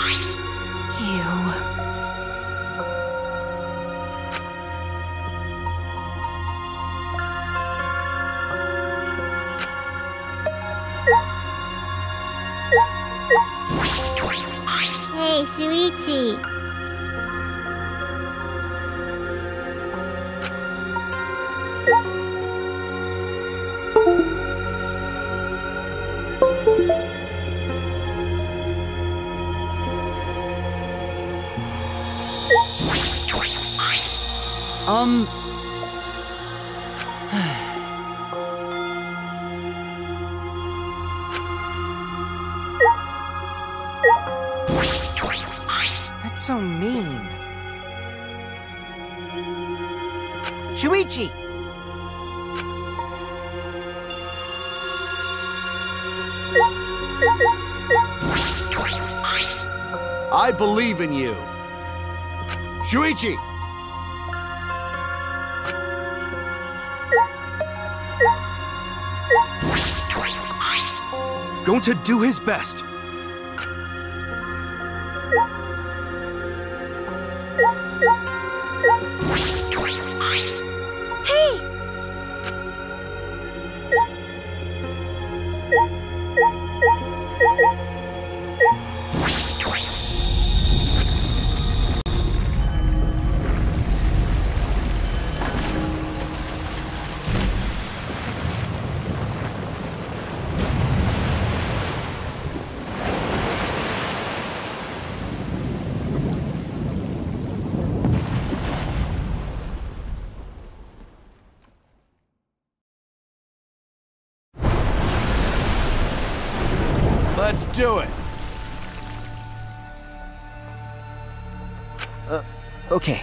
Ew. Hey, Shuichi. That's so mean. Shuichi! I believe in you. Shuichi! Going to do his best. Hey! Let's do it. Okay.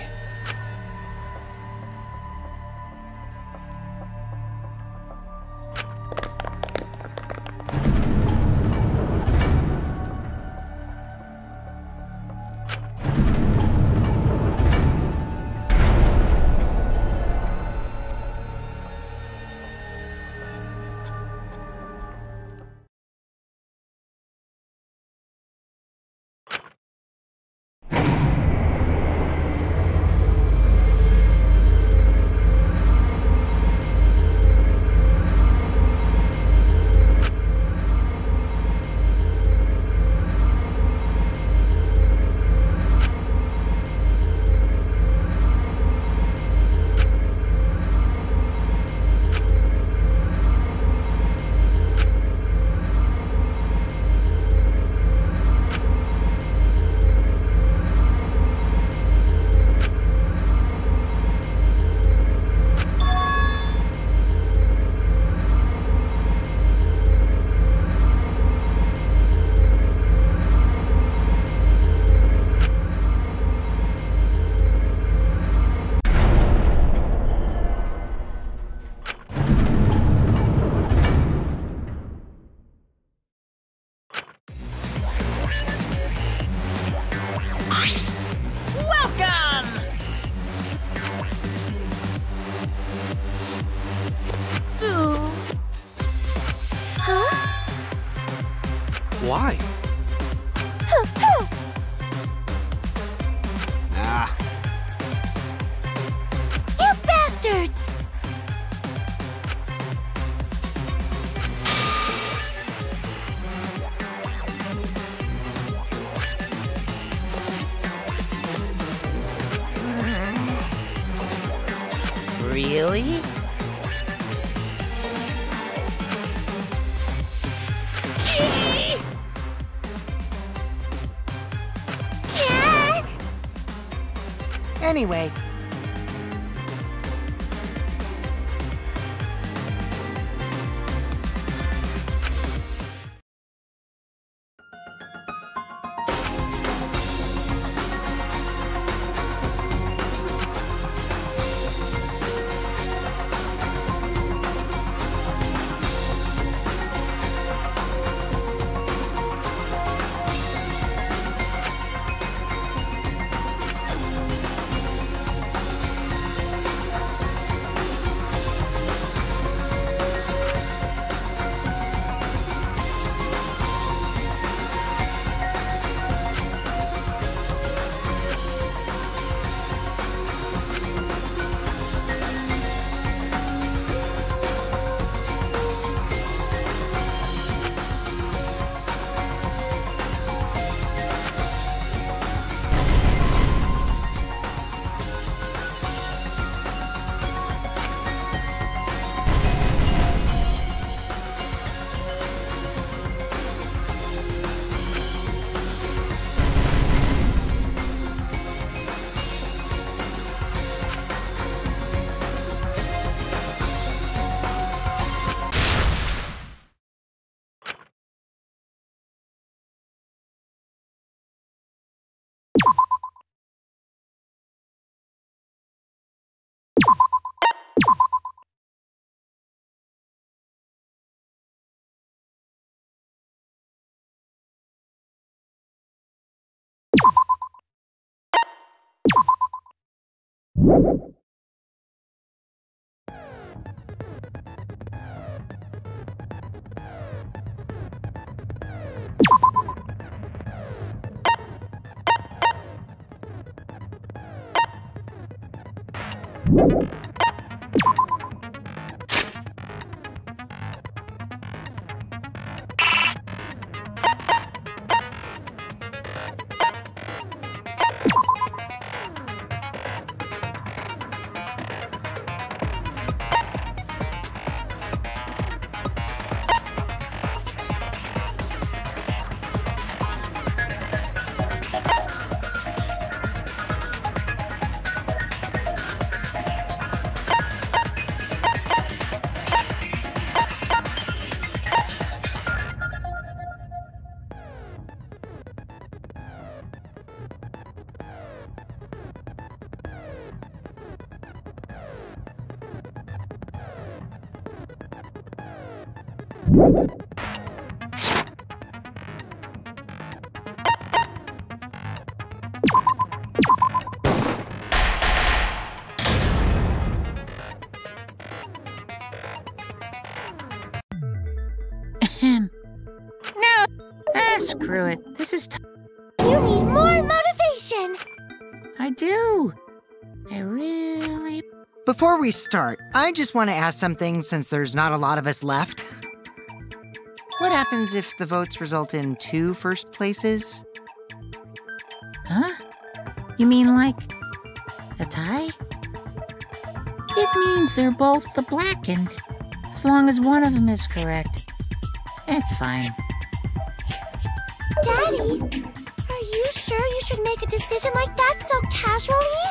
Why? Ah. You bastards! Really? Anyway. No! Screw it. This is You need more motivation! I do. I really... Before we start, I just want to ask something since there's not a lot of us left. What happens if the votes result in 2 first places? Huh? You mean like a tie? It means they're both the blackened. As long as one of them is correct. It's fine. Daddy, are you sure you should make a decision like that so casually?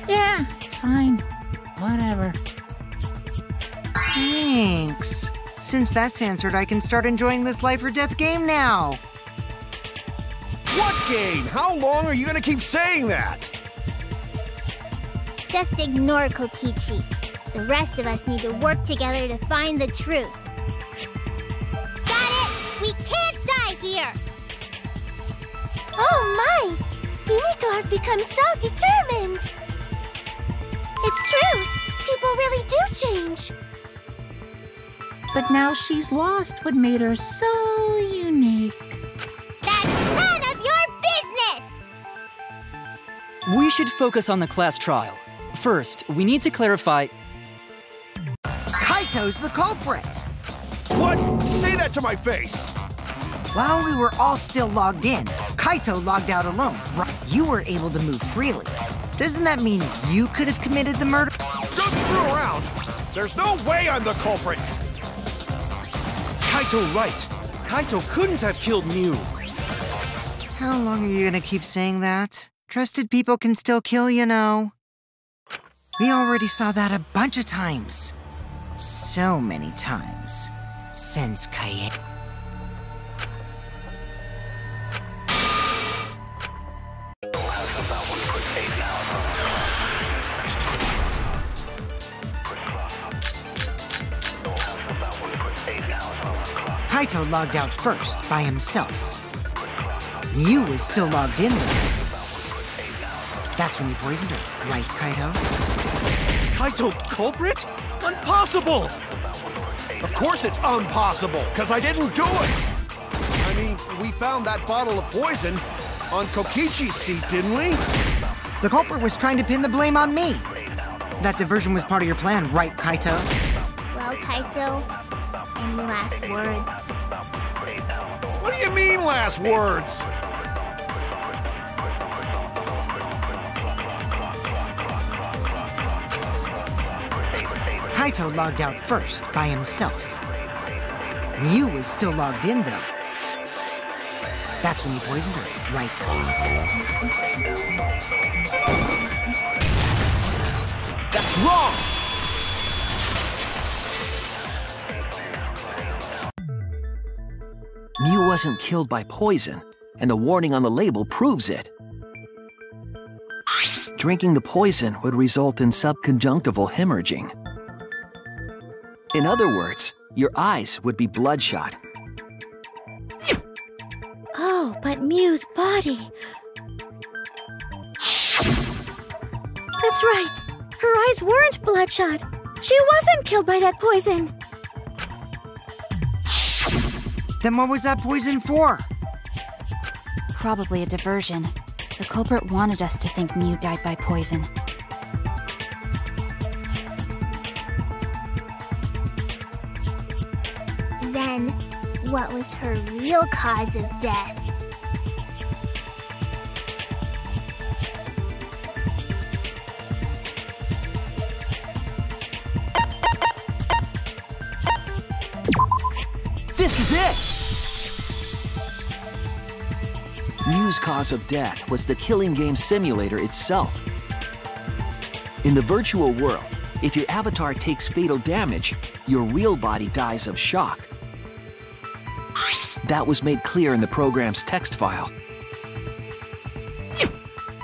Yeah, it's fine. Whatever. Thanks. Since that's answered, I can start enjoying this life or death game now. What game? How long are you gonna keep saying that? Just ignore Kokichi. The rest of us need to work together to find the truth. Got it! We can't die here! Oh my! Himiko has become so determined! It's true! People really do change! But now she's lost what made her so unique. That's none of your business! We should focus on the class trial. First, we need to clarify... Kaito's the culprit! What? Say that to my face! While we were all still logged in, Kaito logged out alone. You were able to move freely. Doesn't that mean you could have committed the murder? Don't screw around! There's no way I'm the culprit! Kaito right. Kaito couldn't have killed Mew. How long are you gonna keep saying that? Trusted people can still kill, you know. We already saw that a bunch of times. So many times. Since Kaie. Kaito logged out first, by himself. Mew was still logged in there. That's when you poisoned her, right, Kaito? Kaito culprit? Impossible! Of course it's impossible, because I didn't do it! I mean, we found that bottle of poison on Kokichi's seat, didn't we? The culprit was trying to pin the blame on me. That diversion was part of your plan, right, Kaito? Well, Kaito, any last words? What do you mean, last words? Kaito logged out first, by himself. Mew was still logged in, though. That's when you poisoned her, right, That's wrong! Mew wasn't killed by poison, and the warning on the label proves it. Drinking the poison would result in subconjunctival hemorrhaging. In other words, your eyes would be bloodshot. Oh, but Mew's body... That's right. Her eyes weren't bloodshot. She wasn't killed by that poison. Then what was that poison for? Probably a diversion. The culprit wanted us to think Miu died by poison. Then, what was her real cause of death? This is it! Miu's cause of death was the killing game simulator itself. In the virtual world, if your avatar takes fatal damage, your real body dies of shock. That was made clear in the program's text file.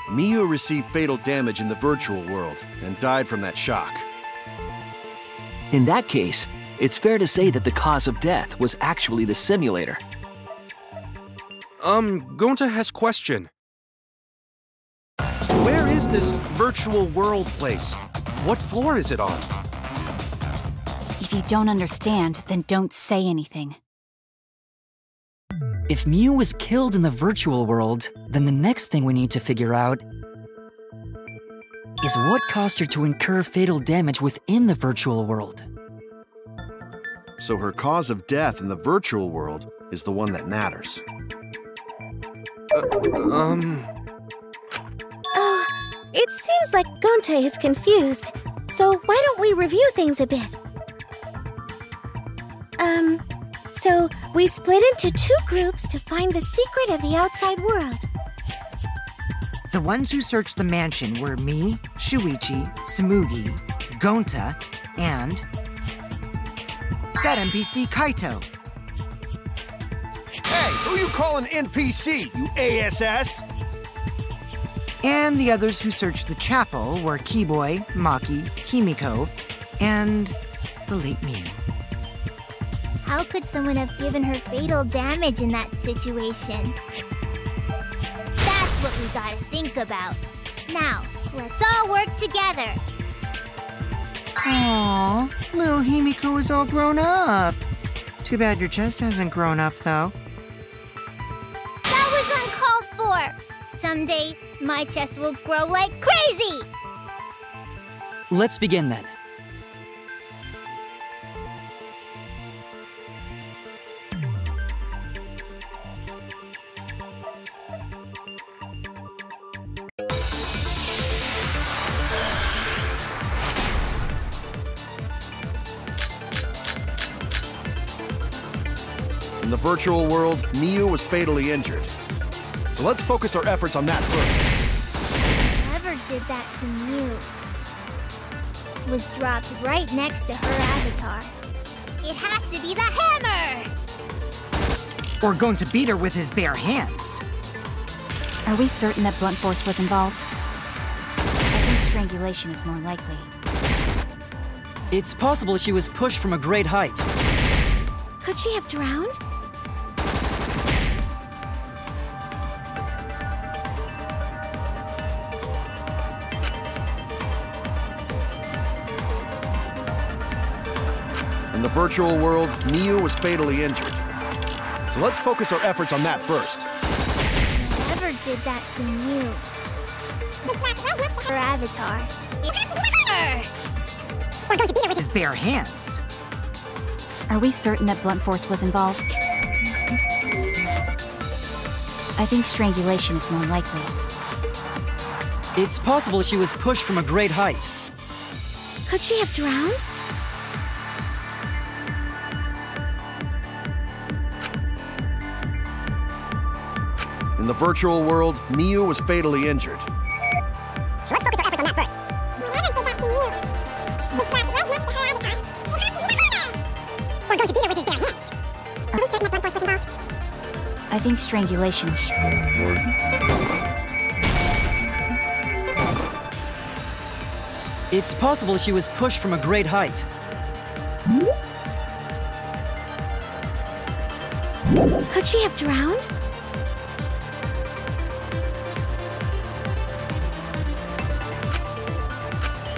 Miu received fatal damage in the virtual world and died from that shock. In that case, it's fair to say that the cause of death was actually the simulator. Gonta has question. Where is this virtual world place? What floor is it on? If you don't understand, then don't say anything. If Miu was killed in the virtual world, then the next thing we need to figure out is what caused her to incur fatal damage within the virtual world. So her cause of death in the virtual world is the one that matters. Oh, it seems like Gonta is confused. So why don't we review things a bit? So we split into 2 groups to find the secret of the outside world. The ones who searched the mansion were me, Shuichi, Tsumugi, Gonta, and that NPC Kaito. Hey, who you calling NPC, you ASS? And the others who searched the chapel were Keyboy, Maki, Himiko, and the late Miu. How could someone have given her fatal damage in that situation? That's what we gotta think about. Now, let's all work together. Aww, little Himiko is all grown up. Too bad your chest hasn't grown up, though. That was uncalled for. Someday, my chest will grow like crazy. Let's begin then. In the virtual world, Miu was fatally injured. So let's focus our efforts on that first. Whoever did that to Miu was dropped right next to her avatar. It has to be the hammer! Or going to beat her with his bare hands. Are we certain that blunt force was involved? I think strangulation is more likely. It's possible she was pushed from a great height. Could she have drowned? In the virtual world, Miu was fatally injured. So let's focus our efforts on that first. Whoever did that to Miu her avatar. We're going to beat her with his bare hands. Are we certain that blunt force was involved? I think strangulation is more likely. It's possible she was pushed from a great height. Could she have drowned? In the virtual world, Miu was fatally injured. So let's focus our efforts on that first. We're going to beat her with his bare hands. Are we certain that blunt force was involved? I think strangulation. It's possible she was pushed from a great height. Could she have drowned?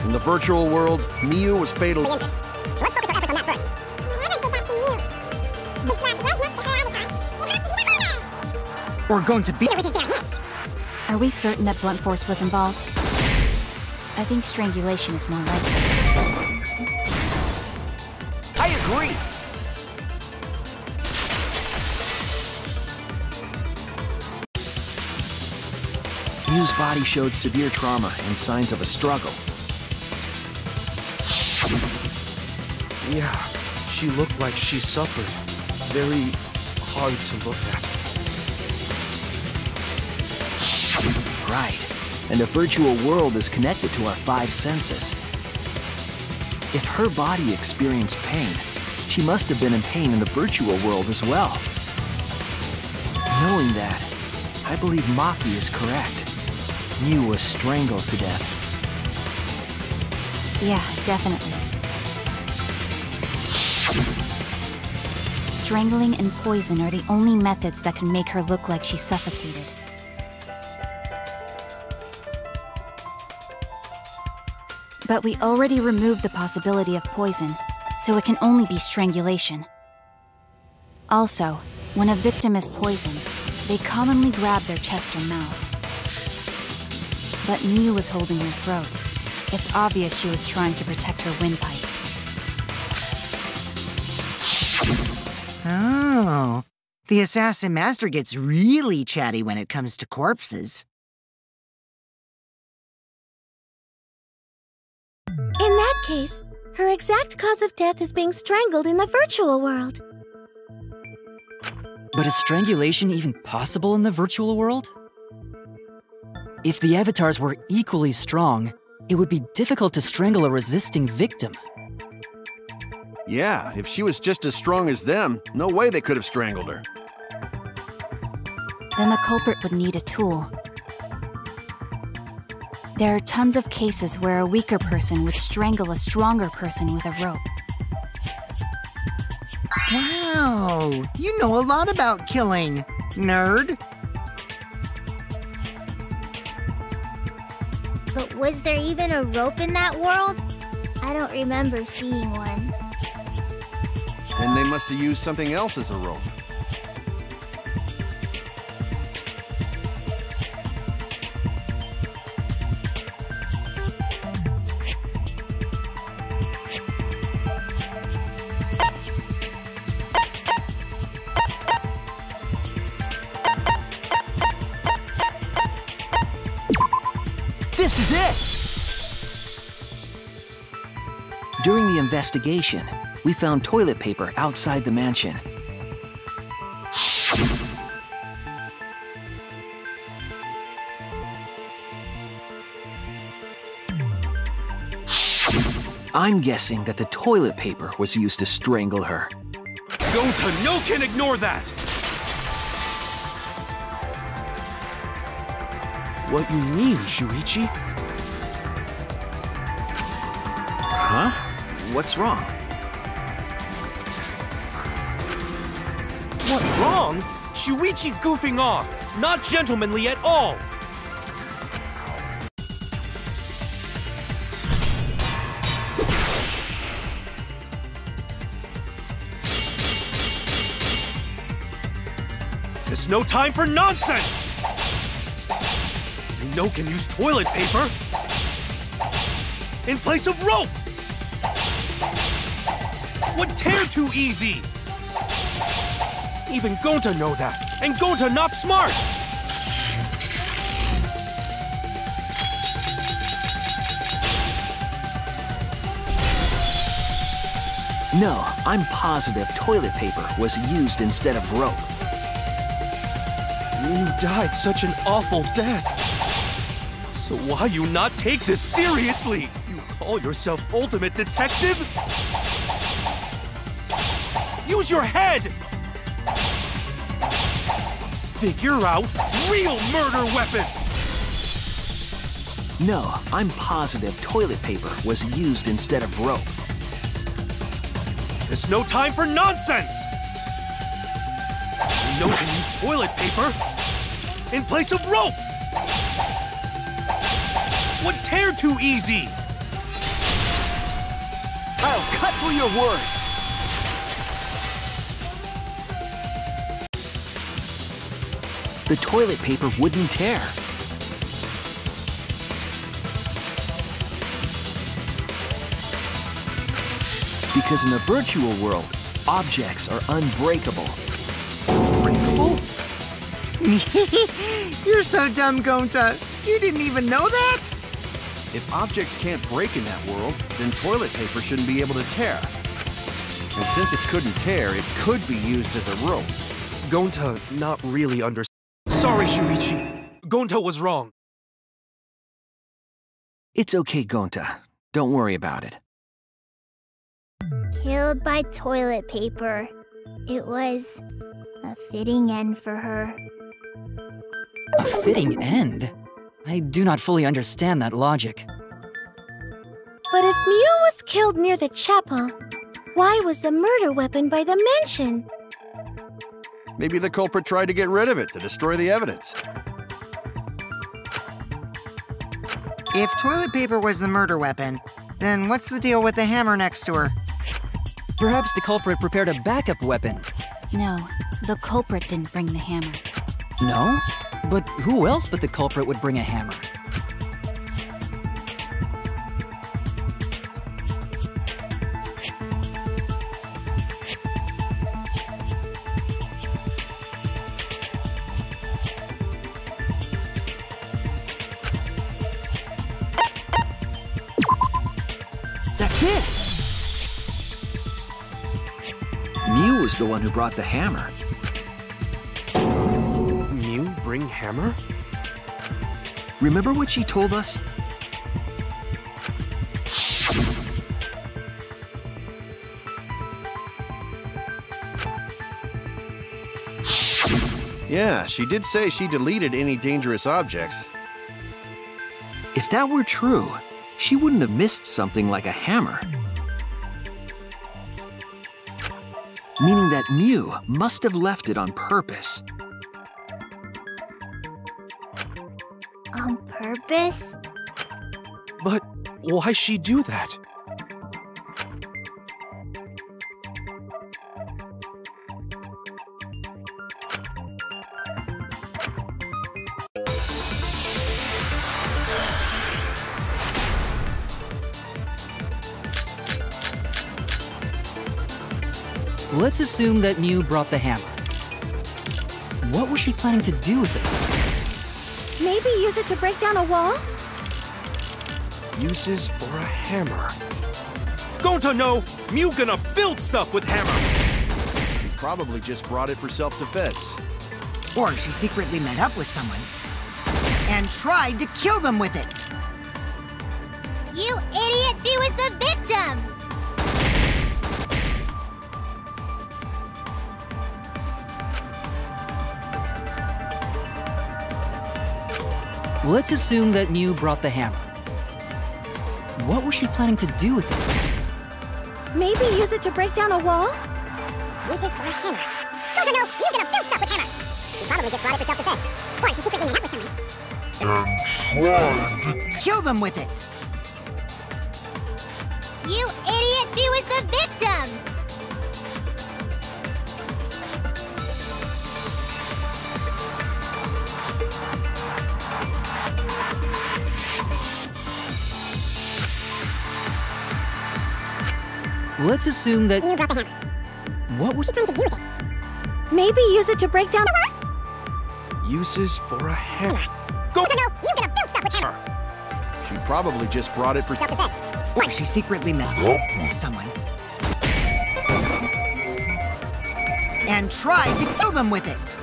In the virtual world, Miu was fatally injured. Let's focus our efforts on that first. Whoever did that to Miu was dropped right next to her avatar. It has to be the Heme! We're going to be... With his bare hands. Are we certain that blunt force was involved? I think strangulation is more likely. I agree. Miu's body showed severe trauma and signs of a struggle. Yeah, she looked like she suffered. Very hard to look at. Right. And the virtual world is connected to our 5 senses. If her body experienced pain, she must have been in pain in the virtual world as well. Knowing that, I believe Maki is correct. Miu was strangled to death. Yeah, definitely. Strangling and poison are the only methods that can make her look like she suffocated. But we already removed the possibility of poison, so it can only be strangulation. Also, when a victim is poisoned, they commonly grab their chest or mouth. But Miu was holding her throat. It's obvious she was trying to protect her windpipe. Oh, the assassin master gets really chatty when it comes to corpses. In that case, her exact cause of death is being strangled in the virtual world. But is strangulation even possible in the virtual world? If the avatars were equally strong, it would be difficult to strangle a resisting victim. Yeah, if she was just as strong as them, no way they could have strangled her. Then the culprit would need a tool. There are tons of cases where a weaker person would strangle a stronger person with a rope. Wow, you know a lot about killing, nerd. But was there even a rope in that world? I don't remember seeing one. And they must have used something else as a rope. This is it! During the investigation, we found toilet paper outside the mansion. I'm guessing that the toilet paper was used to strangle her. Gonta, no can ignore that! What you mean, Shuichi? Huh? What's wrong? What, wrong? Shuichi goofing off! Not gentlemanly at all! There's no time for nonsense! You know can use toilet paper in place of rope! Would tear too easy! Even Gonta know that, and Gonta not smart! No, I'm positive toilet paper was used instead of rope. You died such an awful death. So why you not take this seriously? You call yourself ultimate detective? Use your head! Figure out real murder weapon! No, I'm positive toilet paper was used instead of rope. There's no time for nonsense! You know can use toilet paper in place of rope! Would tear too easy! cut through your words. The toilet paper wouldn't tear. Because in the virtual world, objects are unbreakable. Breakable? You're so dumb, Gonta. You didn't even know that? If objects can't break in that world, then toilet paper shouldn't be able to tear. And since it couldn't tear, it could be used as a rope. Gonta not really understands. Sorry, Shuichi. Gonta was wrong. It's okay, Gonta. Don't worry about it. Killed by toilet paper. It was a fitting end for her. A fitting end? I do not fully understand that logic. But if Mew was killed near the chapel, why was the murder weapon by the mansion? Maybe the culprit tried to get rid of it to destroy the evidence. If toilet paper was the murder weapon, then what's the deal with the hammer next to her? Perhaps the culprit prepared a backup weapon. No, the culprit didn't bring the hammer. No? But who else but the culprit would bring a hammer? That's it! Mew was the one who brought the hammer. Mew bring hammer? Remember what she told us? Yeah, she did say she deleted any dangerous objects. If that were true, she wouldn't have missed something like a hammer. Meaning that Mew must have left it on purpose. On purpose? But why'd she do that? Let's assume that Mew brought the hammer. What was she planning to do with it? Maybe use it to break down a wall? Uses for a hammer. Gonta, no! Mew gonna build stuff with hammer! She probably just brought it for self-defense. Or she secretly met up with someone and tried to kill them with it. You idiot! She was the victim! Let's assume that Mew brought the hammer. What was she planning to do with it? Maybe use it to break down a wall? Uses for a hammer. Gonta, no! Mew's gonna build stuff with hammer! She probably just brought it for self-defense. Or she secretly met up with someone. And tried to kill them with it. You idiot! She was the victim! Let's assume that Mew brought the hammer. What was She planning to do with it? Maybe use it to break down Uses for a hammer. Gonta, no! Mew's gonna build stuff with hammer! She probably just brought it for Self-defense. Or she secretly met up with someone and tried to kill them with it.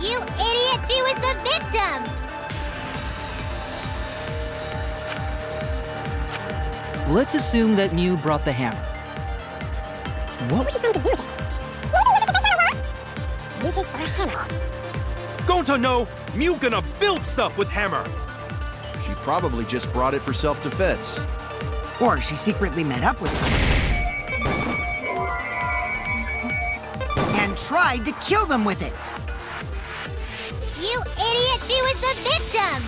You idiot! She was the victim! Let's assume that Mew brought the hammer. What was she planning to do with it? Maybe use it to break down a wall? Uses for a hammer. Gonta, no! Mew gonna build stuff with hammer! She probably just brought it for self-defense. Or she secretly met up with someone and tried to kill them with it. You idiot! She was the victim!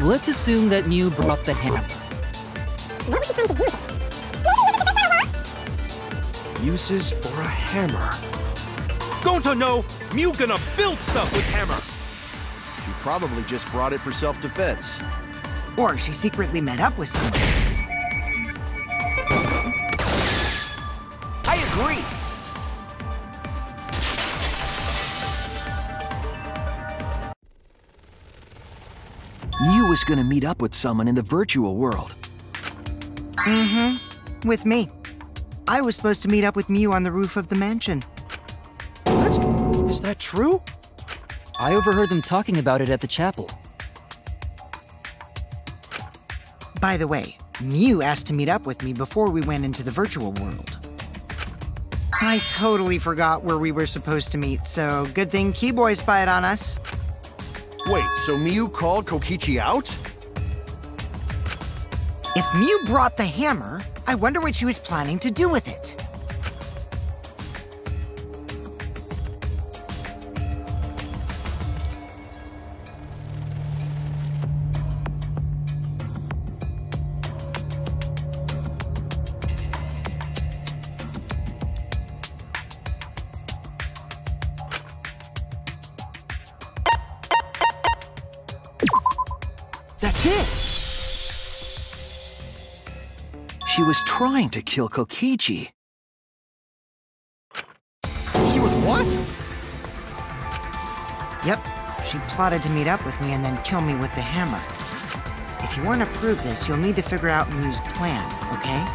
Let's assume that Mew brought the hammer. What was she trying to do with it? Uses for a hammer. Don't I know? Mew gonna build stuff with hammer. She probably just brought it for self-defense. Or she secretly met up with someone. I agree. Mew was gonna meet up with someone in the virtual world. Mm-hmm. With me. I was supposed to meet up with Mew on the roof of the mansion. What? Is that true? I overheard them talking about it at the chapel. By the way, Mew asked to meet up with me before we went into the virtual world. I totally forgot where we were supposed to meet, so good thing Keyboy spied on us. Wait, so Mew called Kokichi out? If Mew brought the hammer, I wonder what she was planning to do with it. That's it! She was trying to kill Kokichi. She was what? Yep, she plotted to meet up with me and then kill me with the hammer. If you want to prove this, you'll need to figure out Mew's plan, okay?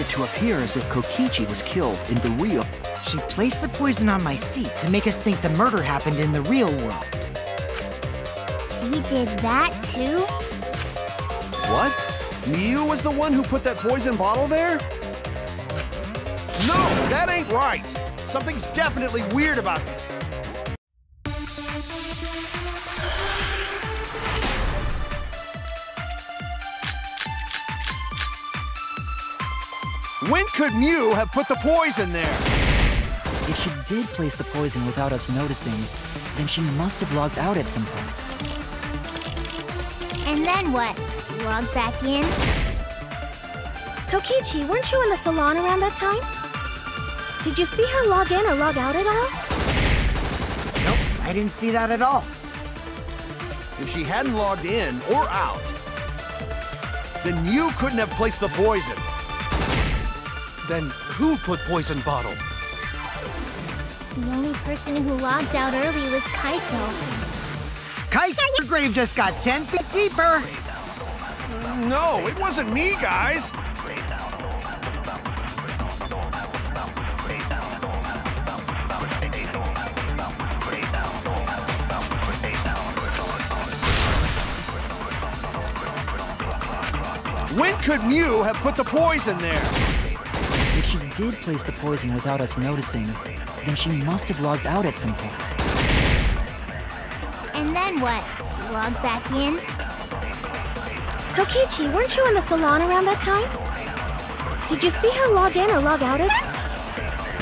it to appear as if Kokichi was killed in the real... She placed the poison on my seat to make us think the murder happened in the real world. She did that too? What? Miu was the one who put that poison bottle there? No, that ain't right. Something's definitely weird about it. When could Miu have put the poison there? If she did place the poison without us noticing, then she must have logged out at some point. And then what? She logged back in? Kokichi, weren't you in the salon around that time? Did you see her log in or log out at all? Nope, I didn't see that at all. If she hadn't logged in or out, then Miu couldn't have placed the poison. Then who put poison bottle? The only person who logged out early was Kaito. Kaito, your grave just got 10 feet deeper! No, it wasn't me, guys! When could Miu have put the poison there? If she did place the poison without us noticing, then she must have logged out at some point. And then what? She logged back in? Kokichi, weren't you in the salon around that time? Did you see her log in or log out at?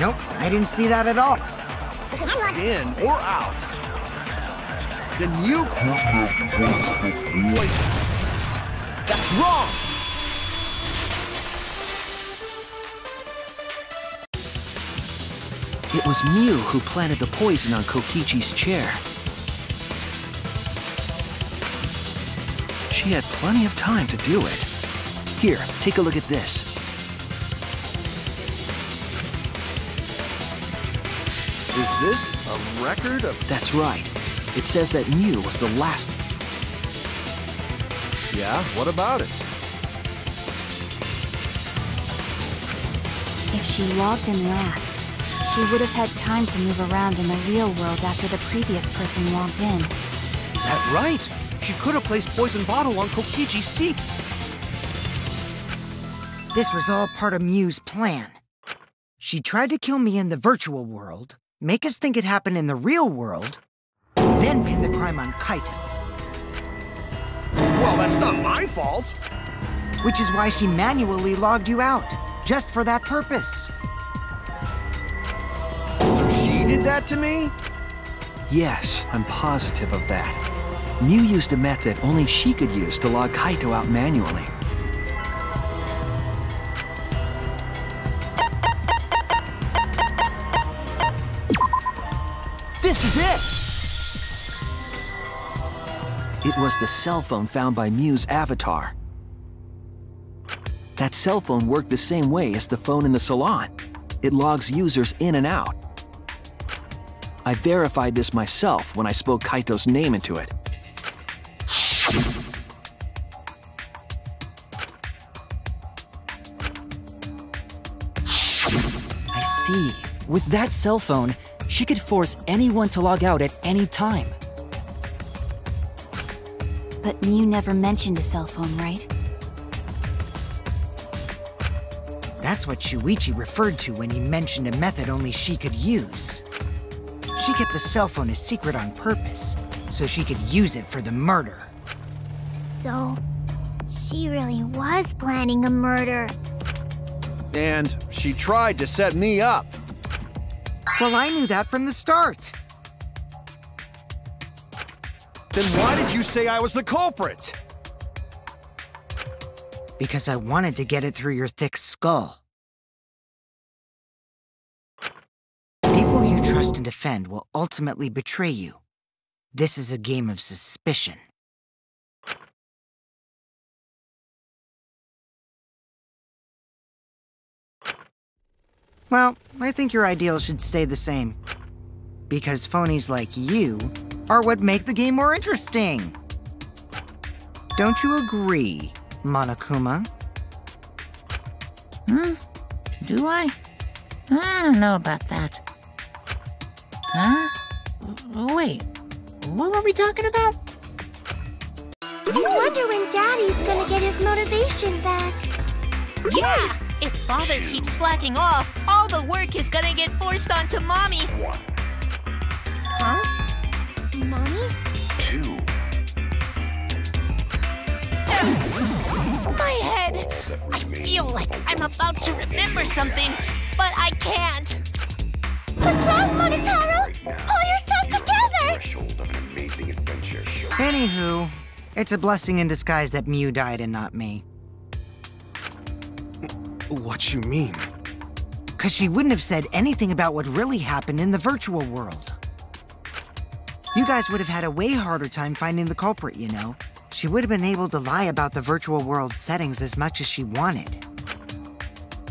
Nope, I didn't see that at all. If she hadn't logged in or out, then you couldn't have placed the poison. That's wrong! It was Miu who planted the poison on Kokichi's chair. She had plenty of time to do it. Here, take a look at this. Is this a record of... That's right. It says that Miu was the last... Yeah, what about it? If she logged in last, she would have had time to move around in the real world after the previous person logged in. That's right! She could have placed poison bottle on Kokichi's seat. This was all part of Miu's plan. She tried to kill me in the virtual world, make us think it happened in the real world, then pin the crime on Kaito. Well, that's not my fault. Which is why she manually logged you out, just for that purpose. So she did that to me? Yes, I'm positive of that. Miu used a method only she could use to log Kaito out manually. This is it! It was the cell phone found by Miu's avatar. That cell phone worked the same way as the phone in the salon. It logs users in and out. I verified this myself when I spoke Kaito's name into it. I see. With that cell phone, she could force anyone to log out at any time. But Miu never mentioned a cell phone, right? That's what Shuichi referred to when he mentioned a method only she could use. She kept the cell phone a secret on purpose, so she could use it for the murder. So, she really was planning a murder. And she tried to set me up. Well, I knew that from the start. Then why did you say I was the culprit? Because I wanted to get it through your thick skull. People you trust and defend will ultimately betray you. This is a game of suspicion. Well, I think your ideals should stay the same. Because phonies like you are what make the game more interesting. Don't you agree, Monokuma? Do I? I don't know about that. Huh? Wait, what were we talking about? I wonder when Daddy's gonna get his motivation back. Yeah! If Father keeps slacking off, all the work is gonna get forced onto Mommy. Huh? Mommy? My head! I feel like I'm about to remember something, but I can't. What's wrong, Monotaro? Pull yourself together! Anywho, it's a blessing in disguise that Mew died and not me. What you mean? 'Cause she wouldn't have said anything about what really happened in the virtual world. You guys would have had a way harder time finding the culprit, you know. She would have been able to lie about the virtual world settings as much as she wanted.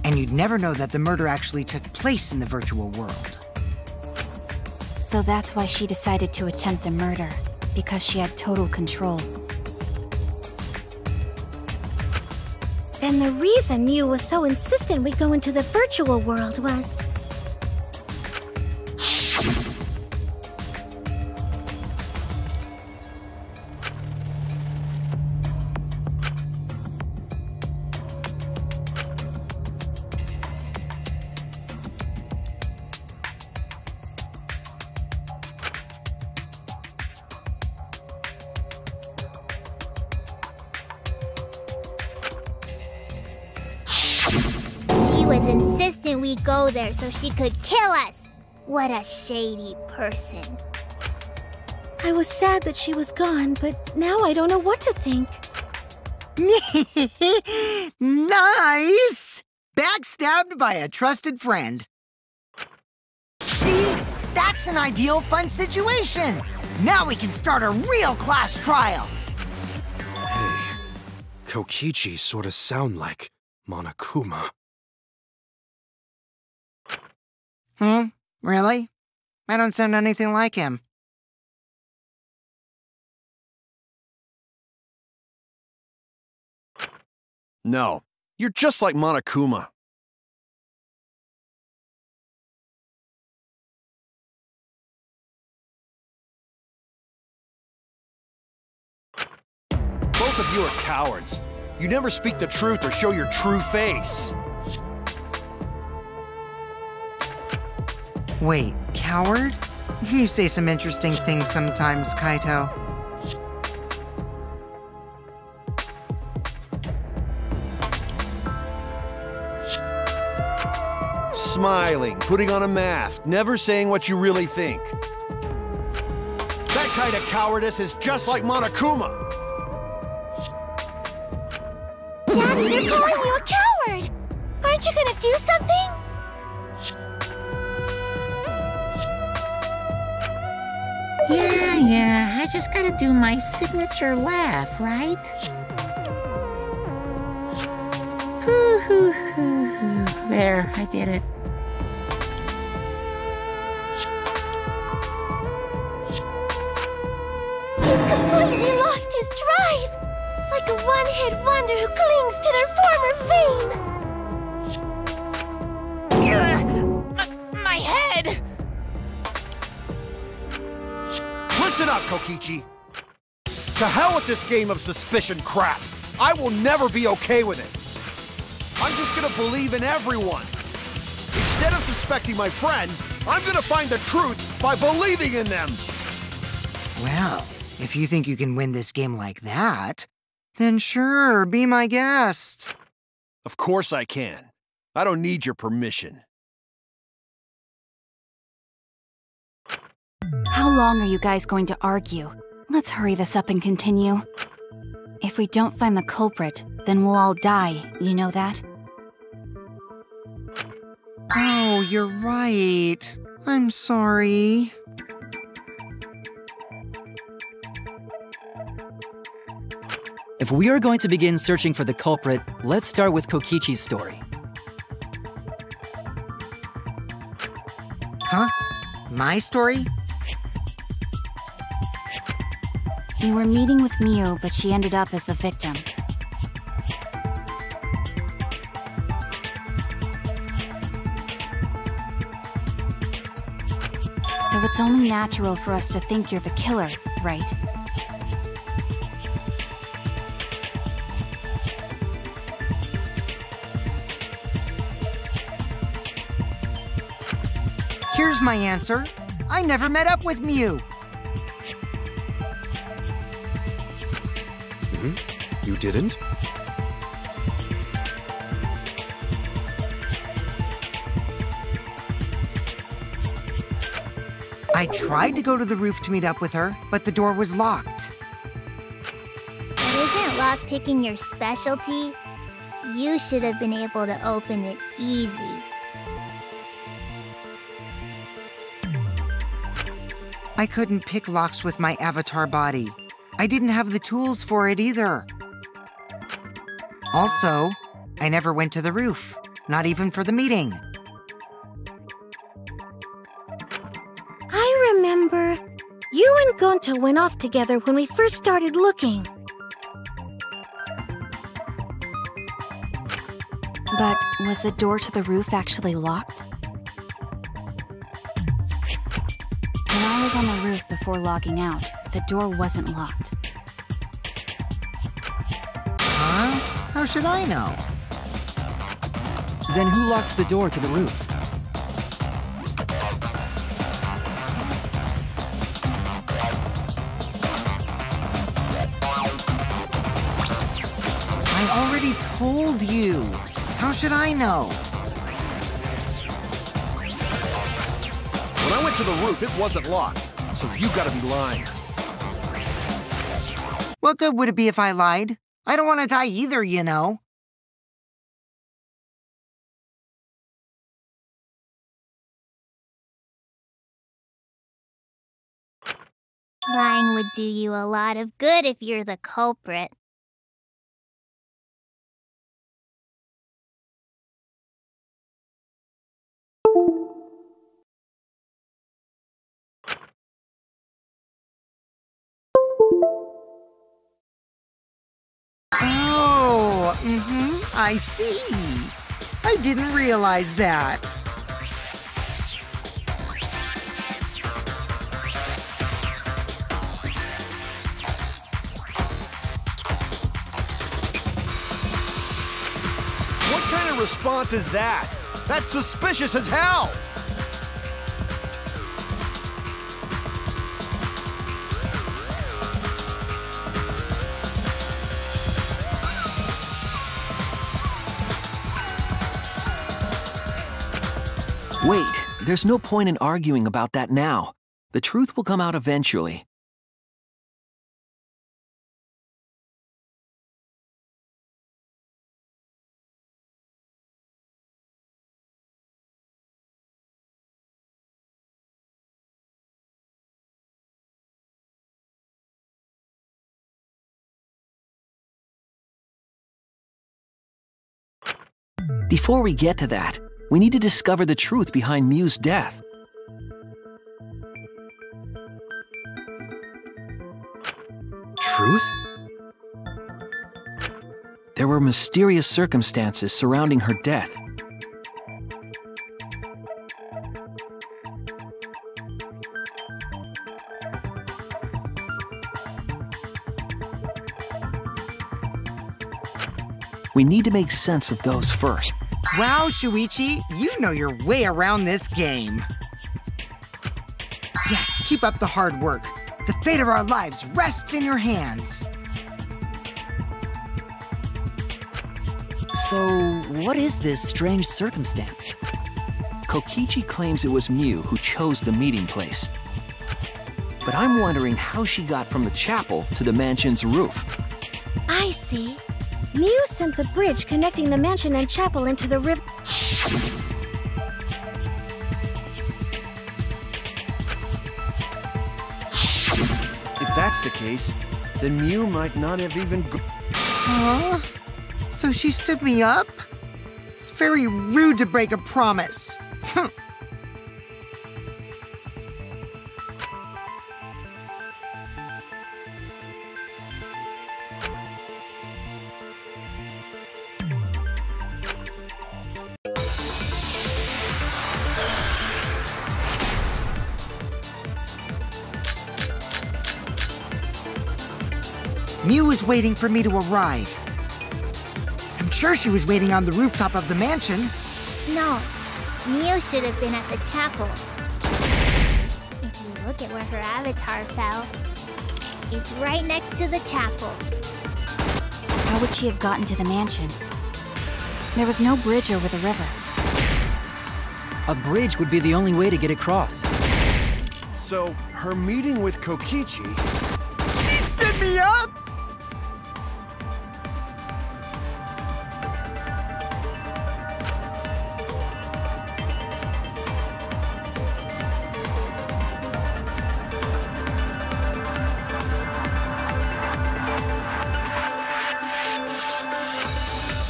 And you'd never know that the murder actually took place in the virtual world. So that's why she decided to attempt a murder, because she had total control. Then the reason Mew was so insistent we go into the virtual world was... She was insistent we go there so she could kill us. What a shady person. I was sad that she was gone, but now I don't know what to think. Nice! Backstabbed by a trusted friend. See? That's an ideal fun situation! Now we can start a real class trial! Hey, Kokichi sorta sound like Monokuma. Really? I don't sound anything like him. No, you're just like Monokuma. Both of you are cowards. You never speak the truth or show your true face. Wait, coward? You say some interesting things sometimes, Kaito. Smiling, putting on a mask, never saying what you really think. That kind of cowardice is just like Monokuma. Daddy, they're calling you a coward! Aren't you gonna do something? Yeah, I just gotta do my signature laugh, right? There, I did it. He's completely lost his drive! Like a one-hit wonder who clings to their former fame! My head! Listen up, Kokichi. To hell with this game of suspicion crap. I will never be okay with it. I'm just gonna believe in everyone. Instead of suspecting my friends, I'm gonna find the truth by believing in them. Well, if you think you can win this game like that, then sure, be my guest. Of course I can. I don't need your permission. How long are you guys going to argue? Let's hurry this up and continue. If we don't find the culprit, then we'll all die, you know that? Oh, you're right. I'm sorry. If we are going to begin searching for the culprit, let's start with Kokichi's story. Huh? My story? We were meeting with Mew, but she ended up as the victim. So it's only natural for us to think you're the killer, right? Here's my answer. I never met up with Mew. You didn't? I tried to go to the roof to meet up with her, but the door was locked. But isn't lockpicking your specialty? You should have been able to open it easy. I couldn't pick locks with my avatar body. I didn't have the tools for it either. Also, I never went to the roof, not even for the meeting. I remember you and Gonta went off together when we first started looking. But was the door to the roof actually locked? When I was on the roof before logging out, the door wasn't locked. Huh? How should I know? Then who locks the door to the roof? I already told you. How should I know? When I went to the roof, it wasn't locked, so you gotta be lying. What good would it be if I lied? I don't want to die either, you know. Lying would do you a lot of good if you're the culprit. Oh, I see. I didn't realize that. What kind of response is that? That's suspicious as hell! Wait, there's no point in arguing about that now. The truth will come out eventually. Before we get to that, we need to discover the truth behind Mew's death. Truth? There were mysterious circumstances surrounding her death. We need to make sense of those first. Wow, Shuichi, you know your way around this game. Yes, keep up the hard work. The fate of our lives rests in your hands. So, what is this strange circumstance? Kokichi claims it was Mew who chose the meeting place. But I'm wondering how she got from the chapel to the mansion's roof. I see. Mew sent the bridge connecting the mansion and chapel into the river. If that's the case, then Mew might not have even Huh? So she stood me up? It's very rude to break a promise. Mew was waiting for me to arrive. I'm sure she was waiting on the rooftop of the mansion. No, Mew should have been at the chapel. If you look at where her avatar fell, it's right next to the chapel. How would she have gotten to the mansion? There was no bridge over the river. A bridge would be the only way to get across. So, her meeting with Kokichi... She stood me up!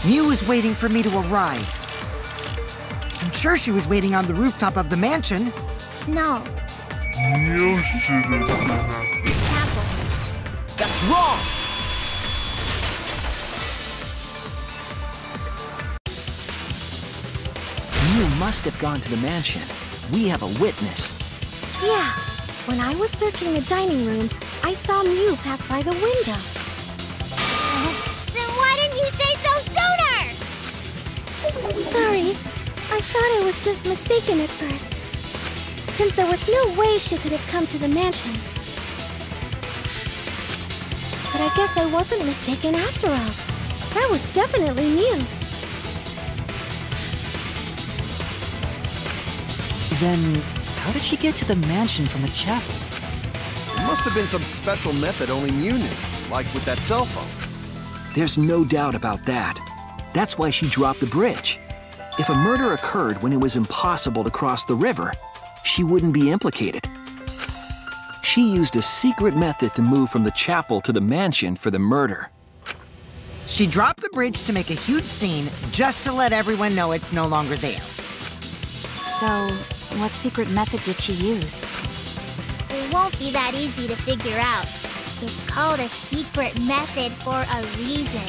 Mew was waiting for me to arrive. I'm sure she was waiting on the rooftop of the mansion. No. Mew should have been at the chapel. That's wrong! Mew must have gone to the mansion. We have a witness. Yeah. When I was searching the dining room, I saw Mew pass by the window. Then why didn't you say so sooner? Sorry. I thought I was just mistaken at first, since there was no way she could have come to the mansion. But I guess I wasn't mistaken after all. That was definitely Mew. Then, how did she get to the mansion from the chapel? It must have been some special method only Mew knew, like with that cell phone. There's no doubt about that. That's why she dropped the bridge. If a murder occurred when it was impossible to cross the river, she wouldn't be implicated. She used a secret method to move from the chapel to the mansion for the murder. She dropped the bridge to make a huge scene, just to let everyone know it's no longer there. So, what secret method did she use? It won't be that easy to figure out. It's called a secret method for a reason.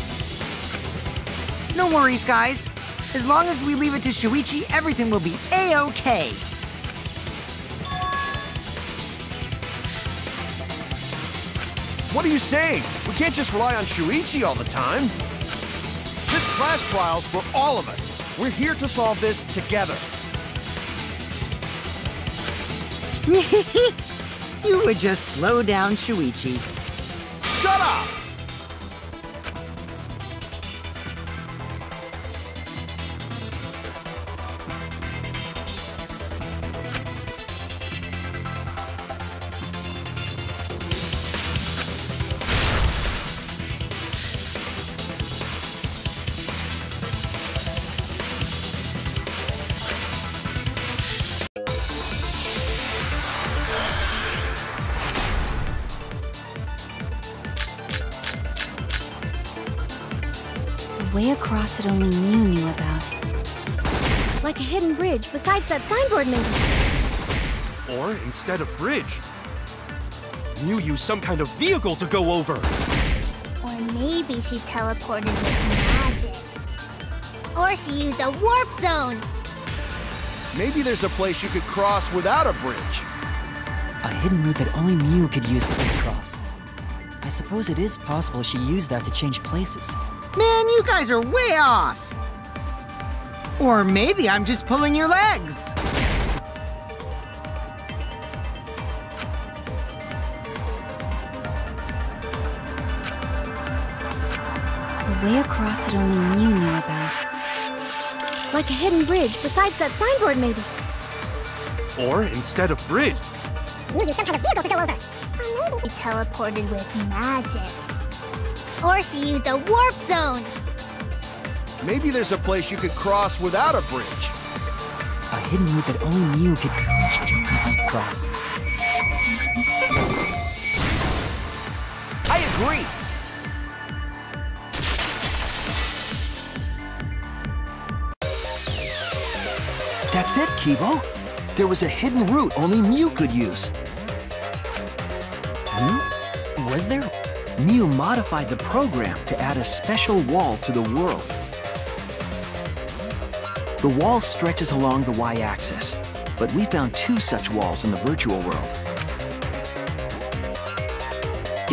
No worries, guys. As long as we leave it to Shuichi, everything will be A-OK. What are you saying? We can't just rely on Shuichi all the time. This class trial's for all of us. We're here to solve this together. You would just slow down Shuichi. Shut up! The way across it only Mew knew about. Like a hidden bridge besides that signboard maybe. Or instead of bridge, Mew used some kind of vehicle to go over. Or maybe she teleported with magic. Or she used a warp zone. Maybe there's a place you could cross without a bridge. A hidden route that only Mew could use to get across. I suppose it is possible she used that to change places. Man, you guys are way off! Or maybe I'm just pulling your legs. The way across it only Mew knew about. Like a hidden bridge besides that signboard maybe. Or instead of bridge, Mew used some kind of vehicle to go over. Or maybe she teleported with magic. Or she used a warp zone. Maybe there's a place you could cross without a bridge. A hidden route that only Mew could cross. I agree. That's it, Kibo. There was a hidden route only Mew could use. Was there? Mew modified the program to add a special wall to the world. The wall stretches along the y-axis, but we found 2 such walls in the virtual world.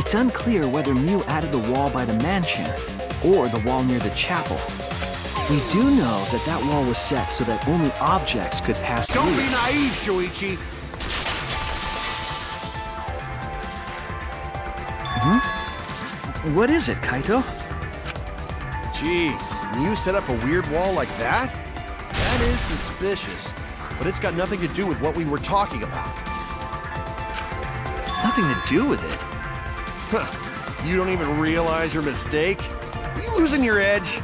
It's unclear whether Mew added the wall by the mansion or the wall near the chapel. We do know that that wall was set so that only objects could pass through. Don't be naive, Shuichi. What is it, Kaito? Jeez, Mew set up a weird wall like that? That is suspicious, but it's got nothing to do with what we were talking about. Nothing to do with it. Huh. You don't even realize your mistake? Are you losing your edge?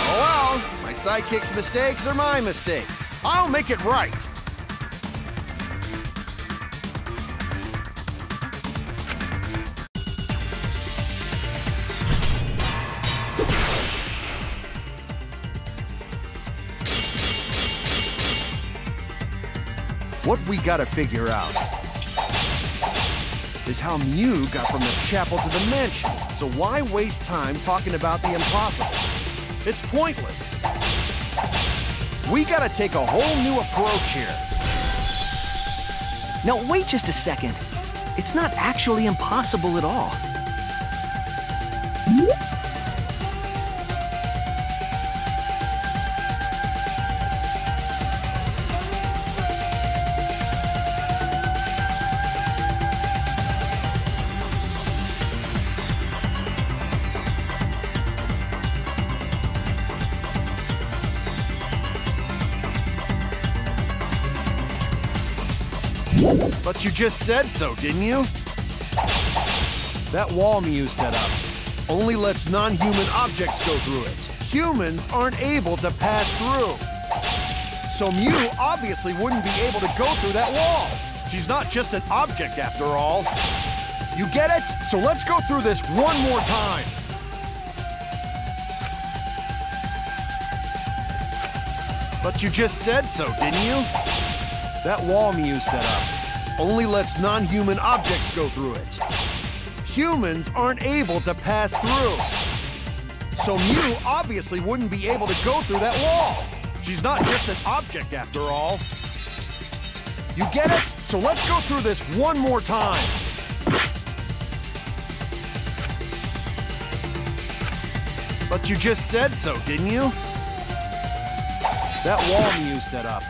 Oh well, my sidekick's mistakes are my mistakes. I'll make it right. What we gotta figure out is how Mew got from the chapel to the mansion. So why waste time talking about the impossible? It's pointless. We gotta take a whole new approach here. Now, wait just a second. It's not actually impossible at all. But you just said so, didn't you? That wall Mew set up only lets non-human objects go through it. Humans aren't able to pass through. So Mew obviously wouldn't be able to go through that wall. She's not just an object after all. You get it? So let's go through this one more time. But you just said so, didn't you? That wall Mew set up only lets non-human objects go through it. Humans aren't able to pass through. So Mew obviously wouldn't be able to go through that wall. She's not just an object after all. You get it? So let's go through this one more time. But you just said so, didn't you? That wall Mew set up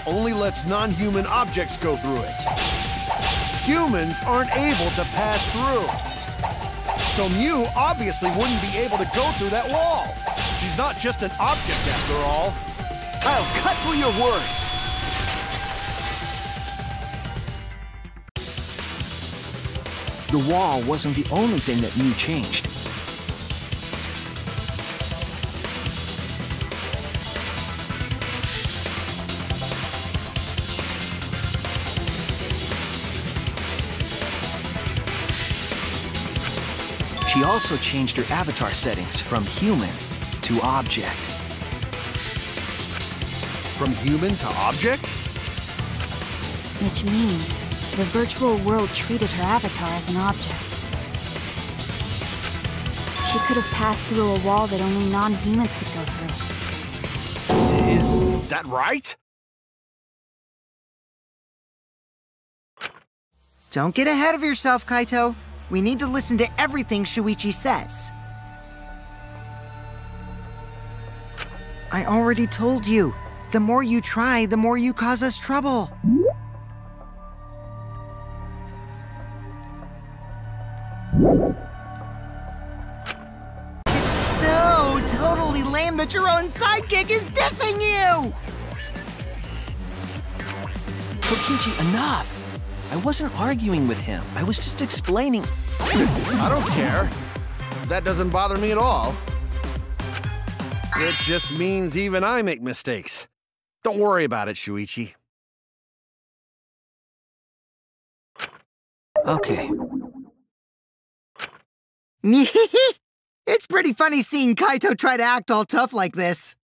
only lets non-human objects go through it. Humans aren't able to pass through. So Mew obviously wouldn't be able to go through that wall. She's not just an object after all. I'll cut through your words. The wall wasn't the only thing that Mew changed. She also changed her avatar settings from human to object. From human to object? Which means the virtual world treated her avatar as an object. She could have passed through a wall that only non-humans could go through. Is that right? Don't get ahead of yourself, Kaito. We need to listen to everything Shuichi says. I already told you, the more you try, the more you cause us trouble. It's so totally lame that your own sidekick is dissing you! Kokichi, enough! I wasn't arguing with him. I was just explaining. I don't care. That doesn't bother me at all. It just means even I make mistakes. Don't worry about it, Shuichi. Okay. It's pretty funny seeing Kaito try to act all tough like this.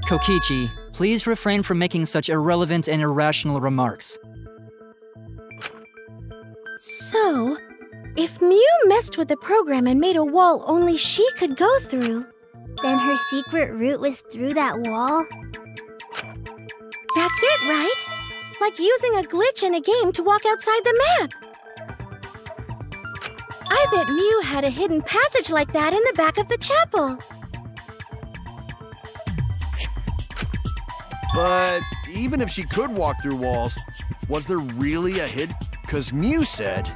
Kokichi, please refrain from making such irrelevant and irrational remarks. So, if Mew messed with the program and made a wall only she could go through, then her secret route was through that wall? That's it, right? Like using a glitch in a game to walk outside the map. I bet Mew had a hidden passage like that in the back of the chapel. But even if she could walk through walls, was there really a hidden? Because Mew said...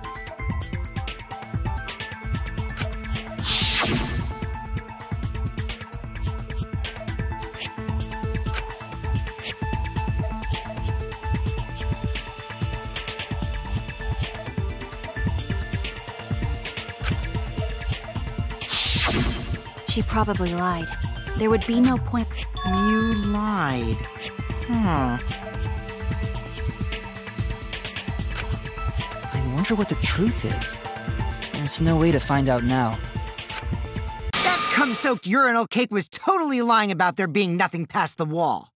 She probably lied. There would be no point. Mew lied. I wonder what the truth is. There's no way to find out now. That cum-soaked urinal cake was totally lying about there being nothing past the wall.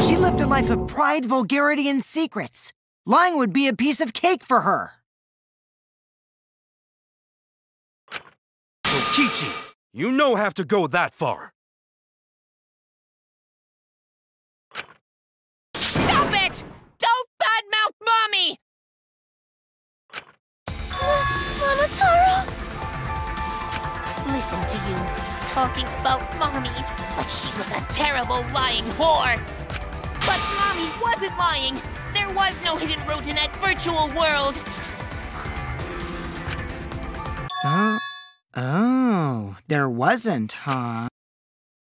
She lived a life of pride, vulgarity, and secrets. Lying would be a piece of cake for her. Kokichi, you no have to go that far. Stop it! Don't badmouth Mommy! Monotaro? Listen to you, talking about Mommy like she was a terrible lying whore. But Mommy wasn't lying. There was no hidden route in that virtual world. Oh, there wasn't, huh?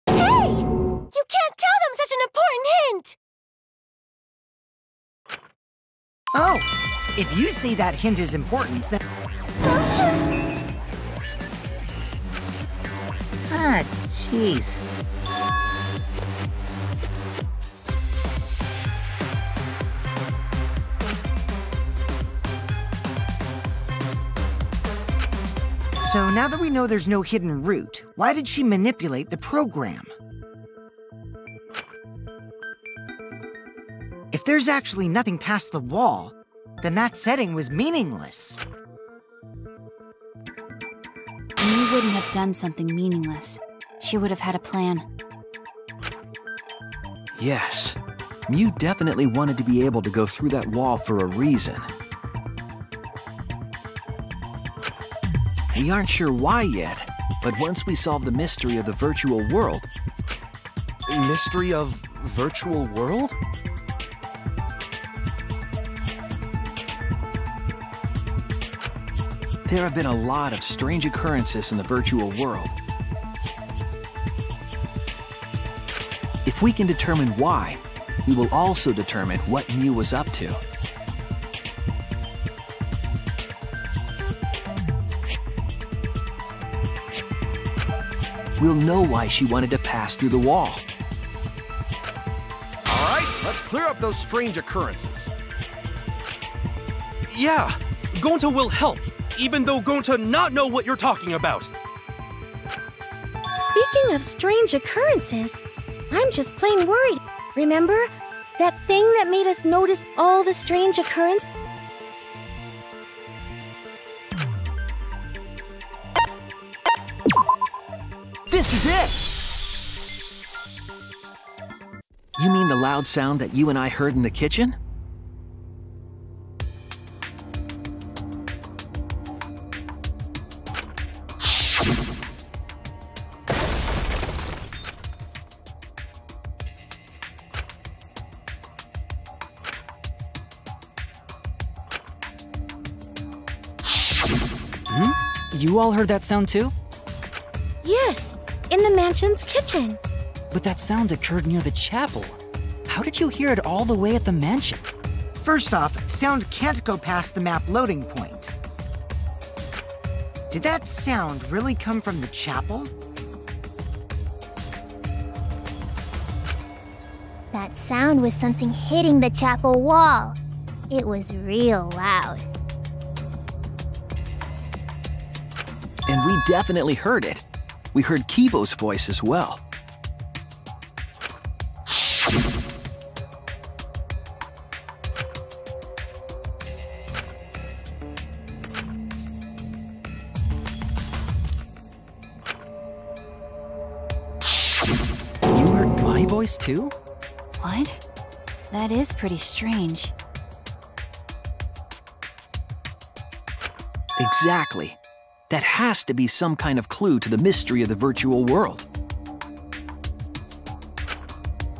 Hey! You can't tell them such an important hint! Oh, if you say that hint is important, then... Oh, shoot! Ah, jeez. So now that we know there's no hidden route, why did she manipulate the program? If there's actually nothing past the wall, then that setting was meaningless. Mew wouldn't have done something meaningless. She would have had a plan. Yes, Mew definitely wanted to be able to go through that wall for a reason. We aren't sure why yet, but once we solve the mystery of the virtual world... Mystery of virtual world? There have been a lot of strange occurrences in the virtual world. If we can determine why, we will also determine what Mew was up to. We'll know why she wanted to pass through the wall. All right, let's clear up those strange occurrences. Yeah, Gonta will help, even though Gonta not know what you're talking about. Speaking of strange occurrences, I'm just plain worried. Remember? That thing that made us notice all the strange occurrences? This is it! You mean the loud sound that you and I heard in the kitchen? You all heard that sound too? Yes, in the mansion's kitchen. But that sound occurred near the chapel. How did you hear it all the way at the mansion? First off, sound can't go past the map loading point. Did that sound really come from the chapel? That sound was something hitting the chapel wall. It was real loud. And we definitely heard it. We heard Kibo's voice as well. You heard my voice too? What? That is pretty strange. Exactly. That has to be some kind of clue to the mystery of the virtual world.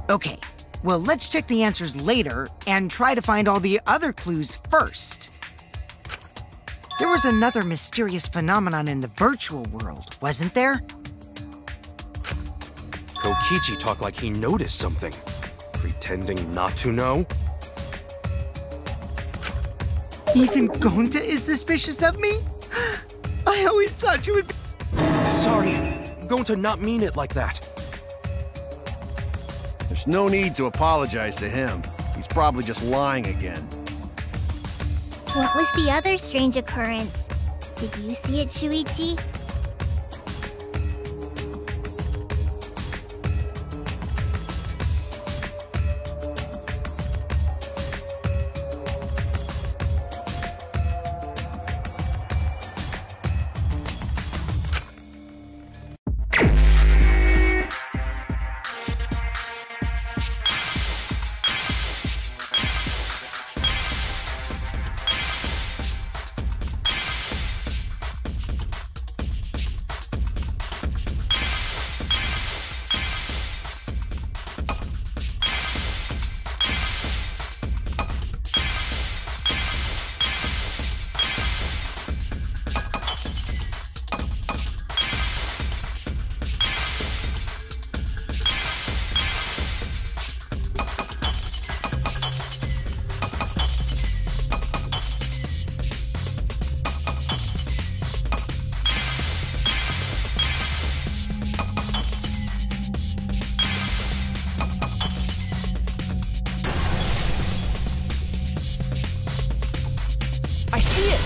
Okay, well, let's check the answers later and try to find all the other clues first. There was another mysterious phenomenon in the virtual world, wasn't there? Kokichi talked like he noticed something, pretending not to know. Even Gonta is suspicious of me? I always thought you would be... Sorry, I'm going to not mean it like that. There's no need to apologize to him. He's probably just lying again. What was the other strange occurrence? Did you see it, Shuichi? I see it!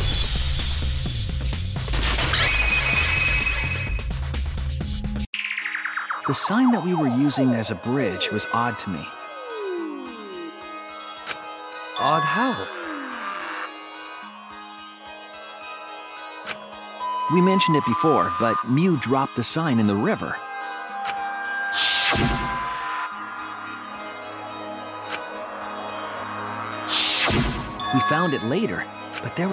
The sign that we were using as a bridge was odd to me. Odd how? We mentioned it before, but Mew dropped the sign in the river. We found it later, but there...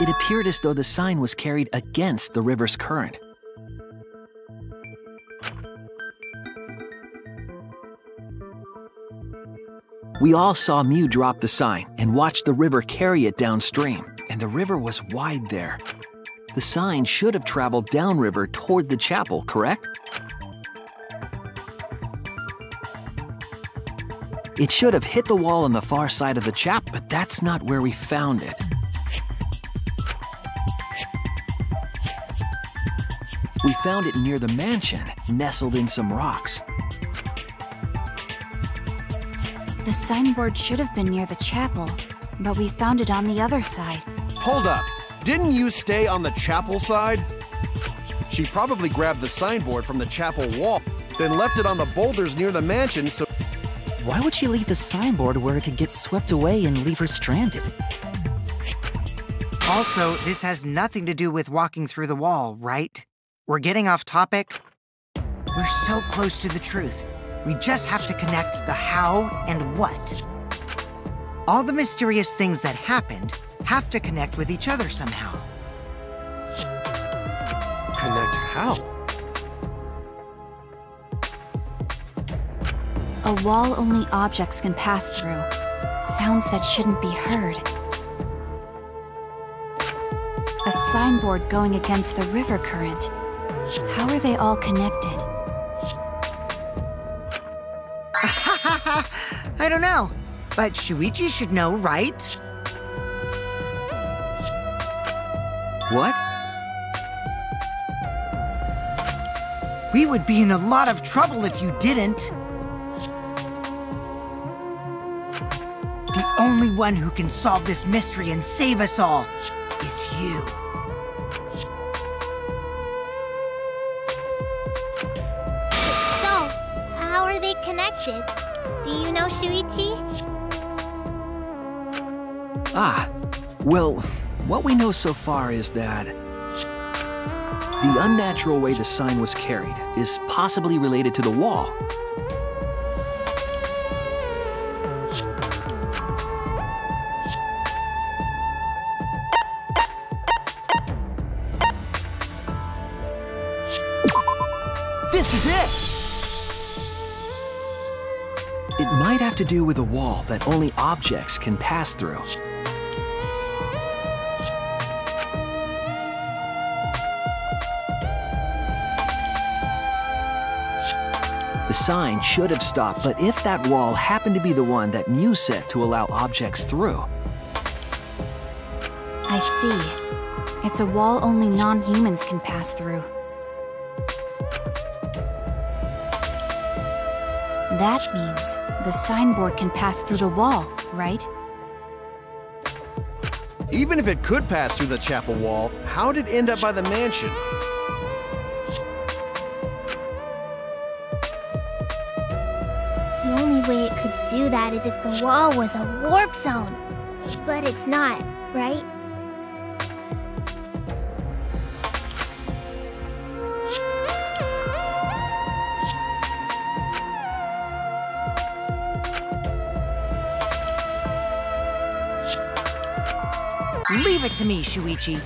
It appeared as though the sign was carried against the river's current. We all saw Mew drop the sign and watched the river carry it downstream, and the river was wide there. The sign should have traveled downriver toward the chapel, correct? It should have hit the wall on the far side of the chapel, but that's not where we found it. We found it near the mansion, nestled in some rocks. The signboard should have been near the chapel, but we found it on the other side. Hold up. Didn't you stay on the chapel side? She probably grabbed the signboard from the chapel wall, then left it on the boulders near the mansion, so... Why would she leave the signboard where it could get swept away and leave her stranded? Also, this has nothing to do with walking through the wall, right? We're getting off topic. We're so close to the truth. We just have to connect the how and what. All the mysterious things that happened have to connect with each other somehow. Connect how? A wall only objects can pass through. Sounds that shouldn't be heard. A signboard going against the river current. How are they all connected? I don't know, but Shuichi should know, right? What? We would be in a lot of trouble if you didn't. The only one who can solve this mystery and save us all is you. So, how are they connected? Do you know, Shuichi? Ah, well, what we know so far is that the unnatural way the sign was carried is possibly related to the wall. This is it! It might have to do with a wall that only objects can pass through. The sign should have stopped, but if that wall happened to be the one that Mew set to allow objects through... I see. It's a wall only non-humans can pass through. That means the signboard can pass through the wall, right? Even if it could pass through the chapel wall, how did it end up by the mansion? way it could do that is if the wall was a warp zone. But it's not, right? Leave it to me, Shuichi.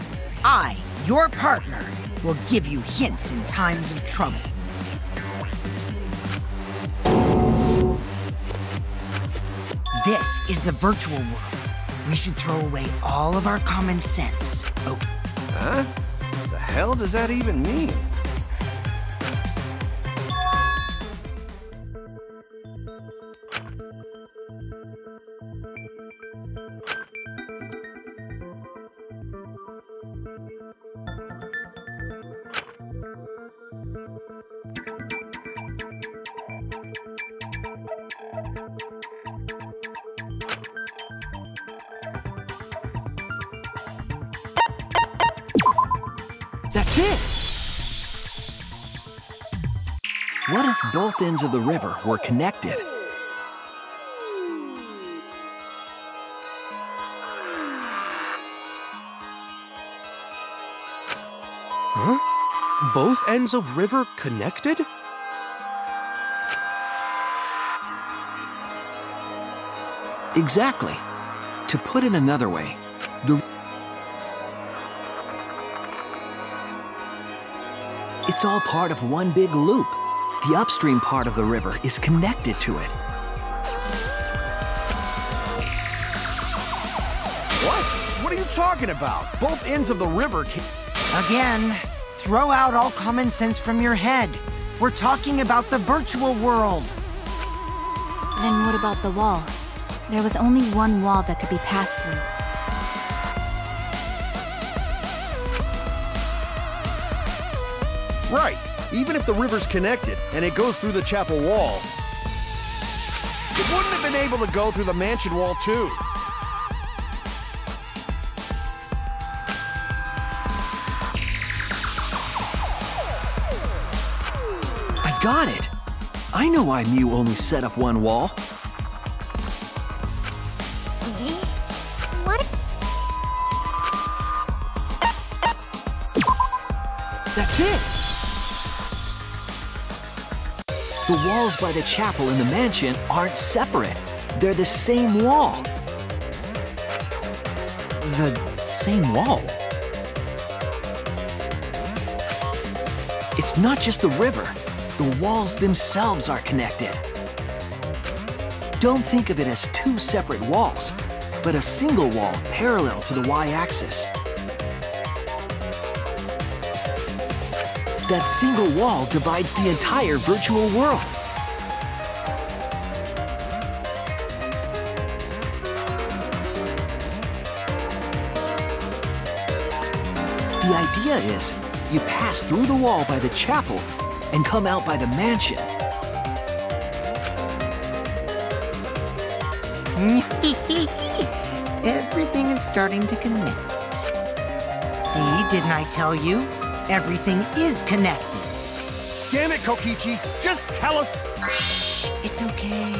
I, your partner, will give you hints in times of trouble. This is the virtual world. We should throw away all of our common sense. Oh. Huh? What the hell does that even mean? That's it! What if both ends of the river were connected? Huh? Both ends of river connected? Exactly. To put it another way, it's all part of one big loop. The upstream part of the river is connected to it. What? What are you talking about? Both ends of the river Again, throw out all common sense from your head. We're talking about the virtual world. Then what about the wall? There was only one wall that could be passed through. Right. Even if the river's connected and it goes through the chapel wall, it wouldn't have been able to go through the mansion wall too. I got it. I know why Mew only set up one wall. What? That's it! The walls by the chapel and the mansion aren't separate. They're the same wall. The same wall? It's not just the river. The walls themselves are connected. Don't think of it as two separate walls, but a single wall parallel to the y-axis. That single wall divides the entire virtual world. The idea is, you pass through the wall by the chapel and come out by the mansion. Everything is starting to connect. See, didn't I tell you? Everything is connected. Damn it, Kokichi! Just tell us! It's okay.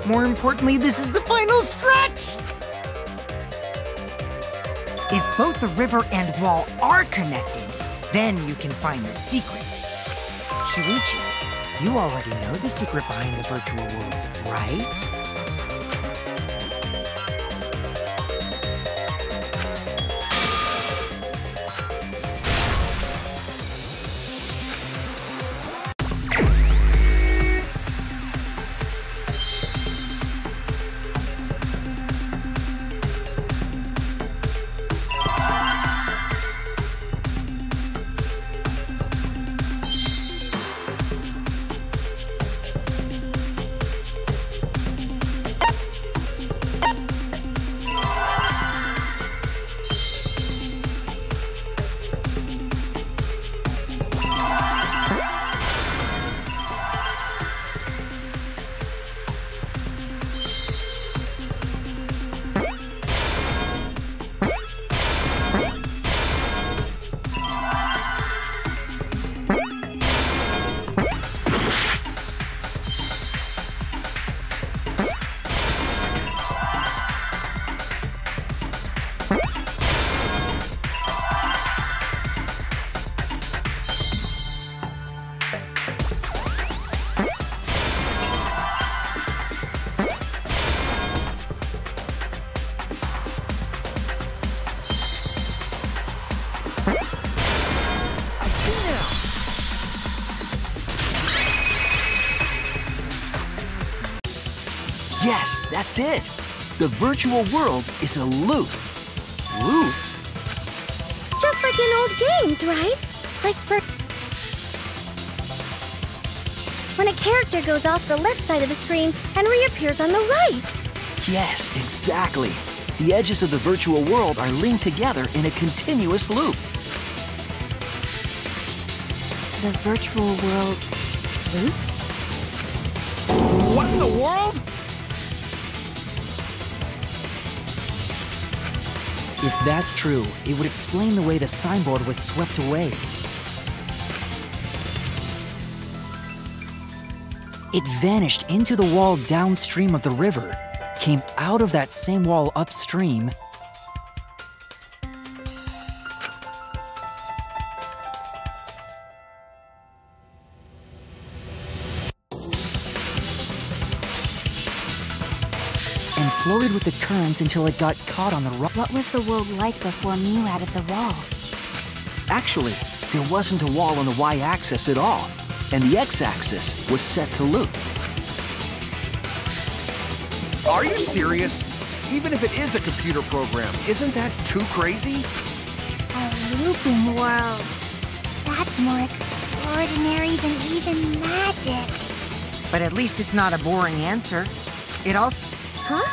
More importantly, this is the final stretch! If both the river and wall are connected, then you can find the secret. Shuichi, you already know the secret behind the virtual world, right? Yes, that's it. The virtual world is a loop. Loop? Just like in old games, right? Like when a character goes off the left side of the screen and reappears on the right. Yes, exactly. The edges of the virtual world are linked together in a continuous loop. The virtual world loops? What in the world? If that's true, it would explain the way the signboard was swept away. It vanished into the wall downstream of the river, came out of that same wall upstream, and floated with the currents until it got caught on the rock. What was the world like before Mew added the wall? Actually, there wasn't a wall on the y-axis at all, and the x-axis was set to loop. Are you serious? Even if it is a computer program, isn't that too crazy? A looping world. That's more extraordinary than even magic. But at least it's not a boring answer. It all... Huh?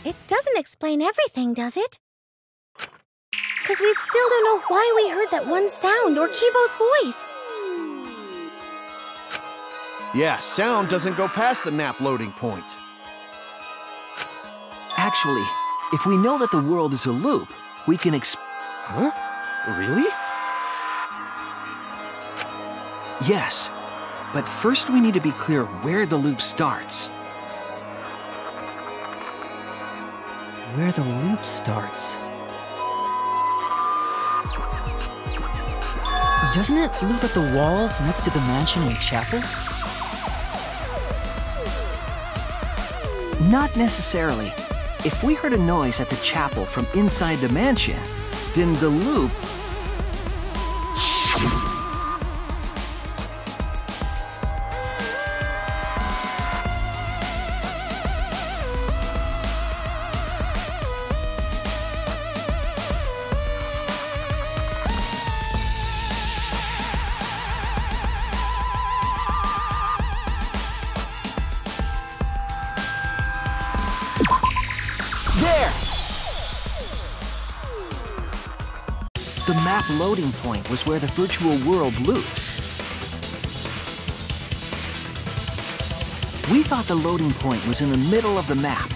It doesn't explain everything, does it? Because we still don't know why we heard that one sound or Kibo's voice. Yeah, sound doesn't go past the map loading point. Actually, if we know that the world is a loop, we can Huh? Really? Yes, but first we need to be clear where the loop starts. where the loop starts. Doesn't it loop at the walls next to the mansion and chapel? Not necessarily. If we heard a noise at the chapel from inside the mansion, then the loop... The map loading point was where the virtual world looped. We thought the loading point was in the middle of the map.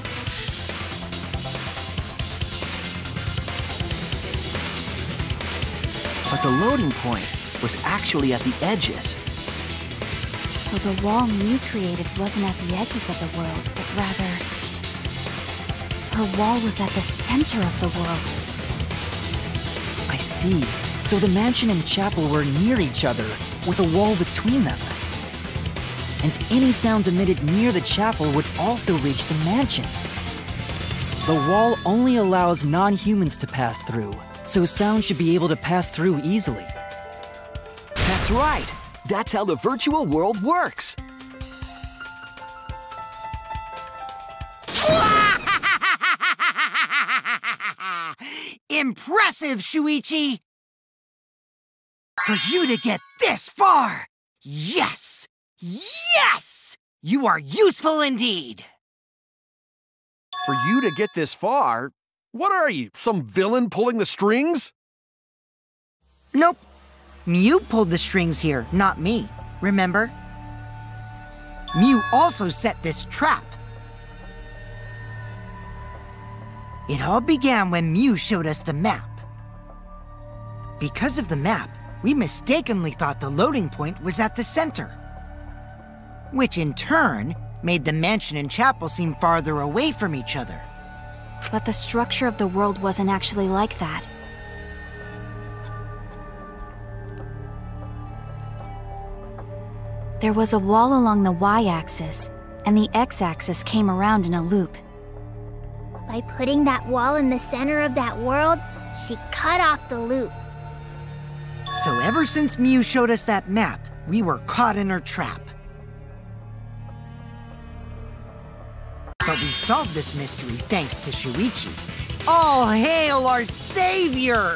But the loading point was actually at the edges. So the wall Mew created wasn't at the edges of the world, but rather... her wall was at the center of the world. I see. So the mansion and chapel were near each other, with a wall between them. And any sounds emitted near the chapel would also reach the mansion. The wall only allows non-humans to pass through, so sound should be able to pass through easily. That's right. That's how the virtual world works. Impressive, Shuichi! For you to get this far! Yes! Yes! You are useful indeed! For you to get this far? What are you, some villain pulling the strings? Nope. Mew pulled the strings here, not me. Remember? Mew also set this trap. It all began when Mew showed us the map. Because of the map, we mistakenly thought the loading point was at the center, which in turn made the mansion and chapel seem farther away from each other. But the structure of the world wasn't actually like that. There was a wall along the y-axis, and the x-axis came around in a loop. By putting that wall in the center of that world, she cut off the loop. So ever since Mew showed us that map, we were caught in her trap. But We solved this mystery thanks to Shuichi. All hail our savior!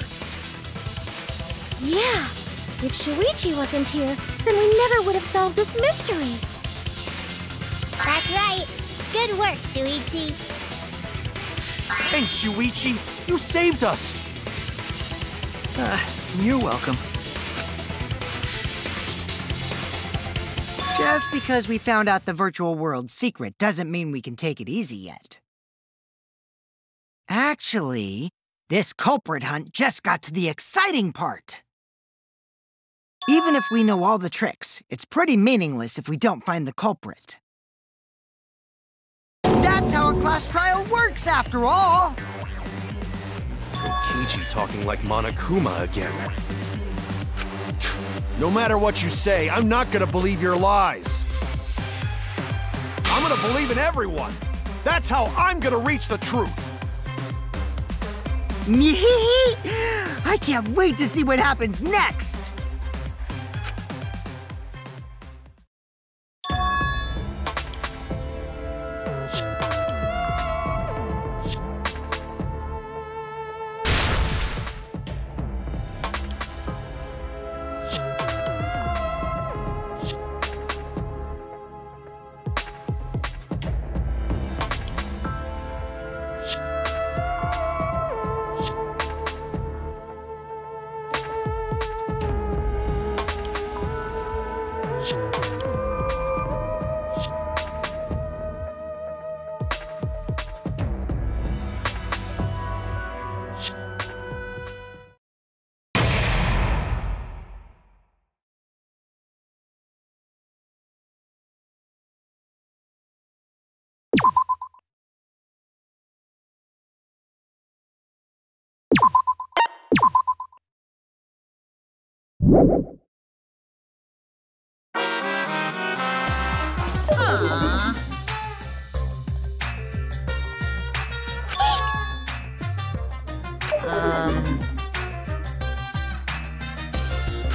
Yeah, if Shuichi wasn't here, then we never would have solved this mystery. That's right. Good work, Shuichi. Thanks, Shuichi. You saved us. You're welcome. Just because we found out the virtual world's secret doesn't mean we can take it easy yet. Actually, this culprit hunt just got to the exciting part. Even if we know all the tricks, it's pretty meaningless if we don't find the culprit. That's how a class trial works, after all! Kokichi talking like Monokuma again. No matter what you say, I'm not gonna believe your lies. I'm gonna believe in everyone. That's how I'm gonna reach the truth. I can't wait to see what happens next!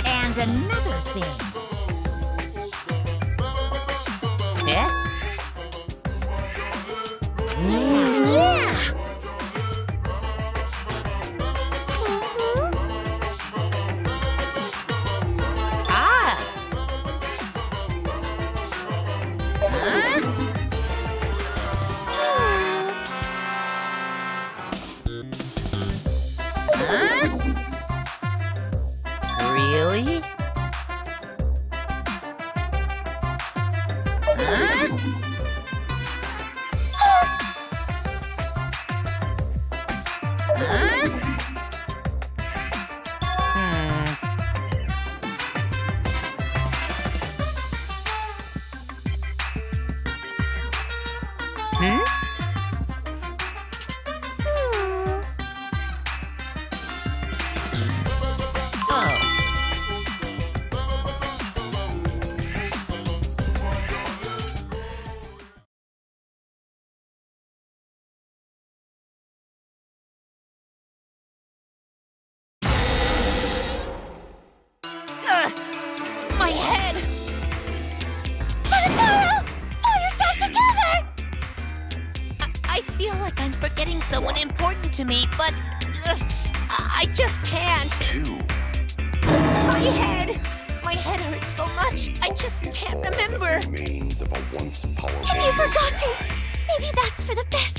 And another thing. Eh? Yeah! Ah! Really? My head! Monotaro! Pull yourself together! I feel like I'm forgetting someone important to me, but I just can't. My head! My head hurts so much, I just can't remember. Have you forgotten? Maybe that's for the best.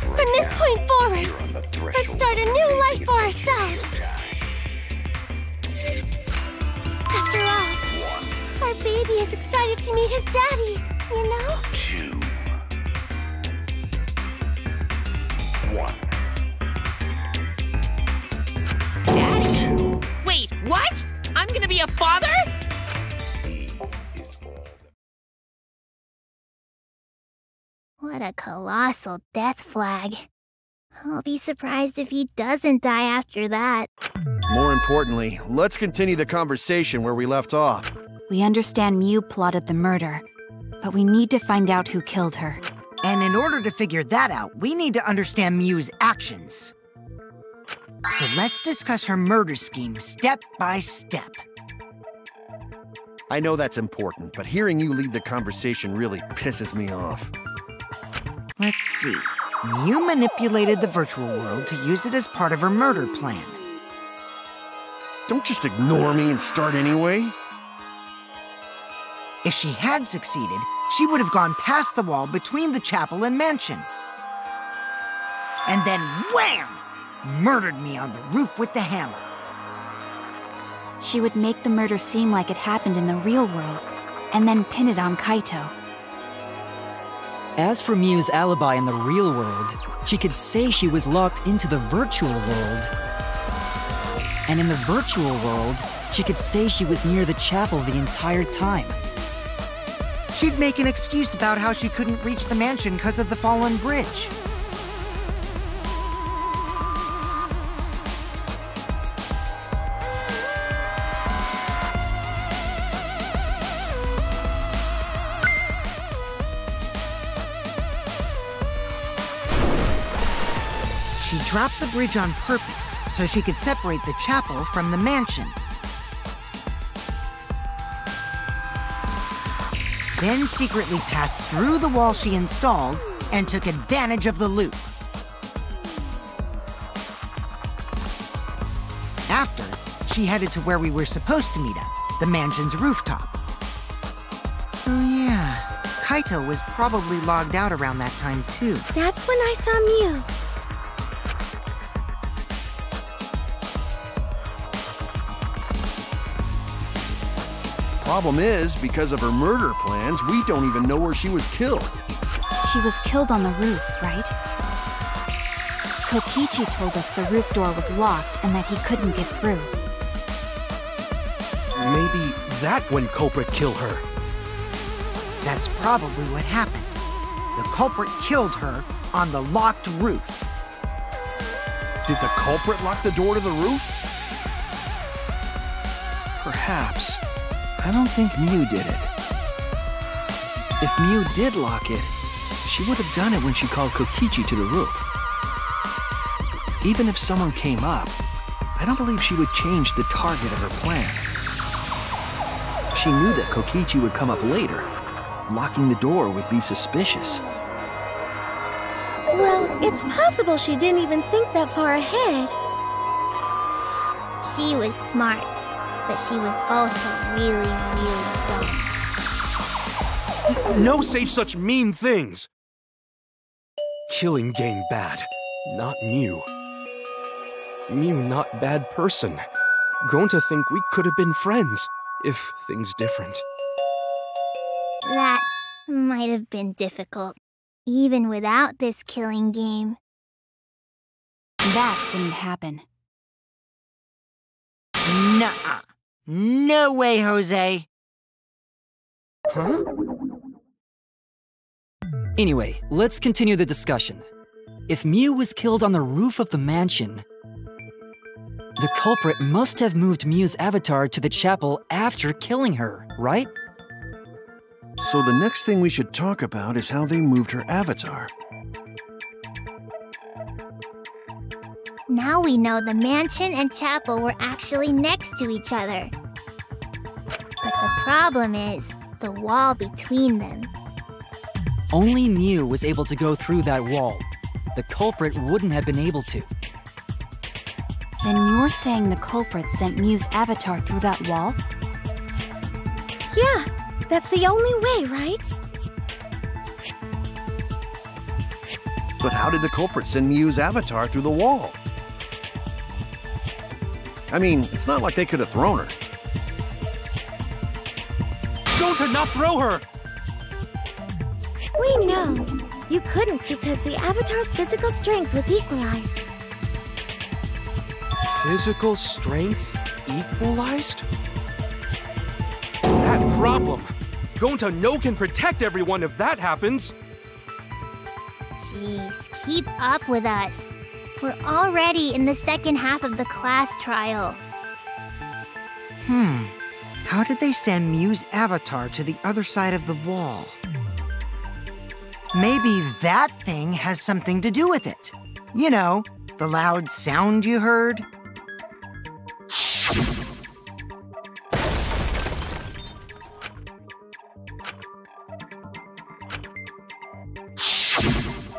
From this point forward, let's start a new life for ourselves. After all, our baby is excited to meet his daddy, you know? Daddy? Wait, what? I'm gonna be a father? What a colossal death flag. I'll be surprised if he doesn't die after that. More importantly, let's continue the conversation where we left off. We understand Mew plotted the murder, but we need to find out who killed her. And in order to figure that out, we need to understand Mew's actions. So let's discuss her murder scheme step by step. I know that's important, but hearing you lead the conversation really pisses me off. Let's see. Mew manipulated the virtual world to use it as part of her murder plan. Don't just ignore me and start anyway. If she had succeeded, she would have gone past the wall between the chapel and mansion. And then wham! Murdered me on the roof with the hammer. She would make the murder seem like it happened in the real world, and then pin it on Kaito. As for Mew's alibi in the real world, she could say she was locked into the virtual world. And in the virtual world, she could say she was near the chapel the entire time. She'd make an excuse about how she couldn't reach the mansion because of the fallen bridge. She dropped the bridge on purpose so she could separate the chapel from the mansion. Then secretly passed through the wall she installed and took advantage of the loop. After, she headed to where we were supposed to meet up, the mansion's rooftop. Oh yeah, Kaito was probably logged out around that time too. That's when I saw Mew. Problem is, because of her murder plans, we don't even know where she was killed. She was killed on the roof, right? Kokichi told us the roof door was locked and that he couldn't get through. Maybe that when culprit killed her. That's probably what happened. The culprit killed her on the locked roof. Did the culprit lock the door to the roof? Perhaps. I don't think Mew did it. If Mew did lock it, she would have done it when she called Kokichi to the roof. Even if someone came up, I don't believe she would change the target of her plan. She knew that Kokichi would come up later. Locking the door would be suspicious. Well, it's possible she didn't even think that far ahead. She was smart, but she was also really, really dumb. No say such mean things! Killing game bad, not Mew. Mew not bad person. Going to think we could have been friends, if things different. That might have been difficult, even without this killing game. That didn't happen. Nuh-uh. No way, Jose. Huh? Anyway, let's continue the discussion. If Mew was killed on the roof of the mansion, the culprit must have moved Mew's avatar to the chapel after killing her, right? So the next thing we should talk about is how they moved her avatar. Now we know the mansion and chapel were actually next to each other. But the problem is the wall between them. Only Mew was able to go through that wall. The culprit wouldn't have been able to. Then you're saying the culprit sent Mew's avatar through that wall? Yeah, that's the only way, right? But how did the culprit send Mew's avatar through the wall? I mean, it's not like they could have thrown her. Don't not throw her! We know. You couldn't because the avatar's physical strength was equalized. Physical strength equalized? That problem! Gonta no can protect everyone if that happens! Jeez, keep up with us. We're already in the second half of the class trial. How did they send Mew's avatar to the other side of the wall? Maybe that thing has something to do with it. You know, the loud sound you heard.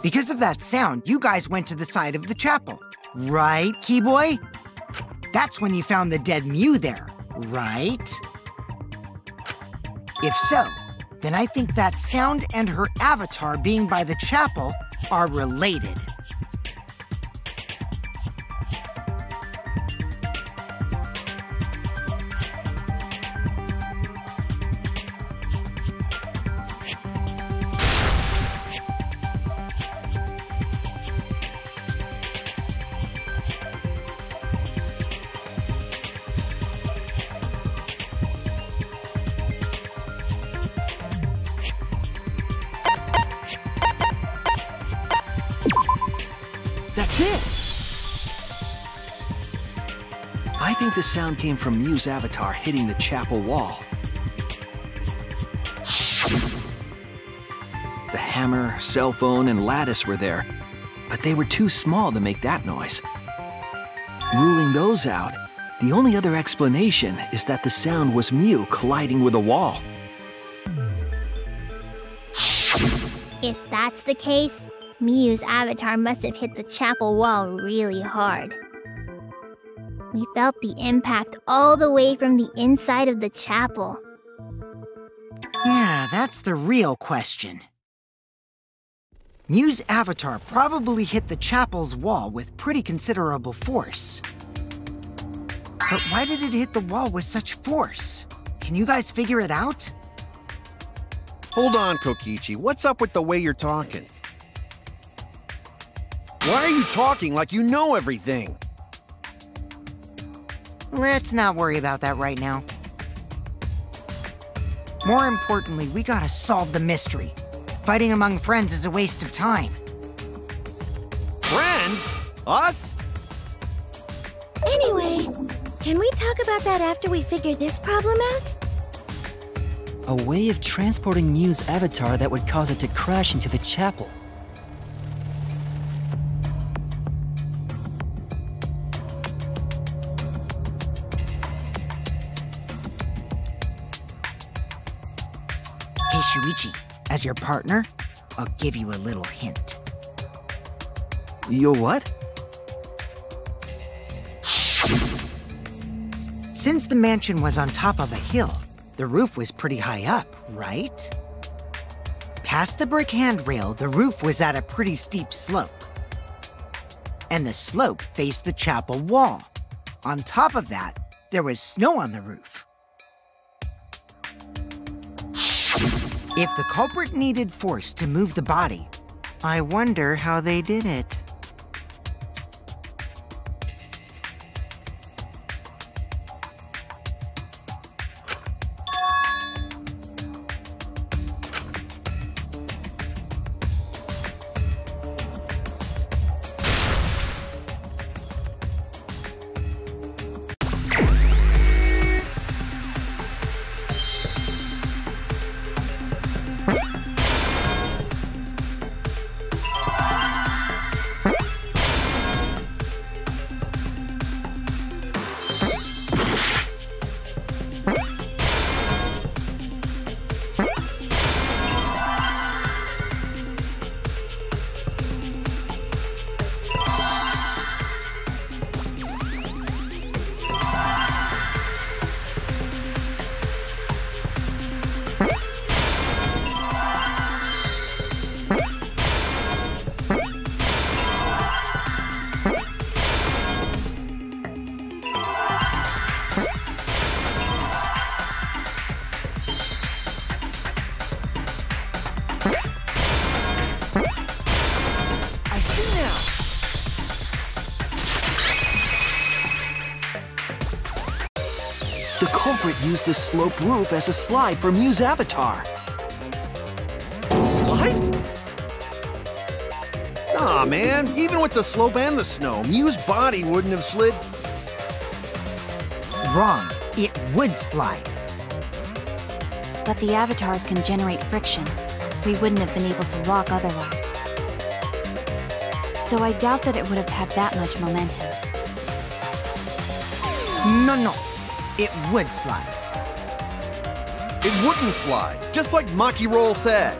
Because of that sound, you guys went to the side of the chapel. Right, Keyboy? That's when you found the dead Mew there, right? If so, then I think that sound and her avatar being by the chapel are related. That's it! I think the sound came from Mew's avatar hitting the chapel wall. The hammer, cell phone, and lattice were there, but they were too small to make that noise. Ruling those out, the only other explanation is that the sound was Mew colliding with a wall. If that's the case, Mew's avatar must have hit the chapel wall really hard. We felt the impact all the way from the inside of the chapel. Yeah, that's the real question. Mew's avatar probably hit the chapel's wall with pretty considerable force. But why did it hit the wall with such force? Can you guys figure it out? Hold on, Kokichi. What's up with the way you're talking? Why are you talking like you know everything? Let's not worry about that right now. More importantly, we gotta solve the mystery. Fighting among friends is a waste of time. Friends? Us? Anyway, can we talk about that after we figure this problem out? A way of transporting Mew's avatar that would cause it to crash into the chapel. Hey, Shuichi, as your partner, I'll give you a little hint. Your what? Since the mansion was on top of a hill, the roof was pretty high up, right? Past the brick handrail, the roof was at a pretty steep slope. And the slope faced the chapel wall. On top of that, there was snow on the roof. If the culprit needed force to move the body, I wonder how they did it. The culprit used the sloped roof as a slide for Mew's avatar. Slide? Aw, man. Even with the slope and the snow, Mew's body wouldn't have slid. Wrong. It would slide. But the avatars can generate friction. We wouldn't have been able to walk otherwise. So I doubt that it would have had that much momentum. No. It would slide. It wouldn't slide, just like Maki Roll said.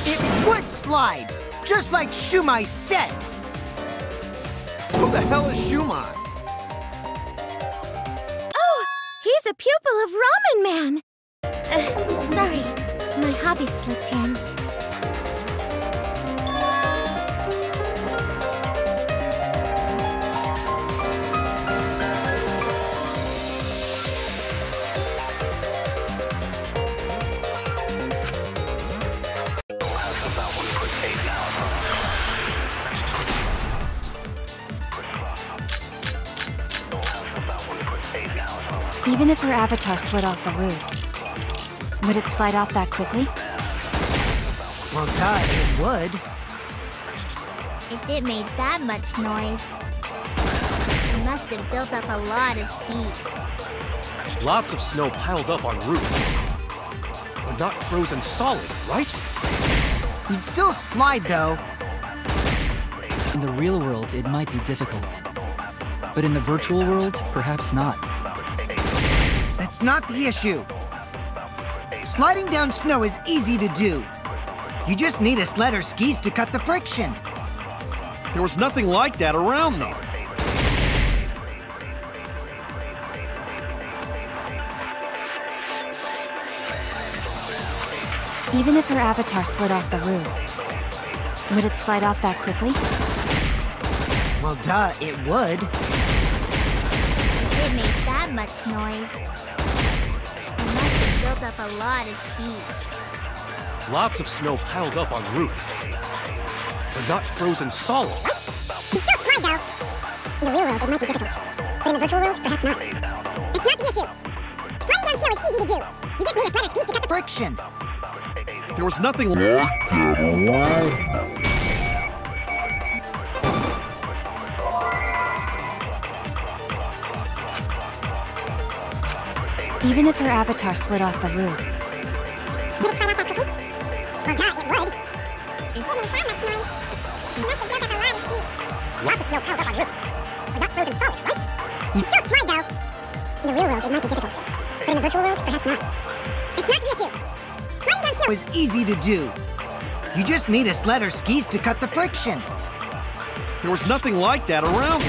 It would slide! slide, just like Shumai said. Who the hell is Shumai? Oh, he's a pupil of Ramen Man. Sorry, my hobby slipped in. Even if her avatar slid off the roof, would it slide off that quickly? Well, duh, it would. If it made that much noise, it must have built up a lot of speed. Lots of snow piled up on roof. But not frozen solid, right? You'd still slide, though. In the real world, it might be difficult. But in the virtual world, perhaps not. That's not the issue. Sliding down snow is easy to do. You just need a sled or skis to cut the friction. There was nothing like that around, though. Even if her avatar slid off the roof, would it slide off that quickly? Well, duh, it would. If it made that much noise, it must have built up a lot of speed. Lots of snow piled up on roof. But not frozen solid. You still slide, though. In the real world, it might be difficult. But in the virtual world, perhaps not. It's not the issue. Sliding down snow is easy to do. You just need a sled or skis to cut the friction. There was nothing like that around. Even if her avatar slid off the roof. Would it slide off that quickly? Well, duh, it would. It made that much noise. It must have built up a lot of speed. Lots of snow piled up on roof. But not frozen solid, right? You still slide, though. In the real world, it might be difficult. But in the virtual world, perhaps not. It's not the issue. Sliding down snow is easy to do. You just need a sled or skis to cut the friction. There was nothing like that around.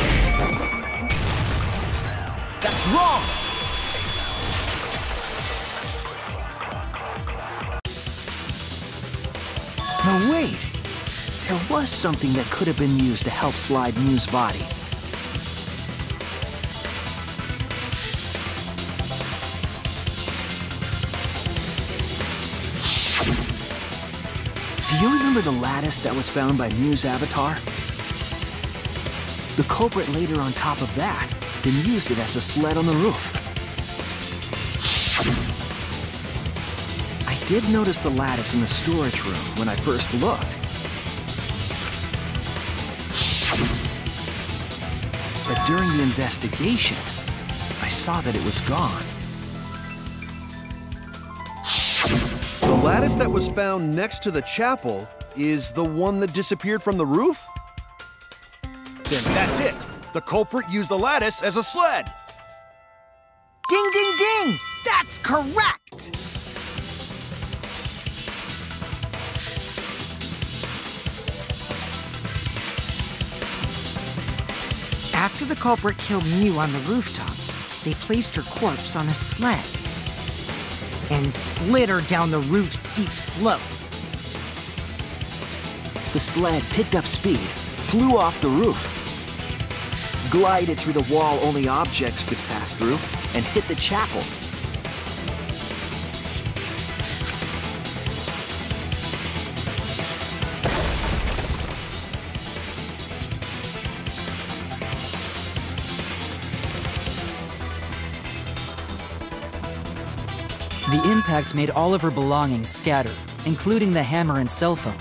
That's wrong! No, wait. There was something that could have been used to help slide Mew's body. Do you remember the lattice that was found by Mew's avatar? The culprit laid her on top of that, then used it as a sled on the roof. I did notice the lattice in the storage room when I first looked. But during the investigation, I saw that it was gone. The lattice that was found next to the chapel is the one that disappeared from the roof? Then that's it. The culprit used the lattice as a sled. Ding, ding, ding! That's correct! After the culprit killed Mew on the rooftop, they placed her corpse on a sled and slid her down the roof's steep slope. The sled picked up speed, flew off the roof, glided through the wall only objects could pass through, and hit the chapel. The impact made all of her belongings scatter, including the hammer and cell phone.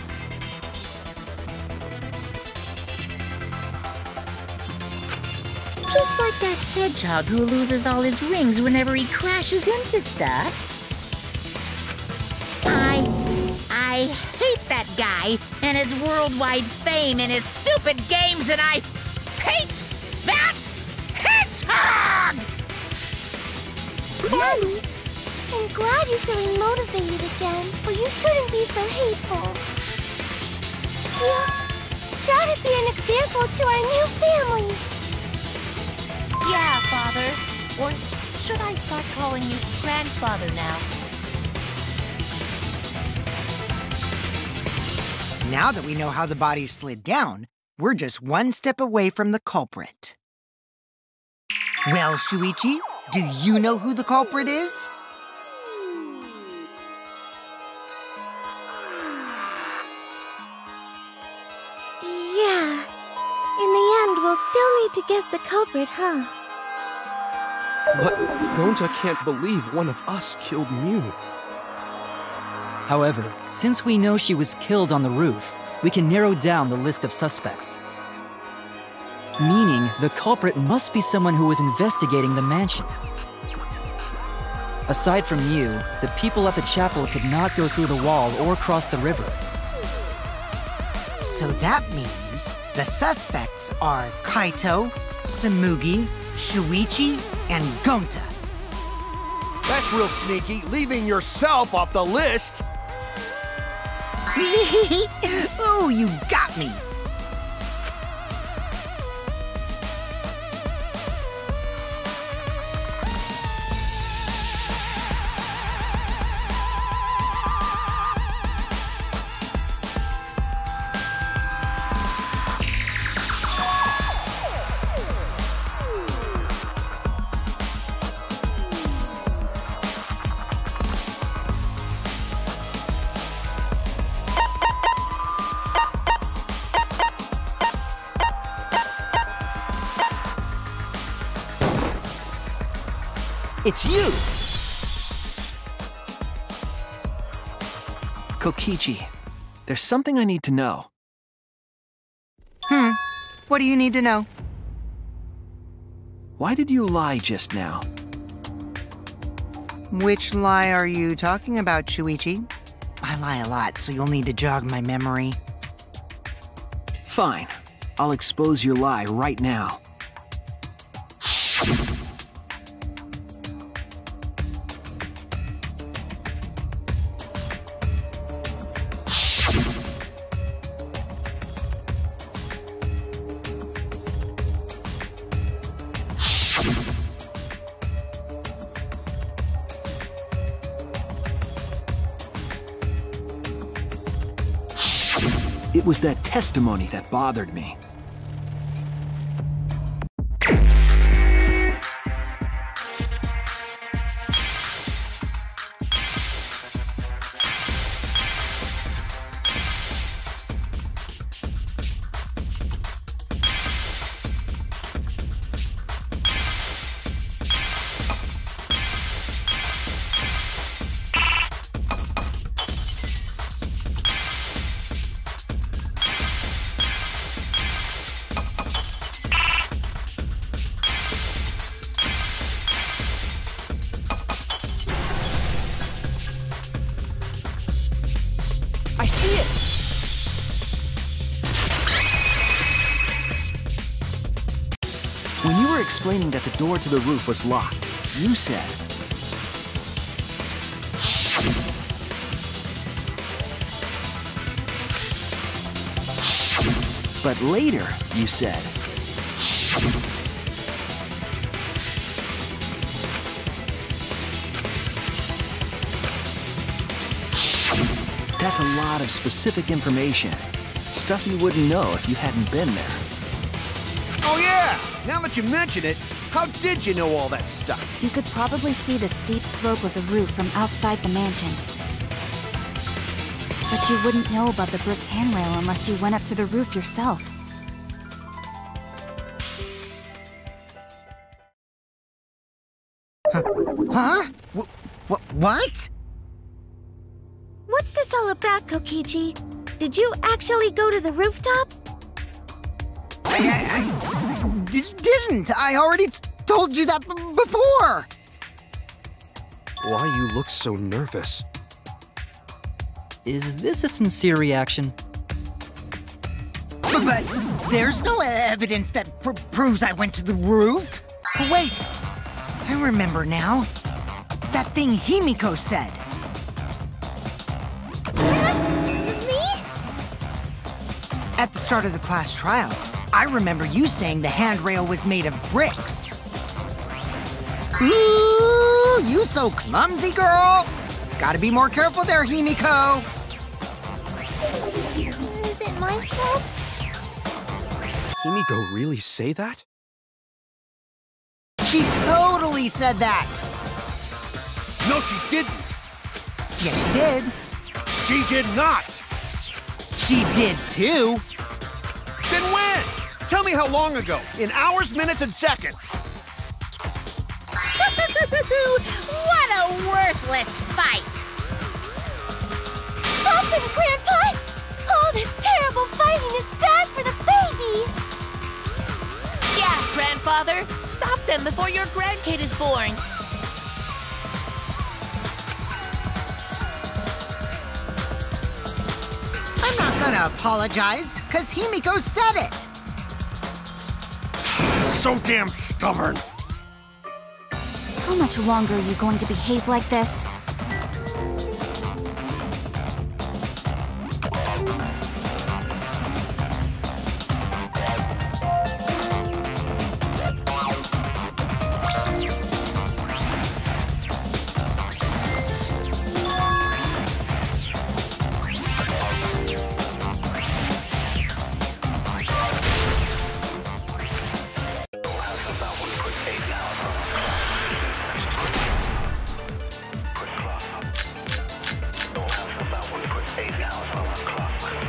Just like that hedgehog who loses all his rings whenever he crashes into stuff. I hate that guy and his worldwide fame and his stupid games, and I hate that hedgehog! Daddy, I'm glad you're feeling motivated again, but you shouldn't be so hateful. You gotta be an example to our new family. Yeah, Father. Or should I start calling you Grandfather now? Now that we know how the body slid down, we're just one step away from the culprit. Well, Shuichi, do you know who the culprit is? Yeah. In the end, we'll still need to guess the culprit, huh? But Gonta can't believe one of us killed Mew. However, since we know she was killed on the roof, we can narrow down the list of suspects. Meaning, the culprit must be someone who was investigating the mansion. Aside from you, the people at the chapel could not go through the wall or cross the river. So that means the suspects are Kaito, Samugi, Shuichi, and Gonta. That's real sneaky, leaving yourself off the list. Oh, you got me. It's you! Kokichi, there's something I need to know. What do you need to know? Why did you lie just now? Which lie are you talking about, Shuichi? I lie a lot, so you'll need to jog my memory. Fine. I'll expose your lie right now. It was that testimony that bothered me. I see it! When you were explaining that the door to the roof was locked, you said... But later, you said... That's a lot of specific information. Stuff you wouldn't know if you hadn't been there. Oh yeah! Now that you mention it, how did you know all that stuff? You could probably see the steep slope of the roof from outside the mansion. But you wouldn't know about the brick handrail unless you went up to the roof yourself. Huh? What? What's this all about, Kokichi? Did you actually go to the rooftop? I didn't. I already told you that before. Why you look so nervous? Is this a sincere reaction? But there's no evidence that proves I went to the roof. Wait, I remember now. That thing Himiko said. Me? At the start of the class trial, I remember you saying the handrail was made of bricks. Ooh, you so clumsy, girl! Gotta be more careful there, Himiko. Is it my fault? Himiko really say that? She totally said that! No, she didn't. Yes, she did. She did not. She did too. Then when? Tell me how long ago. In hours, minutes, and seconds. What a worthless fight! Stop them, Grandpa! All this terrible fighting is bad for the baby! Yeah, Grandfather! Stop them before your grandkid is born! I'm not gonna apologize, because Himiko said it. So damn stubborn. How much longer are you going to behave like this?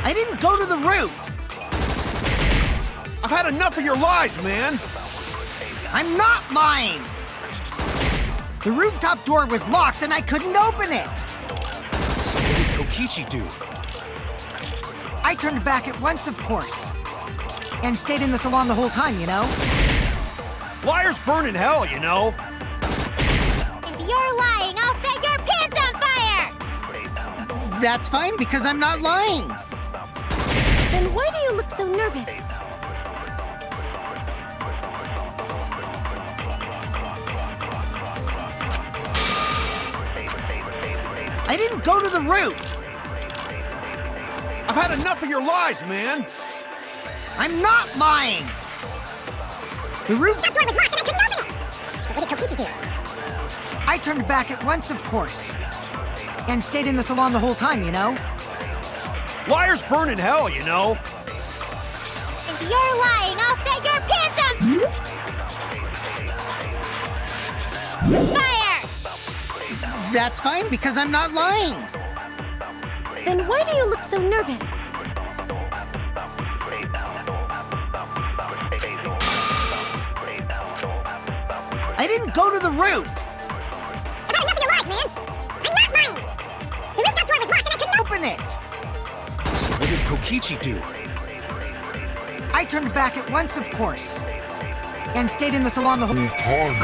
I didn't go to the roof! I've had enough of your lies, man. I'm not lying! The rooftop door was locked and I couldn't open it! What did Kokichi do? I turned back at once, of course. And stayed in the salon the whole time, you know? Liars burn in hell, you know. If you're lying, I'll set your pants on fire! That's fine, because I'm not lying! Then why do you look so nervous? I didn't go to the roof! I've had enough of your lies, man. I'm not lying! The rooftop door was locked and I couldn't open it! So what did Kokichi do? I turned back at once, of course. And stayed in the salon the whole time, you know? Liars burn in hell, you know. If you're lying, I'll set your pants on fire! That's fine, because I'm not lying! Then why do you look so nervous? I didn't go to the roof! I've had enough of your lies, man! I'm not lying! The rooftop door was locked and I couldn't Open it! What did Kokichi do? I turned back at once, of course. And stayed in the salon the whole time.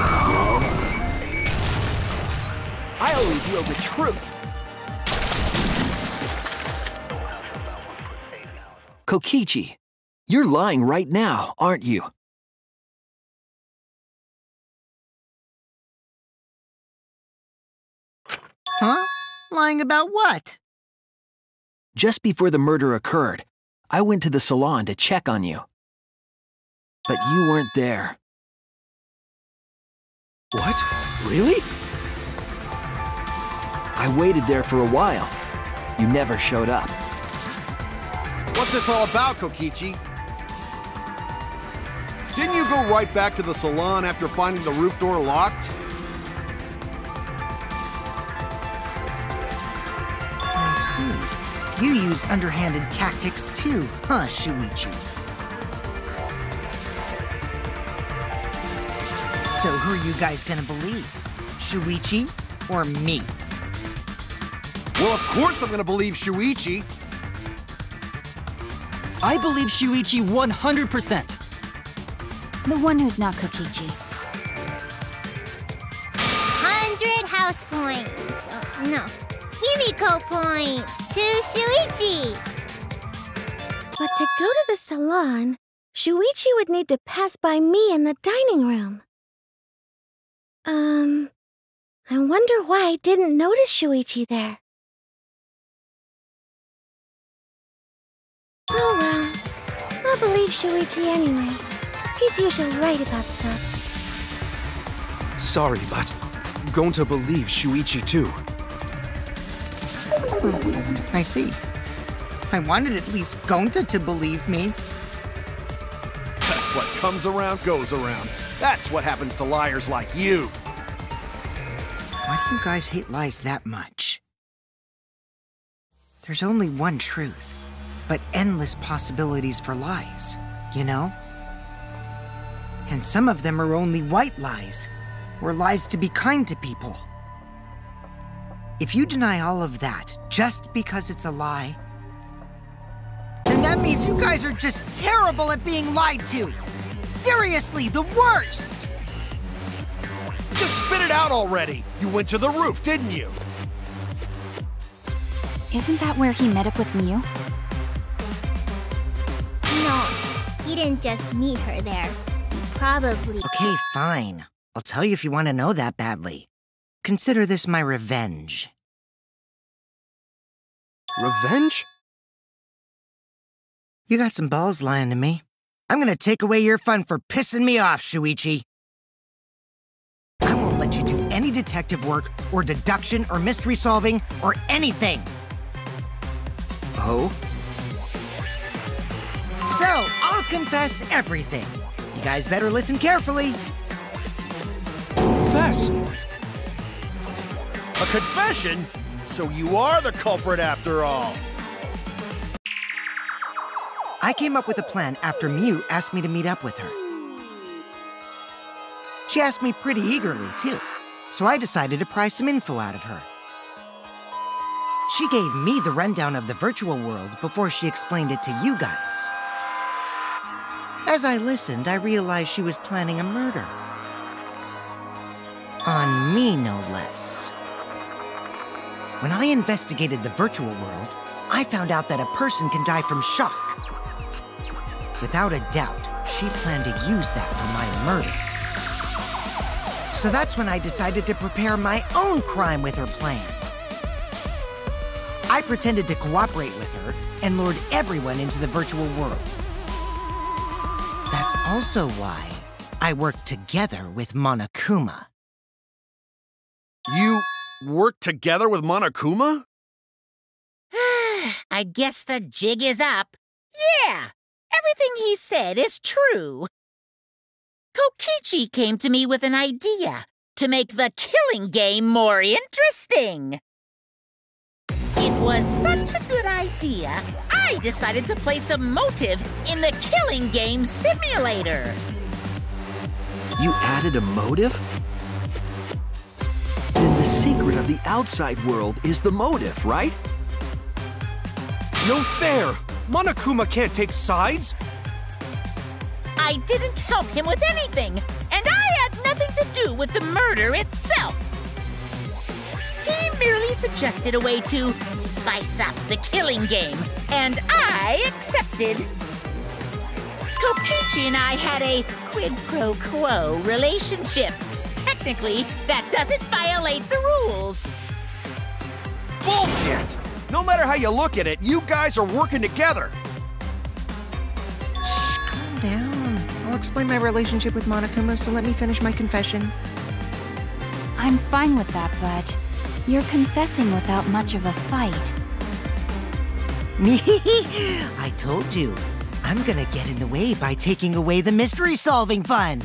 I'll reveal the truth. Kokichi, you're lying right now, aren't you? Huh? Lying about what? Just before the murder occurred, I went to the salon to check on you. But you weren't there. What? Really? I waited there for a while. You never showed up. What's this all about, Kokichi? Didn't you go right back to the salon after finding the roof door locked? I see. You use underhanded tactics too, huh, Shuichi? So who are you guys gonna believe? Shuichi or me? Well, of course I'm gonna believe Shuichi. I believe Shuichi 100%. The one who's not Kokichi. 100 house points. Oh, no. Himiko points to Shuichi. But to go to the salon, Shuichi would need to pass by me in the dining room. I wonder why I didn't notice Shuichi there. Oh well. don't believe Shuichi anyway. He's usually right about stuff. Sorry, but Gonta believes Shuichi too. I see. I wanted at least Gonta to believe me. What comes around goes around. That's what happens to liars like you. Why do you guys hate lies that much? There's only one truth, but endless possibilities for lies, you know? And some of them are only white lies, or lies to be kind to people. If you deny all of that just because it's a lie, then that means you guys are just terrible at being lied to. Seriously, the worst! Just spit it out already. You went to the roof, didn't you? Isn't that where he met up with Miu? No, he didn't just meet her there. He probably... Okay, fine. I'll tell you if you want to know that badly. Consider this my revenge. Revenge? You got some balls lying to me. I'm gonna take away your fun for pissing me off, Shuichi. I won't let you do any detective work, or deduction, or mystery solving, or anything. Oh? So, I'll confess everything. You guys better listen carefully. Confess? A confession? So you are the culprit after all. I came up with a plan after Miu asked me to meet up with her. She asked me pretty eagerly, too, so I decided to pry some info out of her. She gave me the rundown of the virtual world before she explained it to you guys. As I listened, I realized she was planning a murder. On me, no less. When I investigated the virtual world, I found out that a person can die from shock. Without a doubt, she planned to use that for my murder. So that's when I decided to prepare my own crime with her plan. I pretended to cooperate with her and lured everyone into the virtual world. That's also why I worked together with Monokuma. You worked together with Monokuma? I guess the jig is up. Yeah, everything he said is true. Kokichi came to me with an idea to make the killing game more interesting. It was such a good idea, I decided to place a motive in the killing game simulator. You added a motive? Then the secret of the outside world is the motive, right? No fair! Monokuma can't take sides! I didn't help him with anything, and I had nothing to do with the murder itself. He merely suggested a way to spice up the killing game, and I accepted. Kokichi and I had a quid pro quo relationship. Technically, that doesn't violate the rules. Bullshit! No matter how you look at it, you guys are working together. Shh, calm down. I'll explain my relationship with Monokuma, so let me finish my confession. I'm fine with that, but you're confessing without much of a fight. I told you. I'm gonna get in the way by taking away the mystery-solving fun.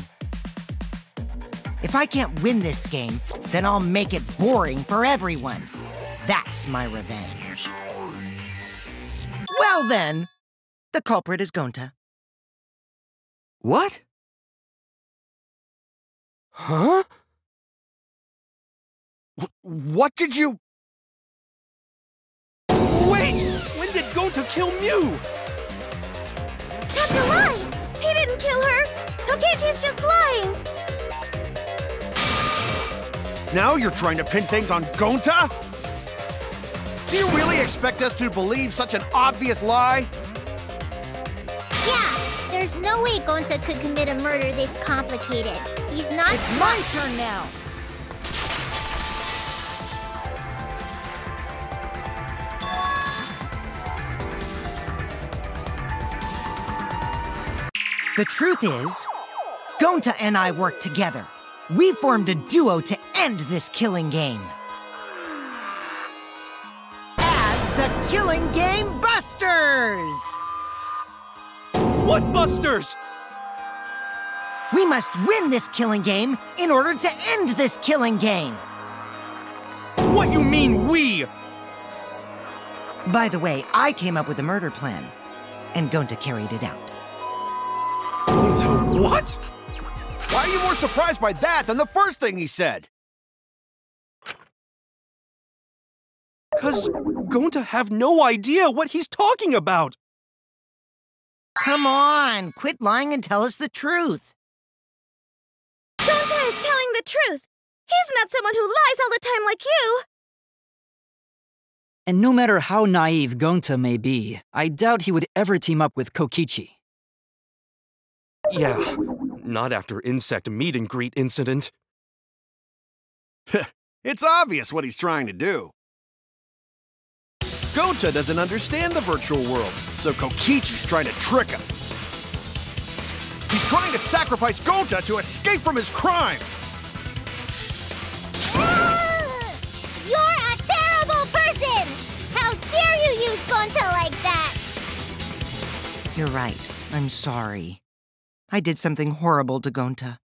If I can't win this game, then I'll make it boring for everyone. That's my revenge. Well then, the culprit is Gonta. What? Huh? What did you... Wait! When did Gonta kill Miu? That's a lie! He didn't kill her! Kokichi's just lying! Now you're trying to pin things on Gonta? Do you really expect us to believe such an obvious lie? Yeah, there's no way Gonta could commit a murder this complicated. He's not... It's my turn now! The truth is, Gonta and I worked together. We formed a duo to end this killing game. As the Killing Game Busters! What Busters? We must win this killing game in order to end this killing game. What you mean, we? By the way, I came up with a murder plan, and Gonta carried it out. Gonta, what? Why are you more surprised by that than the first thing he said? 'Cause Gonta have no idea what he's talking about. Come on, quit lying and tell us the truth. Gonta is telling the truth. He's not someone who lies all the time like you. And no matter how naive Gonta may be, I doubt he would ever team up with Kokichi. Yeah, not after insect meet and greet incident. It's obvious what he's trying to do. Gonta doesn't understand the virtual world, so Kokichi's trying to trick him. He's trying to sacrifice Gonta to escape from his crime. You're a terrible person! How dare you use Gonta like that? You're right. I'm sorry. I did something horrible to Gonta.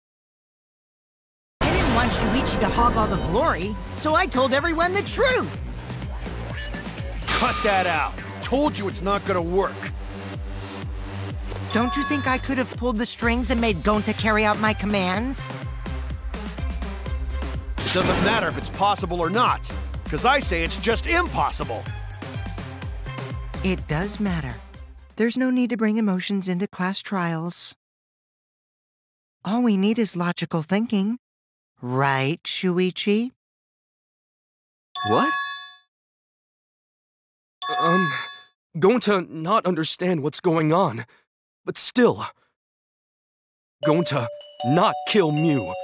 I didn't want Shuichi to hog all the glory, so I told everyone the truth. Cut that out. Told you it's not gonna work. Don't you think I could have pulled the strings and made Gonta carry out my commands? It doesn't matter if it's possible or not, because I say it's just impossible. It does matter. There's no need to bring emotions into class trials. All we need is logical thinking. Right, Shuichi? What? Gonta not understand what's going on, but still. Gonta not kill Mew.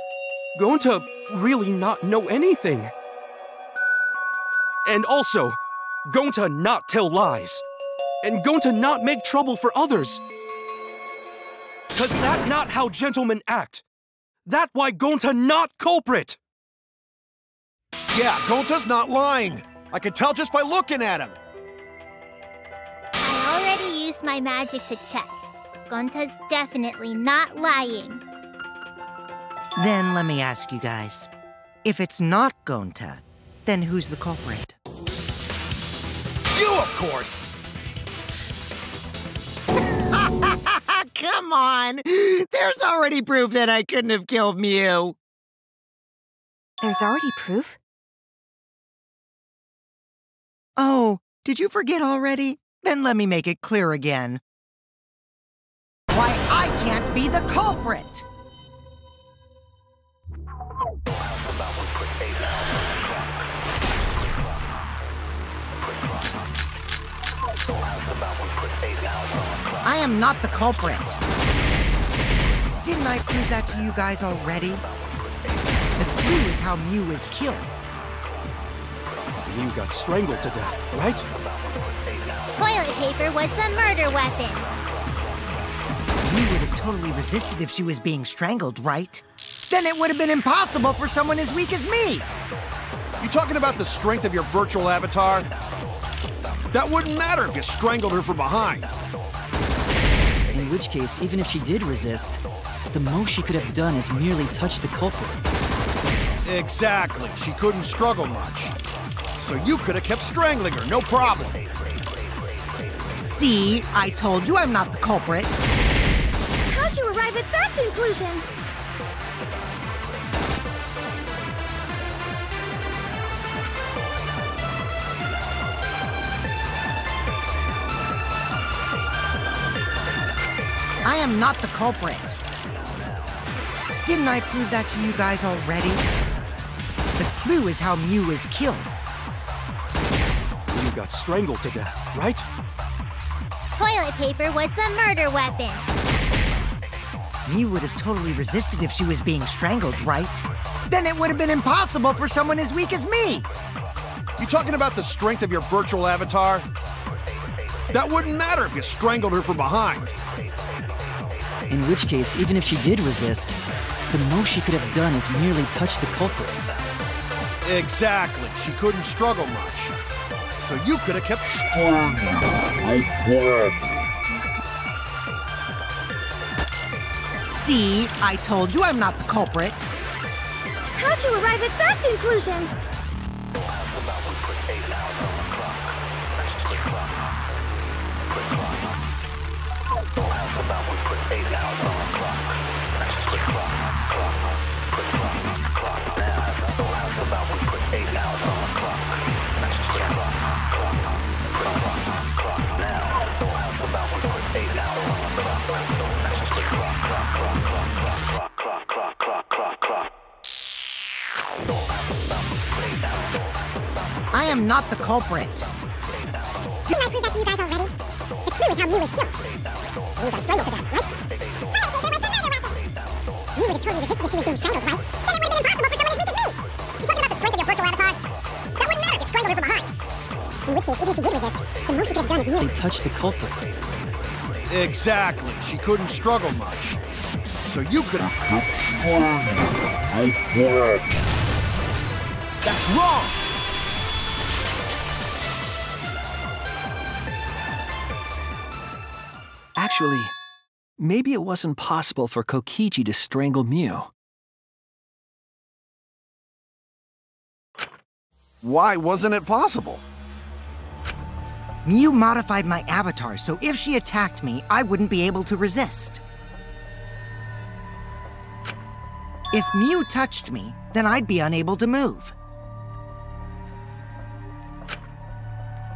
Gonta really not know anything. And also, Gonta not tell lies. And Gonta not make trouble for others. 'Cause that not how gentlemen act. That why Gonta not culprit. Yeah, Gonta's not lying. I can tell just by looking at him. I already used my magic to check. Gonta's definitely not lying. Then let me ask you guys. If it's not Gonta, then who's the culprit? You, of course! Come on! There's already proof that I couldn't have killed Mew. There's already proof? Oh, did you forget already? Then let me make it clear again. Why I can't be the culprit! I am not the culprit. Didn't I prove that to you guys already? The clue is how Mew was killed. Mew got strangled to death, right? Toilet paper was the murder weapon. Mew would have totally resisted if she was being strangled, right? Then it would have been impossible for someone as weak as me. You talking about the strength of your virtual avatar? That wouldn't matter if you strangled her from behind. In which case, even if she did resist, the most she could have done is merely touch the culprit. Exactly. She couldn't struggle much. So you could have kept strangling her, no problem. See, I told you I'm not the culprit. How'd you arrive at that conclusion? I am not the culprit. Didn't I prove that to you guys already? The clue is how Mew was killed. Mew got strangled to death, right? Toilet paper was the murder weapon. Mew would have totally resisted if she was being strangled, right? Then it would have been impossible for someone as weak as me. You talking about the strength of your virtual avatar? That wouldn't matter if you strangled her from behind. In which case, even if she did resist, the most she could have done is merely touch the culprit. Exactly. She couldn't struggle much. So you could have kept... See, I told you I'm not the culprit. How'd you arrive at that conclusion? I am not the culprit. Didn't I prove that to you guys already? The clue is how Mew was killed. Mew got strangled to death, right? You would have totally resisted if she was being strangled, right? Then it would have been impossible for someone as weak as me! You talking about the strength of your virtual avatar? That wouldn't matter if you strangled her from behind. In which case, even if she did resist, the most she could have done is Mew. They touched the culprit. Exactly. She couldn't struggle much. So you could have... That's wrong! Actually, maybe it wasn't possible for Kokichi to strangle Mew. Why wasn't it possible? Mew modified my avatar, so if she attacked me, I wouldn't be able to resist. If Mew touched me, then I'd be unable to move.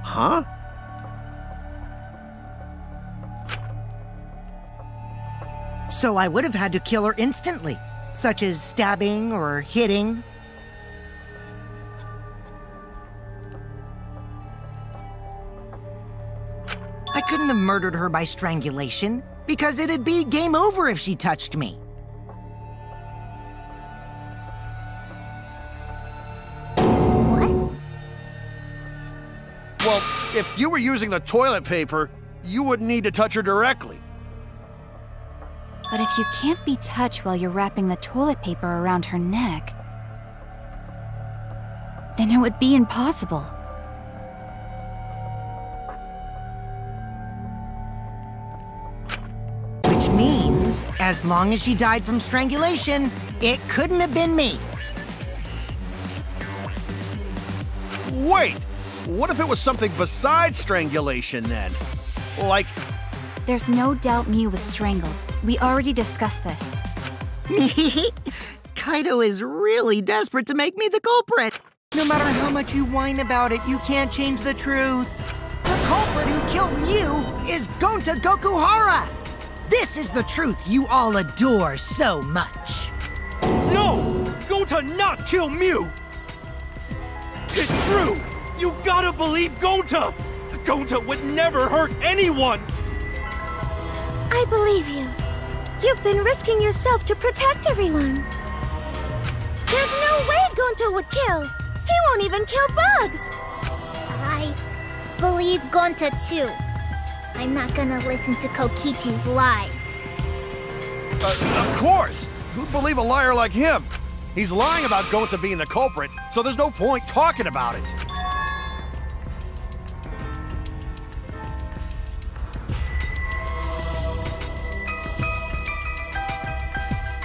Huh? So I would have had to kill her instantly, such as stabbing or hitting. I couldn't have murdered her by strangulation, because it'd be game over if she touched me. What? Well, if you were using the toilet paper, you wouldn't need to touch her directly. But if you can't be touched while you're wrapping the toilet paper around her neck, then it would be impossible. Which means, as long as she died from strangulation, it couldn't have been me. Wait! What if it was something besides strangulation then? Like... There's no doubt Mew was strangled. We already discussed this. Kaito is really desperate to make me the culprit. No matter how much you whine about it, you can't change the truth. The culprit who killed Mew is Gonta Gokuhara! This is the truth you all adore so much. No! Gonta not kill Mew! It's true! You gotta believe Gonta! Gonta would never hurt anyone! I believe you. You've been risking yourself to protect everyone. There's no way Gonta would kill. He won't even kill bugs. I believe Gonta too. I'm not gonna listen to Kokichi's lies. Of course! Who'd believe a liar like him? He's lying about Gonta being the culprit, so there's no point talking about it.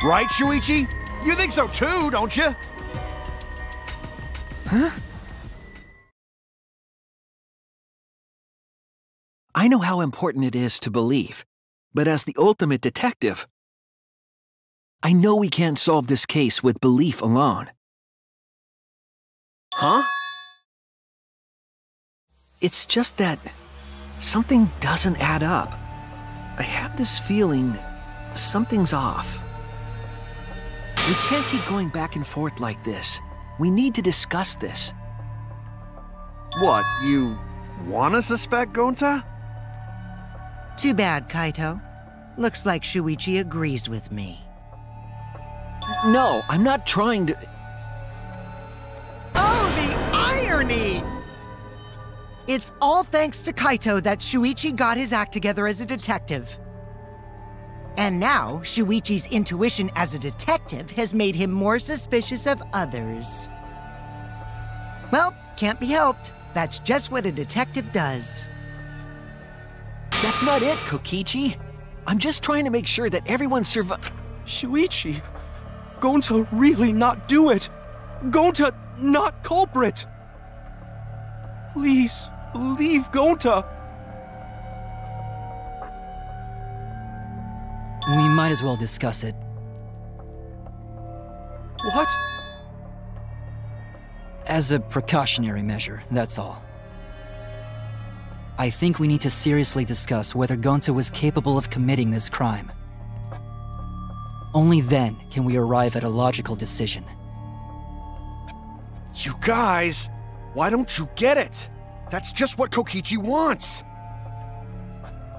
Right, Shuichi? You think so too, don't you? Huh? I know how important it is to believe, but as the ultimate detective, I know we can't solve this case with belief alone. Huh? It's just that something doesn't add up. I have this feeling something's off. We can't keep going back and forth like this. We need to discuss this. What, you wanna suspect Gonta? Too bad, Kaito. Looks like Shuichi agrees with me. No, I'm not trying to... Oh, the irony! It's all thanks to Kaito that Shuichi got his act together as a detective. And now, Shuichi's intuition as a detective has made him more suspicious of others. Well, can't be helped. That's just what a detective does. That's not it, Kokichi. I'm just trying to make sure that everyone Shuichi, Gonta really not do it. Gonta not culprit. Please, believe Gonta. We might as well discuss it. What? As a precautionary measure, that's all. I think we need to seriously discuss whether Gonta was capable of committing this crime. Only then can we arrive at a logical decision. You guys, why don't you get it? That's just what Kokichi wants.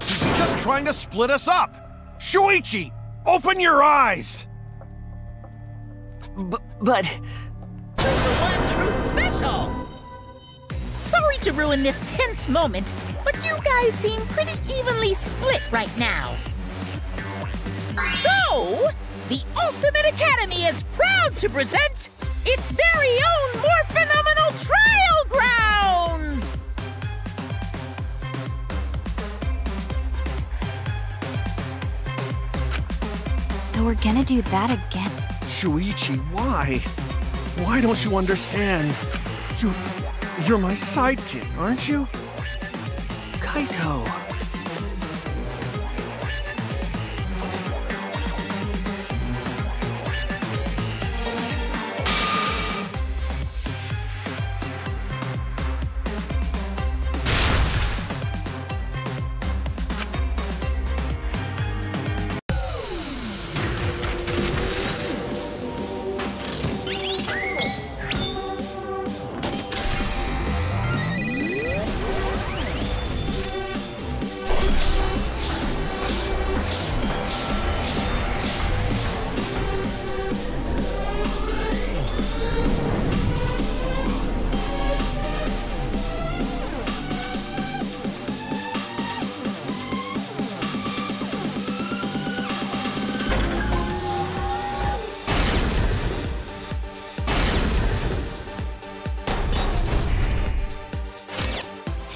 He's just trying to split us up. Shuichi, open your eyes! But... One Truth Special! Sorry to ruin this tense moment, but you guys seem pretty evenly split right now. So, the Ultimate Academy is proud to present its very own more phenomenal trial grounds! So we're gonna do that again? Shuichi, why? Why don't you understand? You're my sidekick, aren't you? Kaito...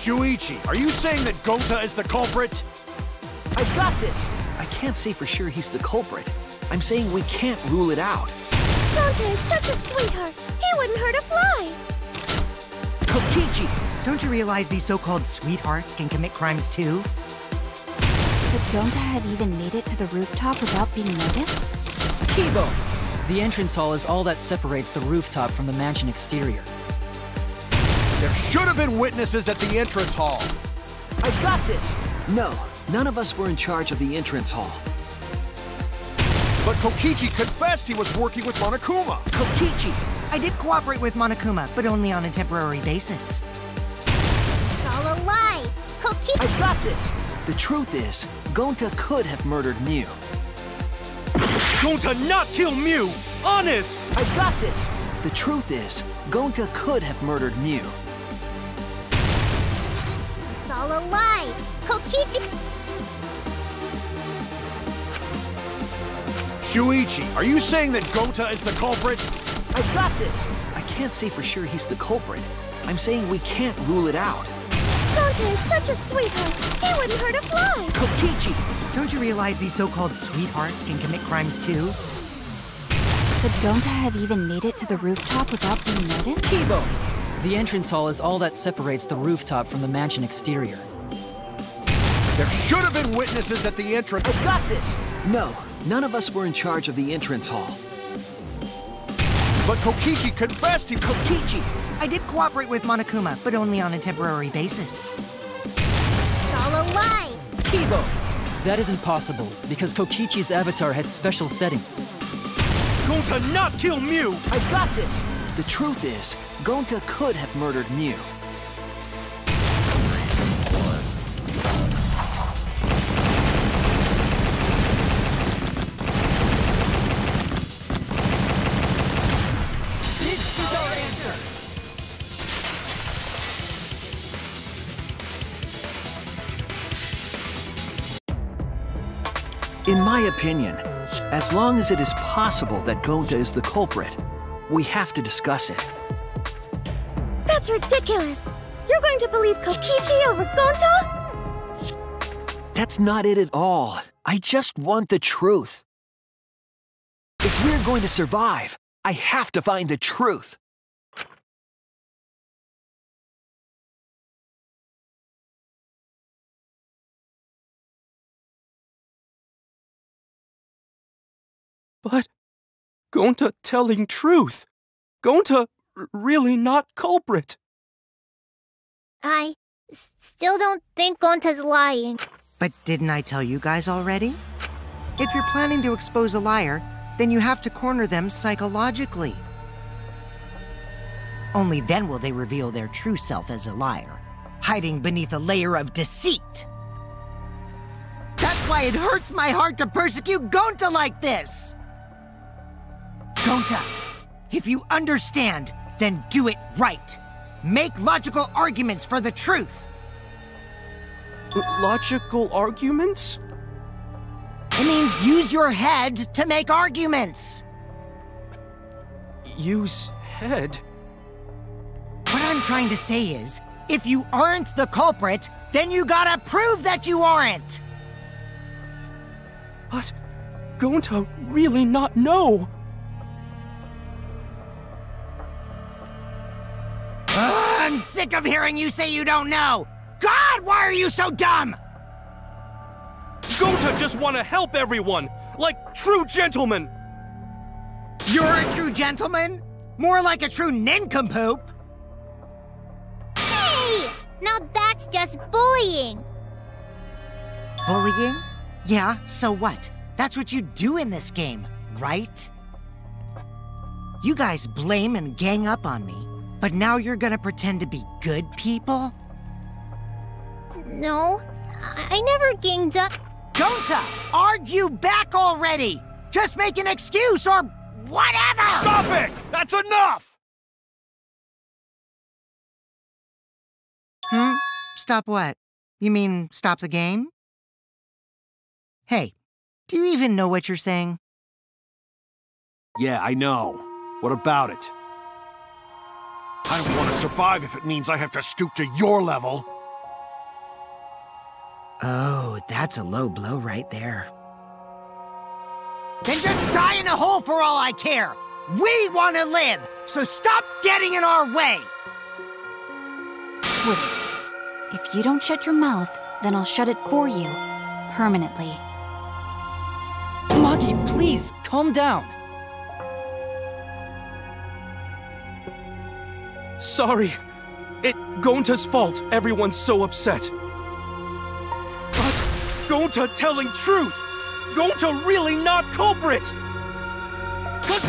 Shuichi, are you saying that Gonta is the culprit? I got this! I can't say for sure he's the culprit. I'm saying we can't rule it out. Gonta is such a sweetheart. He wouldn't hurt a fly. Kokichi! Don't you realize these so-called sweethearts can commit crimes too? Could Gonta have even made it to the rooftop without being noticed? Kibo! The entrance hall is all that separates the rooftop from the mansion exterior. There should have been witnesses at the entrance hall. I got this! No, none of us were in charge of the entrance hall. But Kokichi confessed he was working with Monokuma. Kokichi! I did cooperate with Monokuma, but only on a temporary basis. It's all a lie! Kokichi! I got this! The truth is, Gonta could have murdered Mew. Gonta not kill Mew! Honest! I got this! The truth is, Gonta could have murdered Mew. It's all a lie! Kokichi! Shuichi, are you saying that Gonta is the culprit? I got this! I can't say for sure he's the culprit. I'm saying we can't rule it out. Gonta is such a sweetheart. He wouldn't hurt a fly. Kokichi! Don't you realize these so-called sweethearts can commit crimes too? Could Gonta have even made it to the rooftop without being noticed? Kibo! The entrance hall is all that separates the rooftop from the mansion exterior. There should have been witnesses at the entrance. I got this! No, none of us were in charge of the entrance hall. But Kokichi confessed he... Kokichi! I did cooperate with Monokuma, but only on a temporary basis. It's all a lie! Kibo! That isn't possible, because Kokichi's avatar had special settings. Gonta not kill Mew! I got this! The truth is, Gonta could have murdered Mew. This is our answer! In my opinion, as long as it is possible that Gonta is the culprit, we have to discuss it. That's ridiculous! You're going to believe Kokichi over Gonta? That's not it at all. I just want the truth. If we're going to survive, I have to find the truth. But Gonta telling truth. Gonta really not culprit. I still don't think Gonta's lying. But didn't I tell you guys already? If you're planning to expose a liar, then you have to corner them psychologically. Only then will they reveal their true self as a liar, hiding beneath a layer of deceit. That's why it hurts my heart to persecute Gonta like this! Gonta, if you understand, then do it right. Make logical arguments for the truth. Logical arguments? It means use your head to make arguments. Use head? What I'm trying to say is, if you aren't the culprit, then you gotta prove that you aren't. But Gonta really not know. I'm sick of hearing you say you don't know! God, why are you so dumb? Gonta just want to help everyone, like true gentlemen. You're a true gentleman? More like a true nincompoop. Hey! Now that's just bullying. Bullying? Yeah, so what? That's what you do in this game, right? You guys blame and gang up on me, but now you're gonna pretend to be good people? No, I never ganged up. Gonta, argue back already! Just make an excuse or whatever! Stop it! That's enough! Stop what? You mean stop the game? Hey, do you even know what you're saying? Yeah, I know. What about it? I don't want to survive if it means I have to stoop to your level. Oh, that's a low blow right there. Then just die in a hole for all I care! We want to live, so stop getting in our way! Wait. If you don't shut your mouth, then I'll shut it for you. Permanently. Magi, please, calm down. Sorry. It Gonta's fault everyone's so upset. But Gonta telling truth. Gonta really not culprit. Cause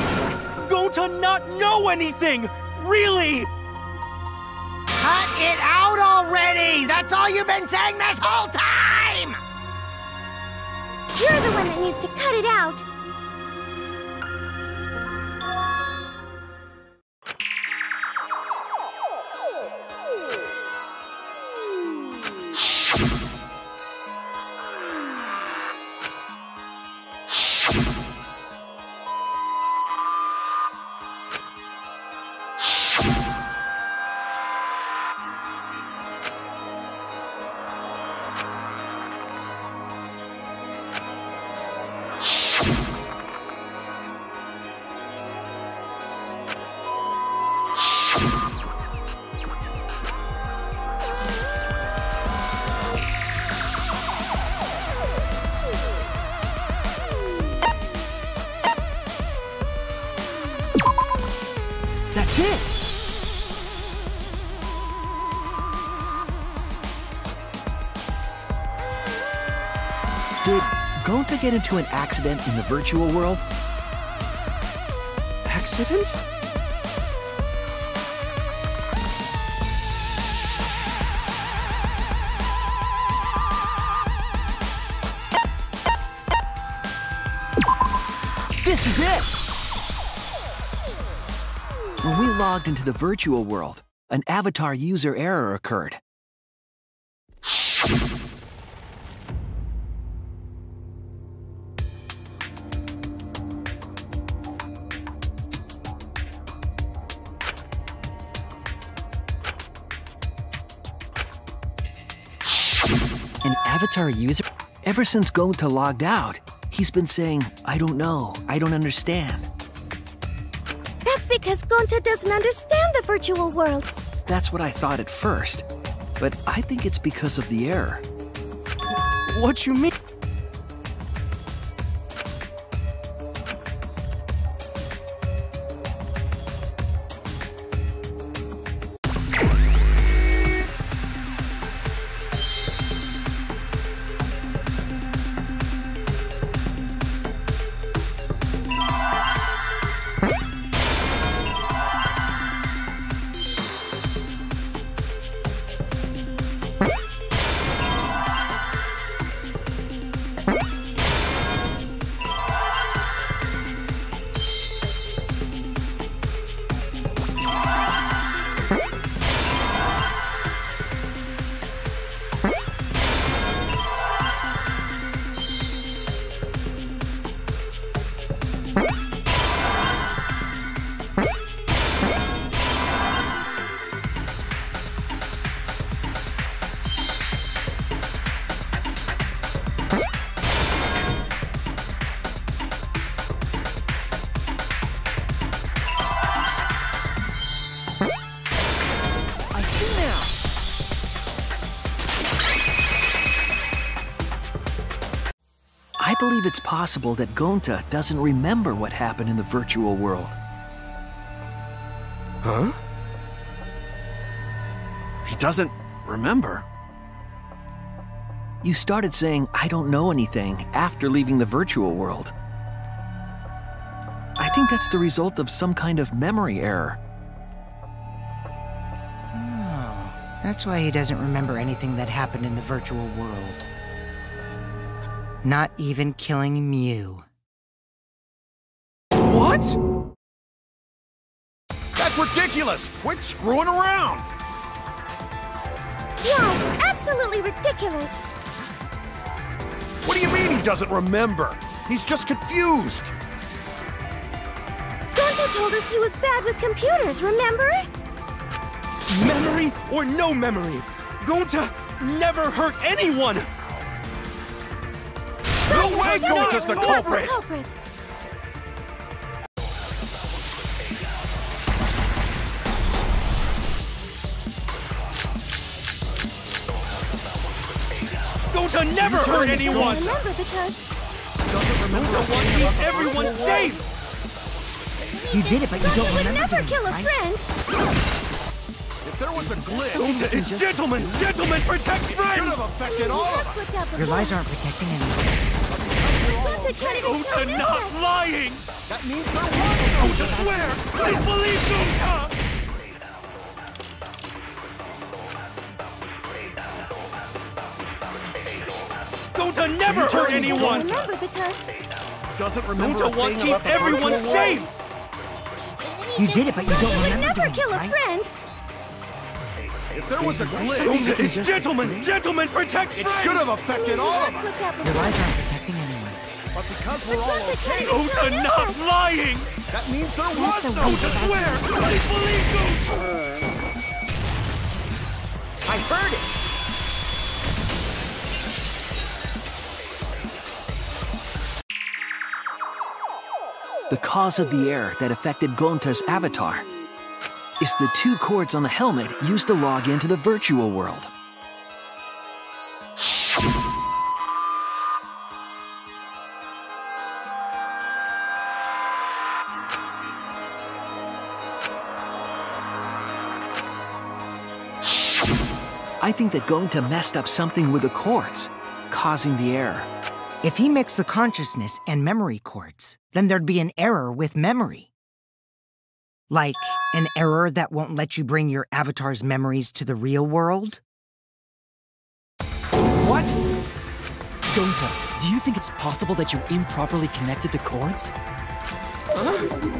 Gonta not know anything. Really. Cut it out already! That's all you've been saying this whole time! You're the one that needs to cut it out. That's it! Did Gonta get into an accident in the virtual world? Accident? This is it! When we logged into the virtual world, an avatar user error occurred. An avatar user? Ever since Gonta logged out, he's been saying, I don't know, I don't understand. That's because Gonta doesn't understand the virtual world. That's what I thought at first, but I think it's because of the error. What you mean? I believe it's possible that Gonta doesn't remember what happened in the virtual world. Huh? He doesn't remember. You started saying, I don't know anything, after leaving the virtual world. I think that's the result of some kind of memory error. Oh, that's why he doesn't remember anything that happened in the virtual world. Not even killing Mew. What? That's ridiculous! Quit screwing around! Yeah, it's absolutely ridiculous. What do you mean he doesn't remember? He's just confused. Gonta told us he was bad with computers, remember? Memory or no memory, Gonta never hurt anyone! No way Gonta's the culprit! Gonta never hurt anyone! Remember because Gonta wants to keep everyone safe! You did it, but you don't Gonta would remember never doing kill it, a right? friend. If there was a glitch, Gonta is gentlemen! Gentlemen, protect should friends! have affected all of us! Your lies aren't protecting anyone. Gonta can't even Gonta kill not Milka. lying! That means there was a Gonta swear! Please believe Gonta! Gonta never hurt anyone! Remember because doesn't remember Gonta a wants thing to keep about the everyone virtual safe! world. You did it, but you don't Gonta would remember never doing kill it, a right? friend. If there was a glitch, Gonta is gentlemen! Gentlemen, protect it friends! should have affected all of That's us. what's up with Your lies aren't protecting anyone. But because we're all okay, Gonta not lying! that means there was no Gonta swear! Please believe Gonta! I heard it! The cause of the error that affected Gonta's avatar is the 2 cords on the helmet used to log into the virtual world. I think that Gonta messed up something with the cords, causing the error. If he mixed the consciousness and memory cords, then there'd be an error with memory. Like an error that won't let you bring your avatar's memories to the real world? What? Gonta, do you think it's possible that you improperly connected the cords?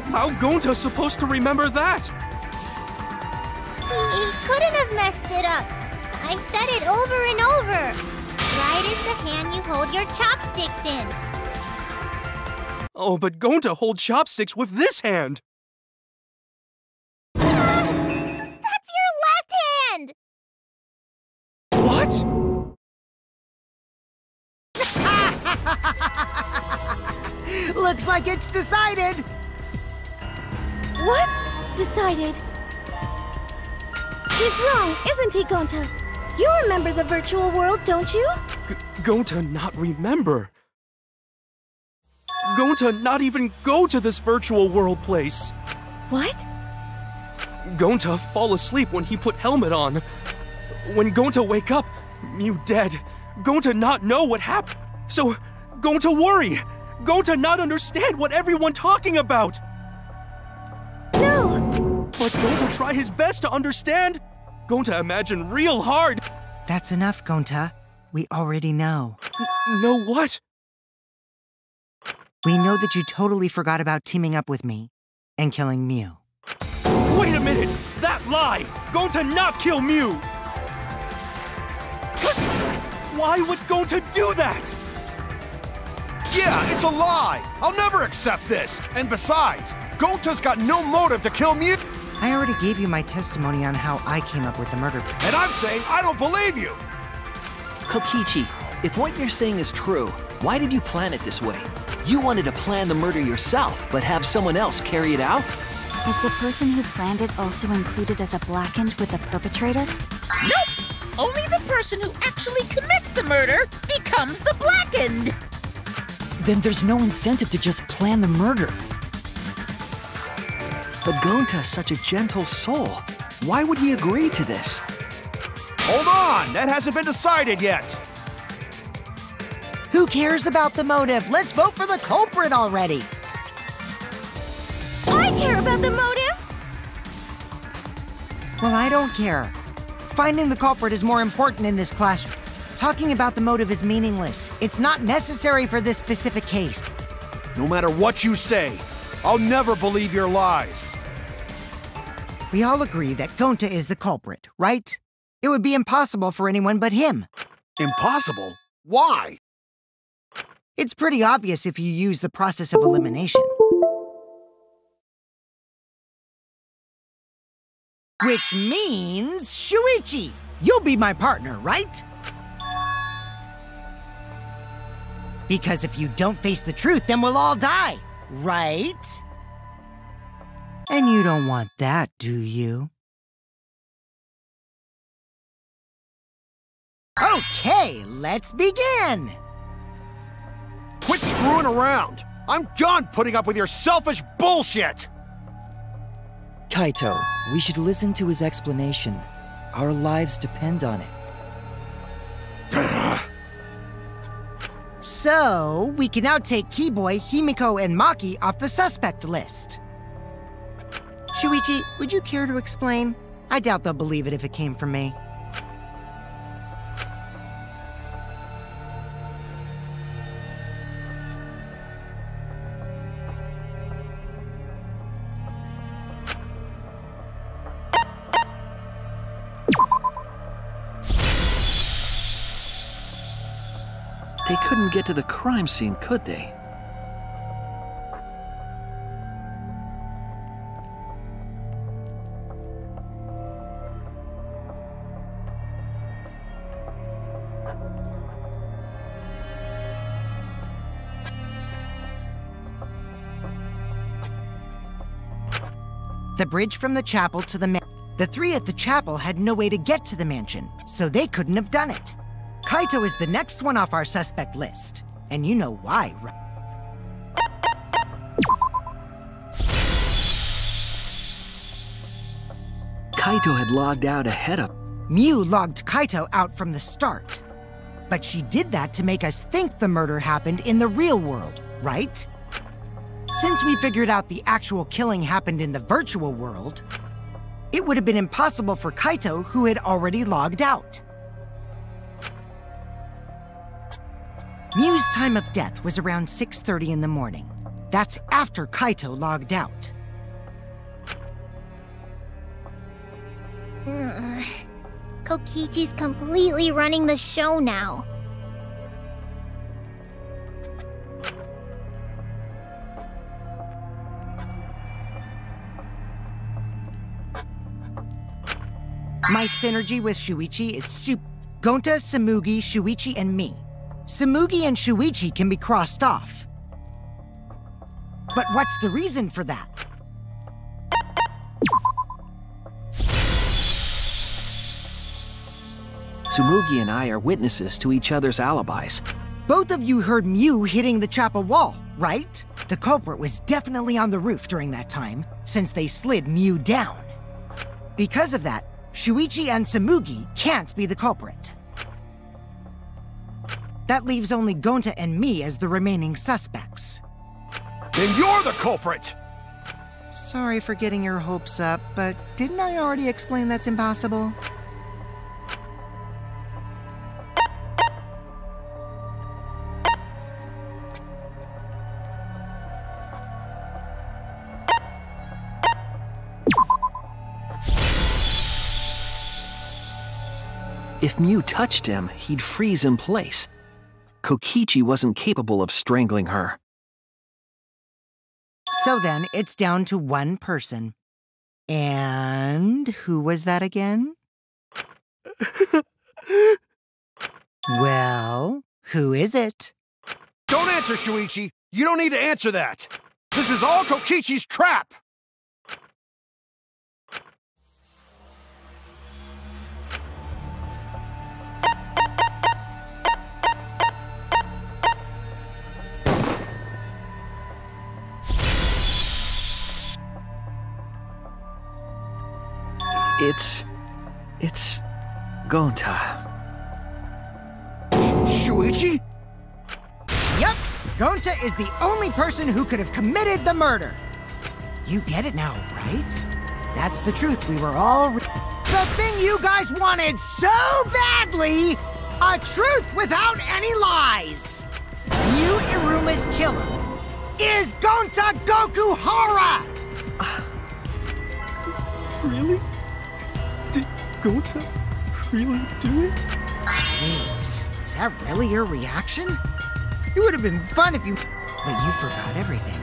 How Gonta's supposed to remember that? He couldn't have messed it up. I said it over and over. Right is the hand you hold your chopsticks in. Oh, but Gonta holds chopsticks with this hand! That's your left hand! What? Looks like it's decided! What's decided? He's wrong, isn't he, Gonta? You remember the virtual world, don't you? Gonta not remember. Gonta not even go to this virtual world place. What? Gonta fall asleep when he put helmet on. When Gonta wake up, Mew dead. Gonta not know what happened. So, Gonta worry. Gonta not understand what everyone talking about. No! But Gonta try his best to understand. Gonta imagine real hard. That's enough, Gonta. We already know. Know what? We know that you totally forgot about teaming up with me and killing Mew. Wait a minute! That lie! Gonta not kill Mew! Why would Gonta do that? Yeah, it's a lie! I'll never accept this! And besides, Gonta's got no motive to kill Mew! I already gave you my testimony on how I came up with the murder. And I'm saying I don't believe you! Kokichi, if what you're saying is true, why did you plan it this way? You wanted to plan the murder yourself, but have someone else carry it out? Is the person who planned it also included as a blackened with the perpetrator? Nope! Only the person who actually commits the murder becomes the blackened! Then there's no incentive to just plan the murder. But Gonta's such a gentle soul. Why would he agree to this? Hold on! That hasn't been decided yet! Who cares about the motive? Let's vote for the culprit already! I care about the motive! Well, I don't care. Finding the culprit is more important in this classroom. Talking about the motive is meaningless. It's not necessary for this specific case. No matter what you say, I'll never believe your lies. We all agree that Gonta is the culprit, right? It would be impossible for anyone but him. Impossible? Why? It's pretty obvious if you use the process of elimination. Which means, Shuichi, you'll be my partner, right? Because if you don't face the truth, then we'll all die, right? And you don't want that, do you? Okay, let's begin! Quit screwing around! I'm done putting up with your selfish bullshit! Kaito, we should listen to his explanation. Our lives depend on it. So, we can now take Keyboy, Himiko, and Maki off the suspect list. Shuichi, would you care to explain? I doubt they'll believe it if it came from me. They couldn't get to the crime scene, could they? The bridge from the chapel to the mansion. The three at the chapel had no way to get to the mansion, so they couldn't have done it. Kaito is the next one off our suspect list. And you know why, right? Kaito had logged out ahead of... Mew logged Kaito out from the start. But she did that to make us think the murder happened in the real world, right? Since we figured out the actual killing happened in the virtual world, it would have been impossible for Kaito, who had already logged out. Mew's time of death was around 6:30 in the morning. That's after Kaito logged out. Kokichi's completely running the show now. My synergy with Shuichi is Gonta, Samugi, Shuichi, and me. Samugi and Shuichi can be crossed off. But what's the reason for that? Tsumugi and I are witnesses to each other's alibis. Both of you heard Mew hitting the chapel wall, right? The culprit was definitely on the roof during that time, since they slid Mew down. Because of that, Shuichi and Tsumugi can't be the culprit. That leaves only Gonta and me as the remaining suspects. Then you're the culprit! Sorry for getting your hopes up, but didn't I already explain that's impossible? If Mew touched him, he'd freeze in place. Kokichi wasn't capable of strangling her. So then, it's down to one person. And who was that again? Well, who is it? Don't answer, Shuichi! You don't need to answer that! This is all Kokichi's trap! It's Gonta. Shuichi? Yep, Gonta is the only person who could have committed the murder. You get it now, right? That's the truth we were all... The thing you guys wanted so badly! A truth without any lies! Mew Iruma's killer is Gonta Gokuhara! Really? Did Gonta really do it? Please, is that really your reaction? It would have been fun if you... But you forgot everything,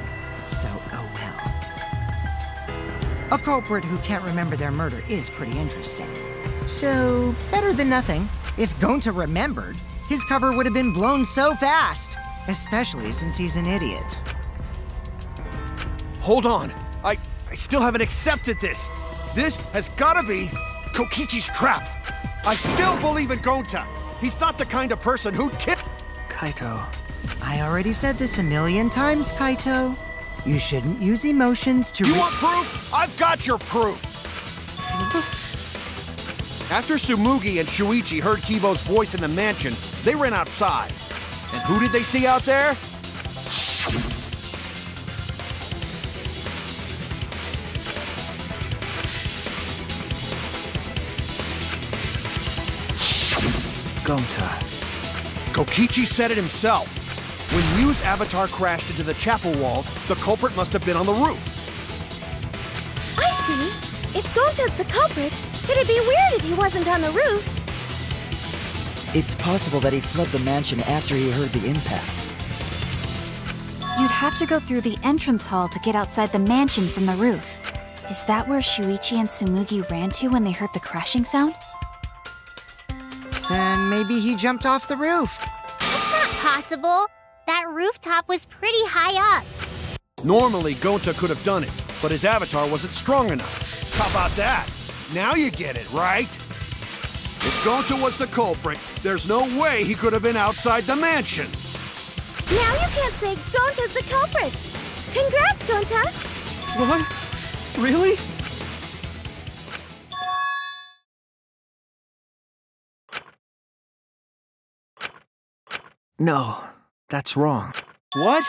so oh well. A culprit who can't remember their murder is pretty interesting. So, better than nothing. If Gonta remembered, his cover would have been blown so fast. Especially since he's an idiot. Hold on. I still haven't accepted this. This has gotta be Kokichi's trap. I still believe in Gonta. He's not the kind of person who'd kill... Kaito. I already said this 1,000,000 times, Kaito. You shouldn't use emotions to... You want proof? I've got your proof! After Tsumugi and Shuichi heard Kibo's voice in the mansion, they ran outside. And who did they see out there? Gonta. Kokichi said it himself. When Mew's avatar crashed into the chapel wall, the culprit must have been on the roof. I see. If Gonta's the culprit, it'd be weird if he wasn't on the roof. It's possible that he fled the mansion after he heard the impact. You'd have to go through the entrance hall to get outside the mansion from the roof. Is that where Shuichi and Tsumugi ran to when they heard the crashing sound? Then maybe he jumped off the roof. It's not possible. That rooftop was pretty high up. Normally, Gonta could have done it, but his avatar wasn't strong enough. How about that? Now you get it, right? If Gonta was the culprit, there's no way he could have been outside the mansion. Now you can't say Gonta's the culprit. Congrats, Gonta. What? Really? No, that's wrong. What?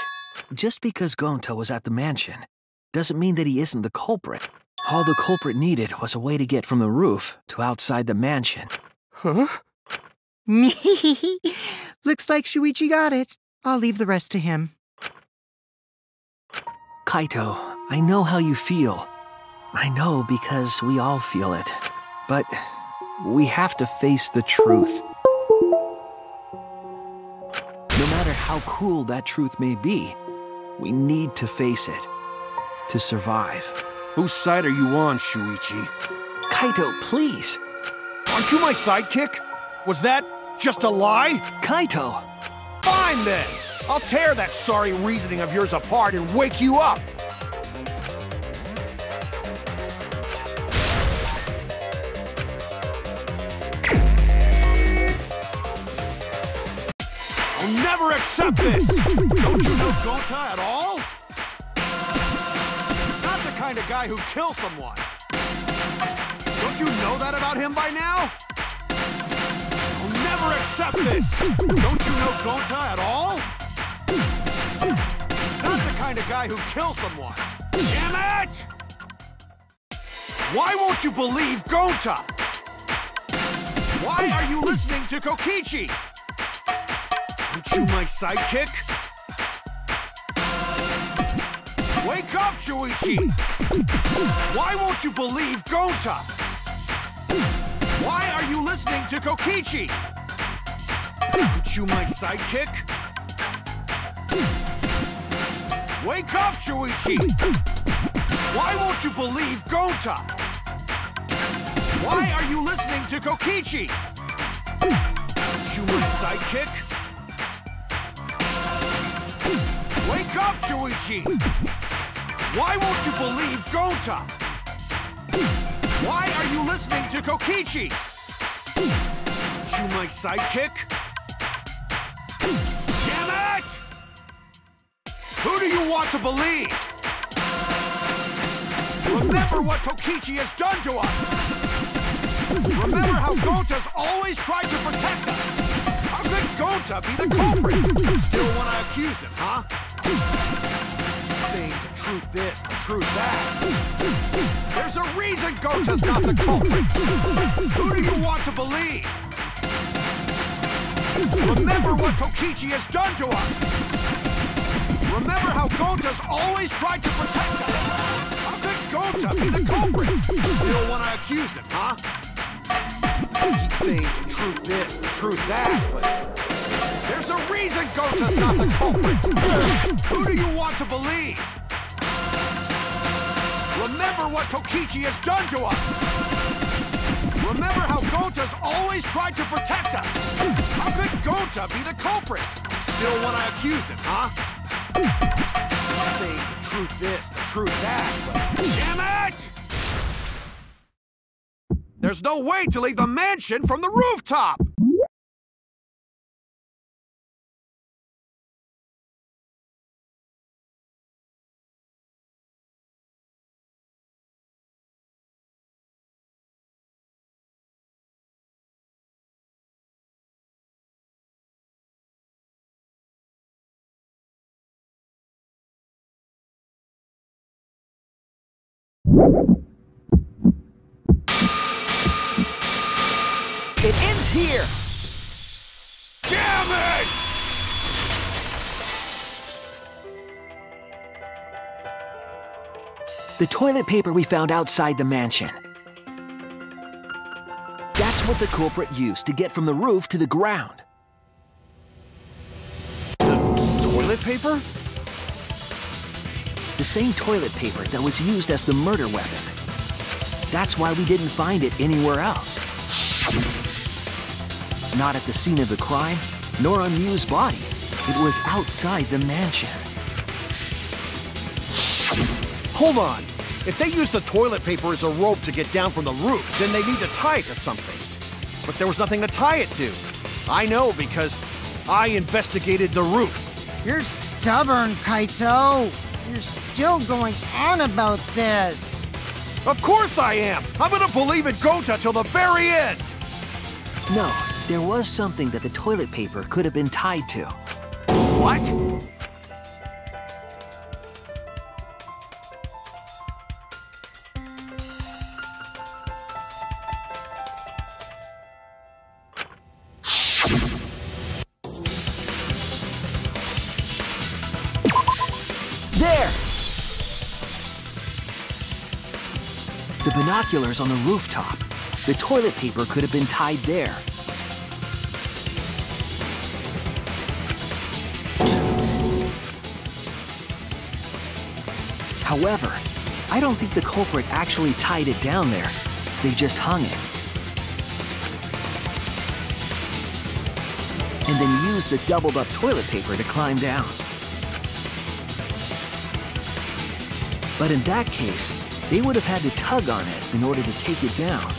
Just because Gonta was at the mansion doesn't mean that he isn't the culprit. All the culprit needed was a way to get from the roof to outside the mansion. Huh? Looks like Shuichi got it. I'll leave the rest to him. Kaito, I know how you feel. I know because we all feel it. But we have to face the truth. No matter how cruel that truth may be, we need to face it. To survive. Whose side are you on, Shuichi? Kaito, please. Aren't you my sidekick? Was that just a lie? Kaito! Fine then! I'll tear that sorry reasoning of yours apart and wake you up! I'll never accept this! Don't you know Gonta at all? Not the kind of guy who kills someone. Don't you know that about him by now? I'll never accept this! Don't you know Gonta at all? He's not the kind of guy who kills someone. Damn it! Why won't you believe Gonta? Why are you listening to Kokichi? Aren't you my sidekick? Wake up, Shuichi! Why won't you believe Gonta? Why are you listening to Kokichi? Aren't you my sidekick? Wake up, Shuichi! Why won't you believe Gonta? Why are you listening to Kokichi? Aren't you my sidekick? Wake up, Shuichi! Why won't you believe Gonta? Why are you listening to Kokichi? Aren't you my sidekick? Damn it! Who do you want to believe? Remember what Kokichi has done to us! Remember how Gonta's always tried to protect us! How could Gonta be the culprit? Still want to accuse him, huh? Saying the truth this, the truth that. There's a reason Gonta's not the culprit! Who do you want to believe? Remember what Kokichi has done to us! Remember how Gonta's always tried to protect us! How could Gonta be the culprit? Still want to accuse him, huh? Keep saying the truth this, the truth that, but there's a reason Gonta's not the culprit! Who do you want to believe? Remember what Kokichi has done to us! Remember how Gonta's always tried to protect us! How could Gonta be the culprit? Still want to accuse him, huh? Saying the truth this, the truth that, but damn it! There's no way to leave the mansion from the rooftop! It ends here! Damn it! The toilet paper we found outside the mansion. That's what the culprit used to get from the roof to the ground. The toilet paper? The same toilet paper that was used as the murder weapon. That's why we didn't find it anywhere else. Not at the scene of the crime, nor on Miu's body. It was outside the mansion. Hold on. If they used the toilet paper as a rope to get down from the roof, then they need to tie it to something. But there was nothing to tie it to. I know because I investigated the roof. You're stubborn, Kaito. You're still going on about this. Of course I am! I'm gonna believe in Gonta till the very end! No, there was something that the toilet paper could have been tied to. What? There! The binoculars on the rooftop. The toilet paper could have been tied there. However, I don't think the culprit actually tied it down there. They just hung it. and then use the doubled up toilet paper to climb down. But in that case, they would have had to tug on it in order to take it down.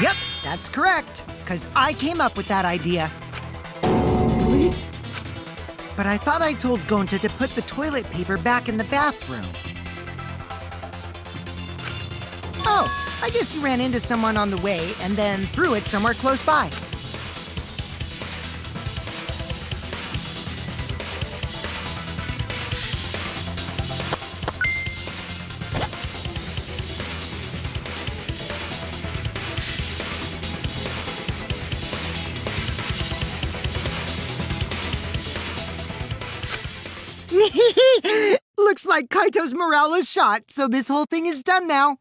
Yep, that's correct, because I came up with that idea. But I thought I told Gonta to put the toilet paper back in the bathroom. Oh, I guess he ran into someone on the way and then threw it somewhere close by. Looks like Kaito's morale is shot, so this whole thing is done now.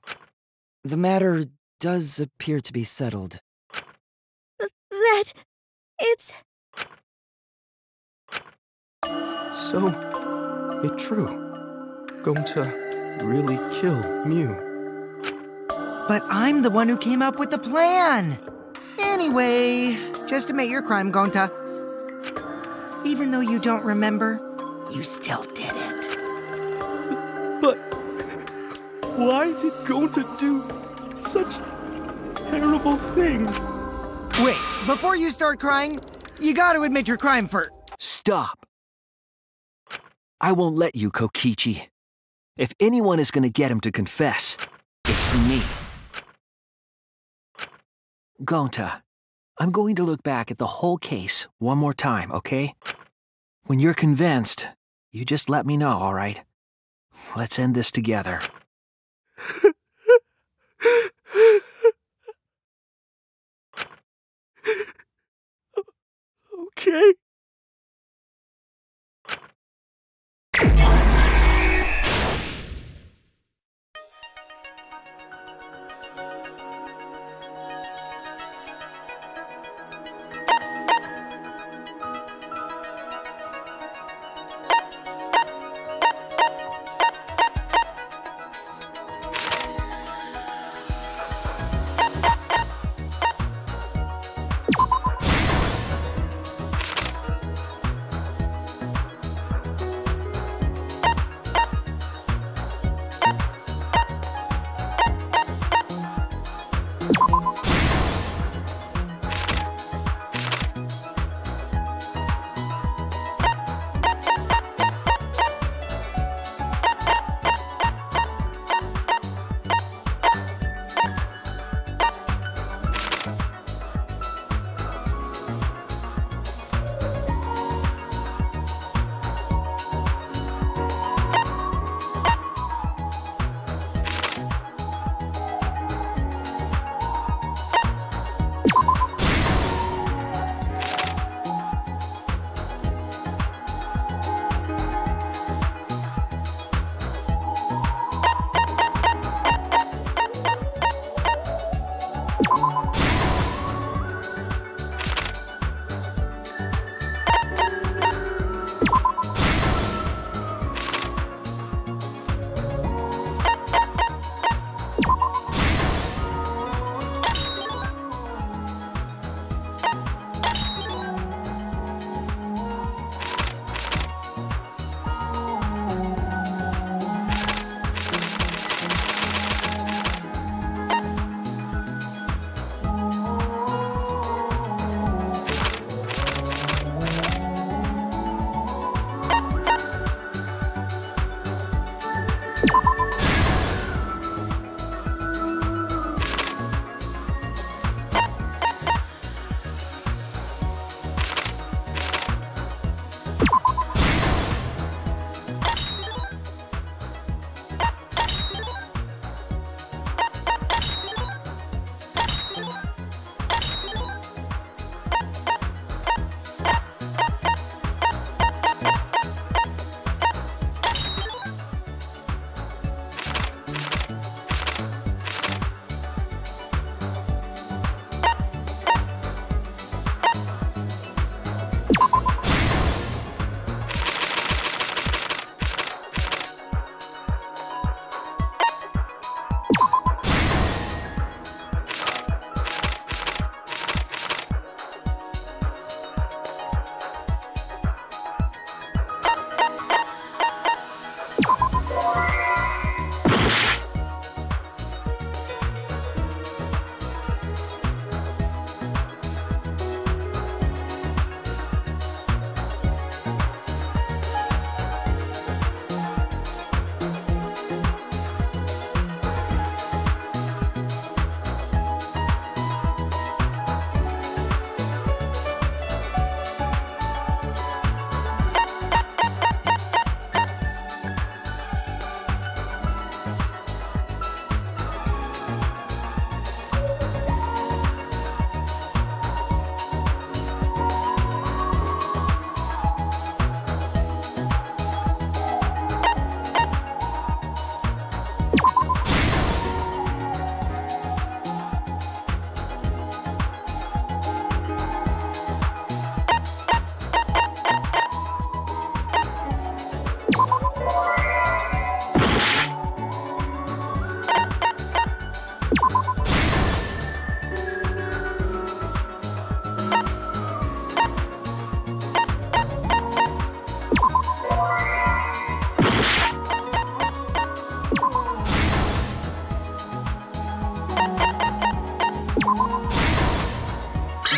The matter does appear to be settled. It's... So, it's true. Gonta really kill Mew. But I'm the one who came up with the plan. Anyway, just admit your crime, Gonta. Even though you don't remember, you still did it. But why did Gonta do such a terrible thing? Wait, before you start crying, you gotta admit your crime first. Stop. I won't let you, Kokichi. If anyone is gonna get him to confess, it's me. Gonta, I'm going to look back at the whole case one more time, okay? When you're convinced, you just let me know, all right? Let's end this together. Okay.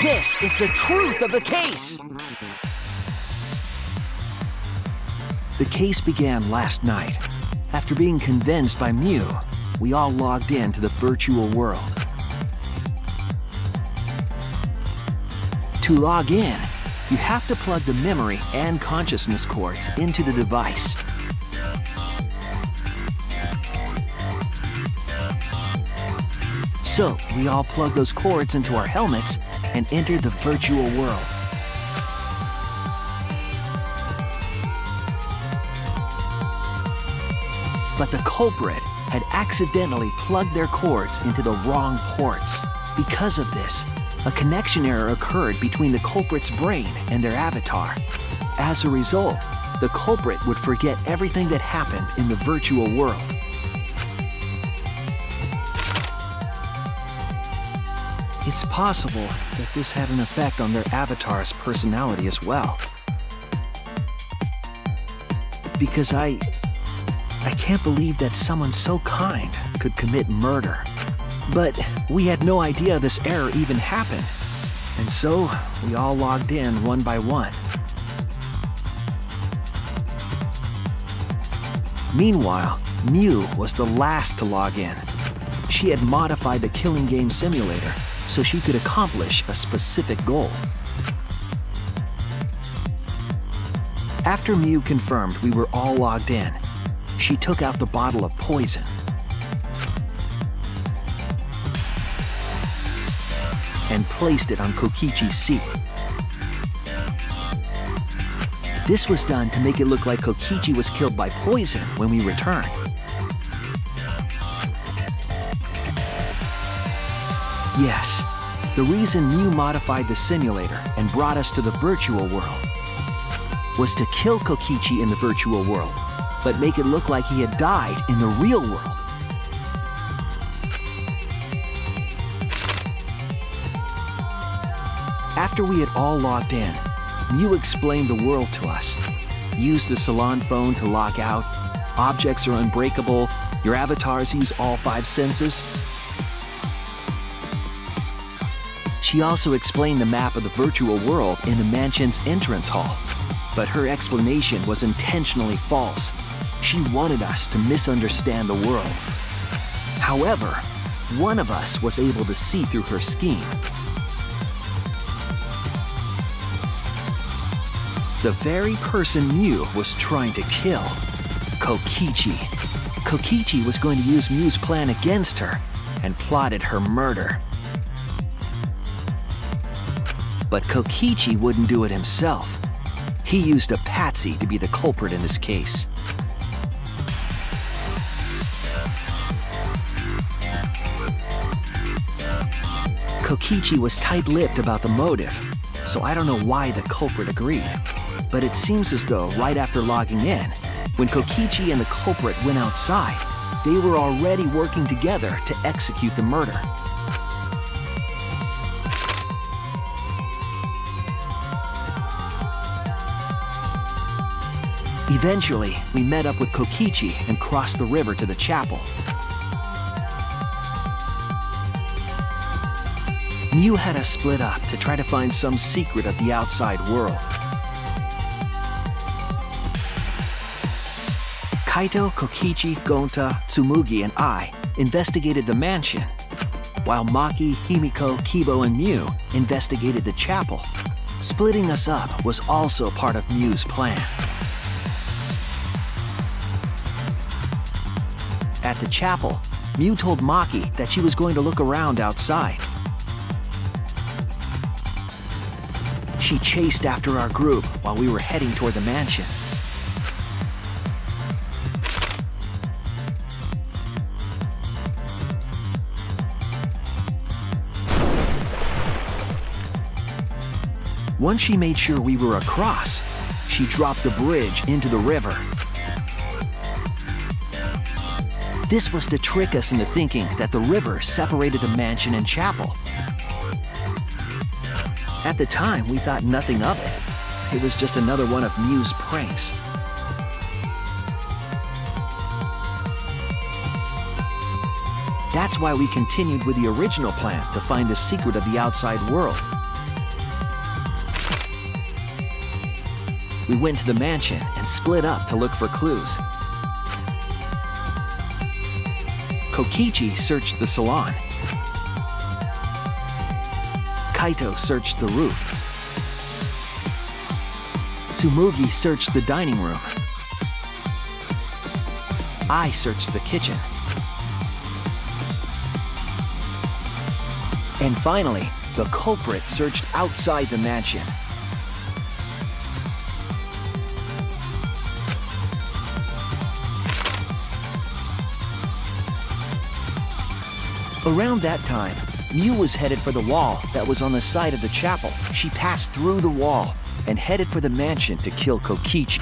This is the truth of the case! The case began last night. After being convinced by Mew, we all logged in to the virtual world. To log in, you have to plug the memory and consciousness cords into the device. So, we all plugged those cords into our helmets and entered the virtual world. But the culprit had accidentally plugged their cords into the wrong ports. Because of this, a connection error occurred between the culprit's brain and their avatar. As a result, the culprit would forget everything that happened in the virtual world. It's possible that this had an effect on their avatar's personality as well. Because I can't believe that someone so kind could commit murder. But we had no idea this error even happened. And so, we all logged in one by one. Meanwhile, Mew was the last to log in. She had modified the killing game simulator so she could accomplish a specific goal. After Mew confirmed we were all logged in, she took out the bottle of poison. And placed it on Kokichi's seat. This was done to make it look like Kokichi was killed by poison when we returned. Yes, the reason Mew modified the simulator and brought us to the virtual world was to kill Kokichi in the virtual world, but make it look like he had died in the real world. After we had all logged in, Mew explained the world to us. Use the salon phone to log out. Objects are unbreakable. Your avatars use all 5 senses. She also explained the map of the virtual world in the mansion's entrance hall. But her explanation was intentionally false. She wanted us to misunderstand the world. However, one of us was able to see through her scheme. The very person Mew was trying to kill, Kokichi. Kokichi was going to use Mew's plan against her and plotted her murder. But Kokichi wouldn't do it himself. He used a patsy to be the culprit in this case. Kokichi was tight-lipped about the motive, so I don't know why the culprit agreed. But it seems as though right after logging in, when Kokichi and the culprit went outside, they were already working together to execute the murder. Eventually, we met up with Kokichi and crossed the river to the chapel. Mew had us split up to try to find some secret of the outside world. Kaito, Kokichi, Gonta, Tsumugi, and I investigated the mansion, while Maki, Himiko, Kibo, and Mew investigated the chapel. Splitting us up was also part of Mew's plan. At the chapel, Mew told Maki that she was going to look around outside. She chased after our group while we were heading toward the mansion. Once she made sure we were across, she dropped the bridge into the river. This was to trick us into thinking that the river separated the mansion and chapel. At the time, we thought nothing of it. It was just another one of Mew's pranks. That's why we continued with the original plan to find the secret of the outside world. we went to the mansion and split up to look for clues. Kokichi searched the salon. Kaito searched the roof. Tsumugi searched the dining room. I searched the kitchen. And finally, the culprit searched outside the mansion. Around that time, Mew was headed for the wall that was on the side of the chapel. She passed through the wall and headed for the mansion to kill Kokichi.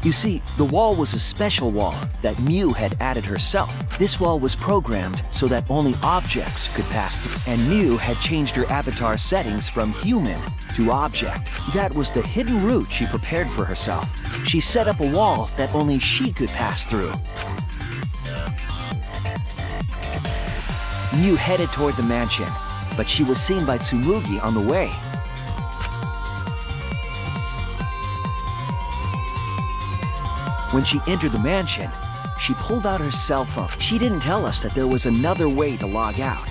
You see, the wall was a special wall that Mew had added herself. This wall was programmed so that only objects could pass through, and Mew had changed her avatar settings from human to object. That was the hidden route she prepared for herself. She set up a wall that only she could pass through. Mew headed toward the mansion, but she was seen by Tsumugi on the way. When she entered the mansion, she pulled out her cell phone. She didn't tell us that there was another way to log out.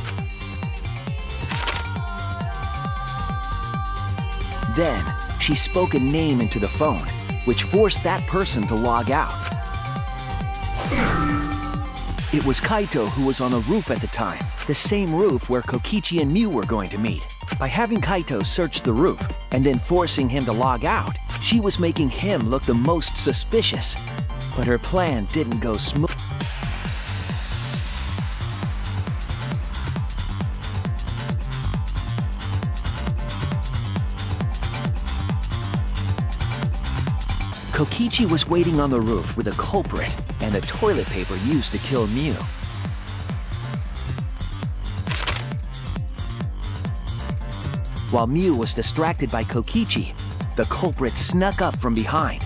Then, she spoke a name into the phone, which forced that person to log out. It was Kaito who was on the roof at the time, the same roof where Kokichi and Mew were going to meet. By having Kaito search the roof and then forcing him to log out, she was making him look the most suspicious. But her plan didn't go smooth. Kokichi was waiting on the roof with a culprit and the toilet paper used to kill Mew. While Mew was distracted by Kokichi, the culprit snuck up from behind.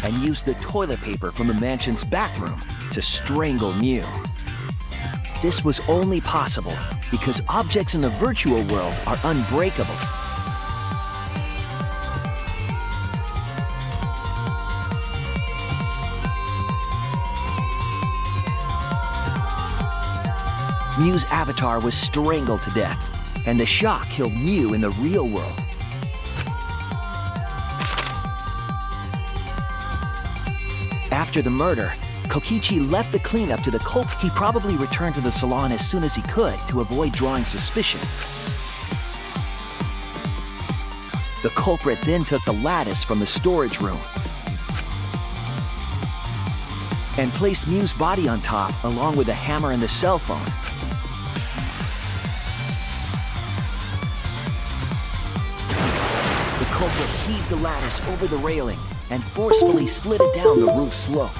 And used the toilet paper from the mansion's bathroom to strangle Mew. This was only possible because objects in the virtual world are unbreakable. Mew's avatar was strangled to death, and the shock killed Mew in the real world. After the murder, Kokichi left the cleanup to the culprit. He probably returned to the salon as soon as he could to avoid drawing suspicion. The culprit then took the lattice from the storage room and placed Mew's body on top along with the hammer and the cell phone. The culprit heaved the lattice over the railing and forcefully slid it down the roof slope.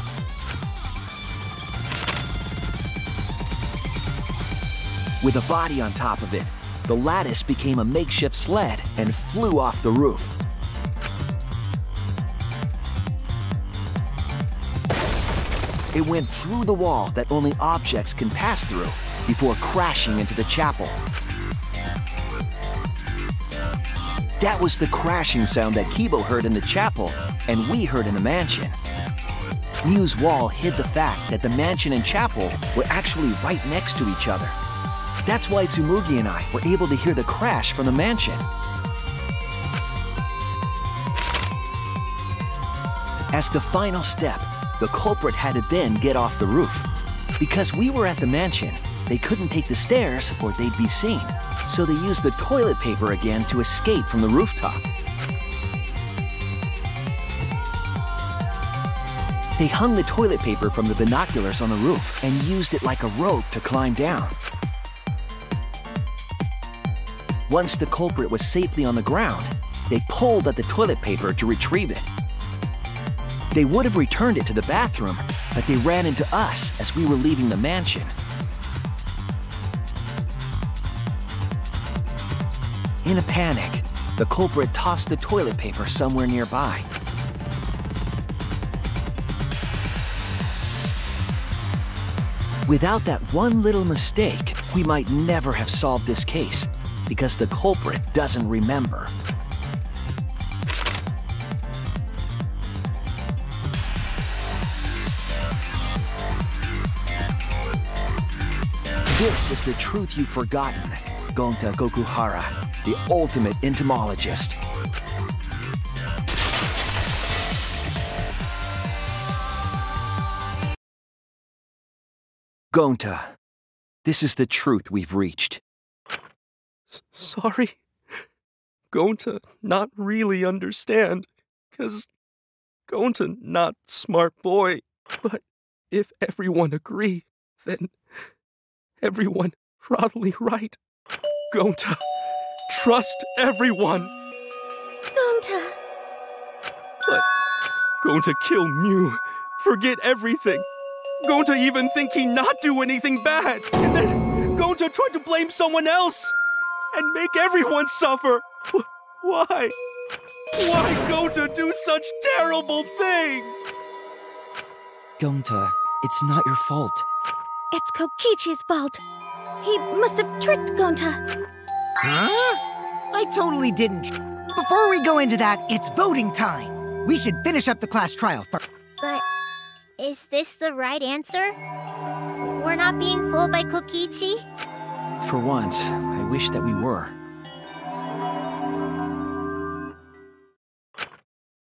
With a body on top of it, the lattice became a makeshift sled and flew off the roof. It went through the wall that only objects can pass through before crashing into the chapel. That was the crashing sound that Kibo heard in the chapel and we heard in the mansion. Mew's wall hid the fact that the mansion and chapel were actually right next to each other. That's why Tsumugi and I were able to hear the crash from the mansion. As the final step, the culprit had to then get off the roof. Because we were at the mansion, they couldn't take the stairs or they'd be seen. So they used the toilet paper again to escape from the rooftop. They hung the toilet paper from the binoculars on the roof and used it like a rope to climb down. Once the culprit was safely on the ground, they pulled at the toilet paper to retrieve it. They would have returned it to the bathroom, but they ran into us as we were leaving the mansion. In a panic, the culprit tossed the toilet paper somewhere nearby. Without that one little mistake, we might never have solved this case, because the culprit doesn't remember. This is the truth you've forgotten, Gonta Gokuhara, the ultimate entomologist. Gonta, this is the truth we've reached. Sorry. Gonta not really understand, 'cause Gonta not smart boy. But if everyone agree, then everyone probably right. Gonta, trust everyone. Gonta. But Gonta kill Mew, forget everything. Gonta even think he not do anything bad. And then Gonta tried to blame someone else and make everyone suffer. Why? Why Gonta do such terrible thing? Gonta, it's not your fault. It's Kokichi's fault. He must have tricked Gonta. Huh? I totally didn't. Before we go into that, it's voting time. We should finish up the class trial first. But is this the right answer? We're not being fooled by Kokichi? For once, I wish that we were.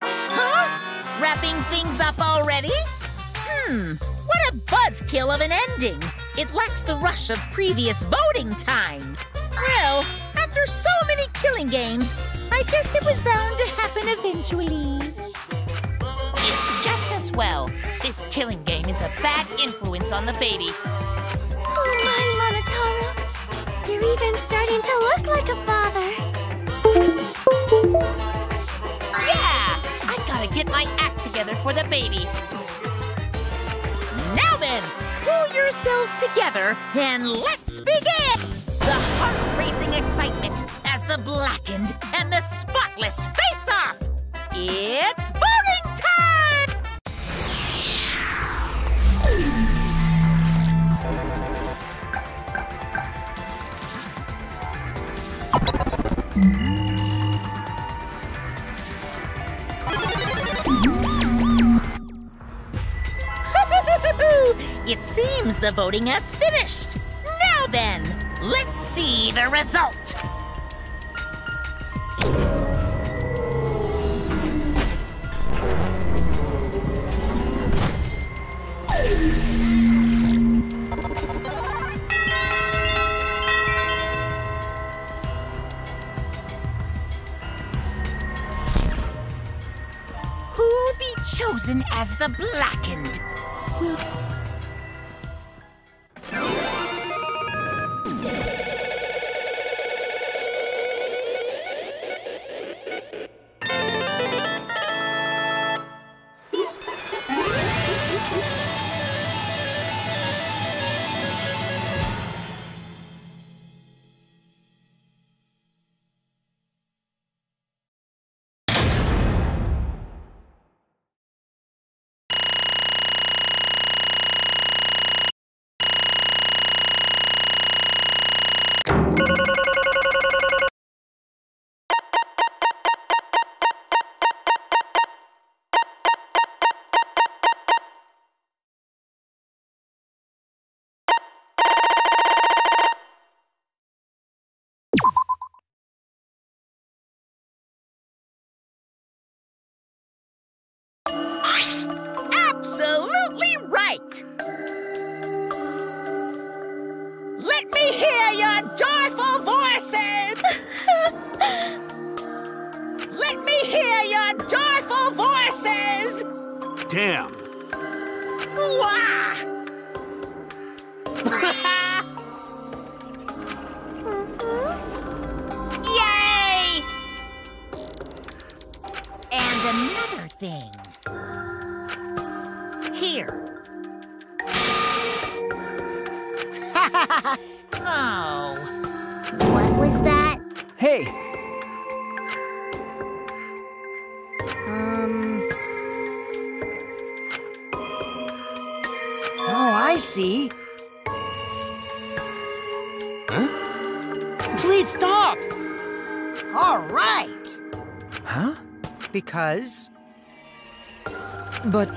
Huh? Wrapping things up already? What a buzzkill of an ending! It lacks the rush of previous voting time. Well, after so many killing games, I guess it was bound to happen eventually. It's just as well. This killing game is a bad influence on the baby. Oh my, Monotaro. You're even starting to look like a father. Yeah! I gotta get my act together for the baby. Now then, pull yourselves together and let's begin! The heart-racing excitement as the blackened and the spotless face off! It's voting time! It seems the voting has finished. Now then, let's see the result. Who'll be chosen as the blackened? Absolutely right! Let me hear your joyful voices! Let me hear your joyful voices! Damn. Wah! Yay! And another thing. Here. Oh. What was that? Hey! Oh, I see. All right! Huh? Because... But...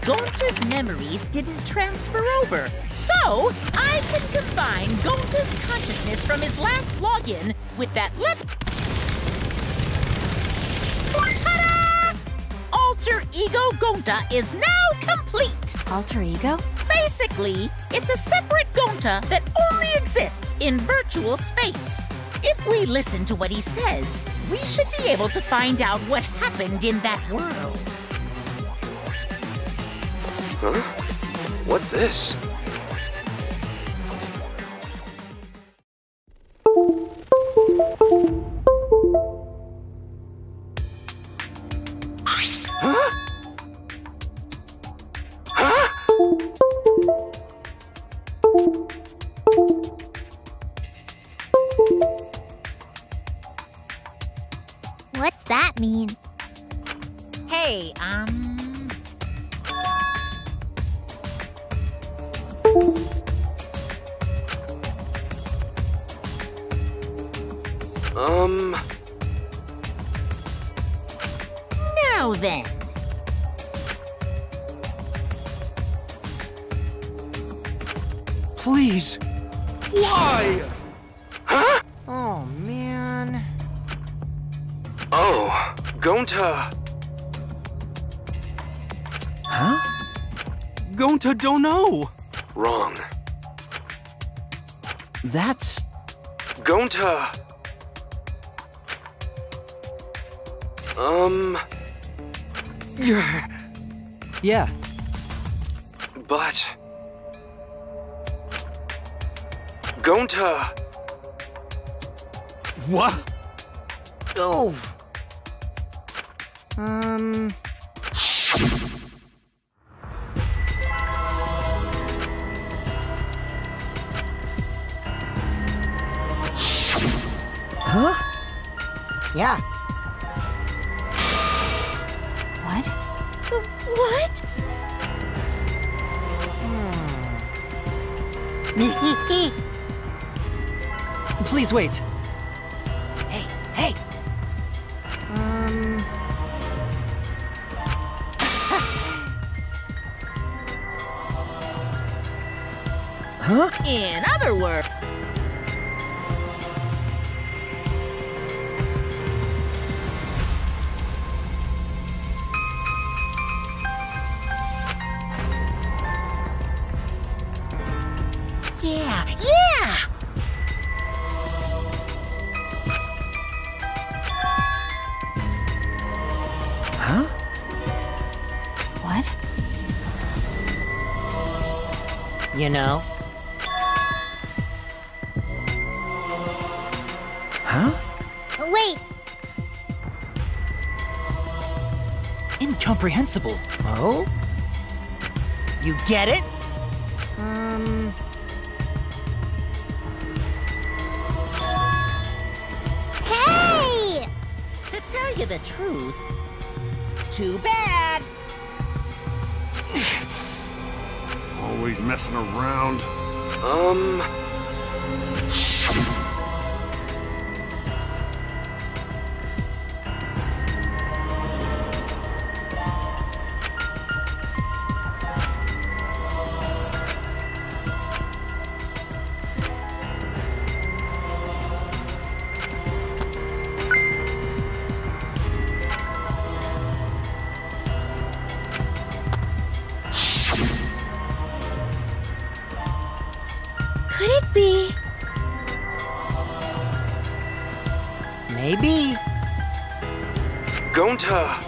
Gonta's memories didn't transfer over, so I can combine Gonta's consciousness from his last login with that Ta-da! Alter Ego Gonta is now complete! Alter ego? Basically, it's a separate Gonta that only exists in virtual space. If we listen to what he says, we should be able to find out what happened in that world. Huh? What this? Huh? Huh? What's that mean? Hey, Now then. Please. Why? Huh? Oh, man. Oh, Gonta. Huh? Gonta don't know. Wrong. That's... Gonta. Yeah. But... Gonta. What? Oh. Huh? Yeah. What? What? Please wait. Hey, hey. Huh? In other words... Yeah, yeah! Huh? What? You know? Huh? Wait, Incomprehensible. Oh? You get it? hey! To tell you the truth, too bad. Always messing around. Could it be? Maybe. Gonta.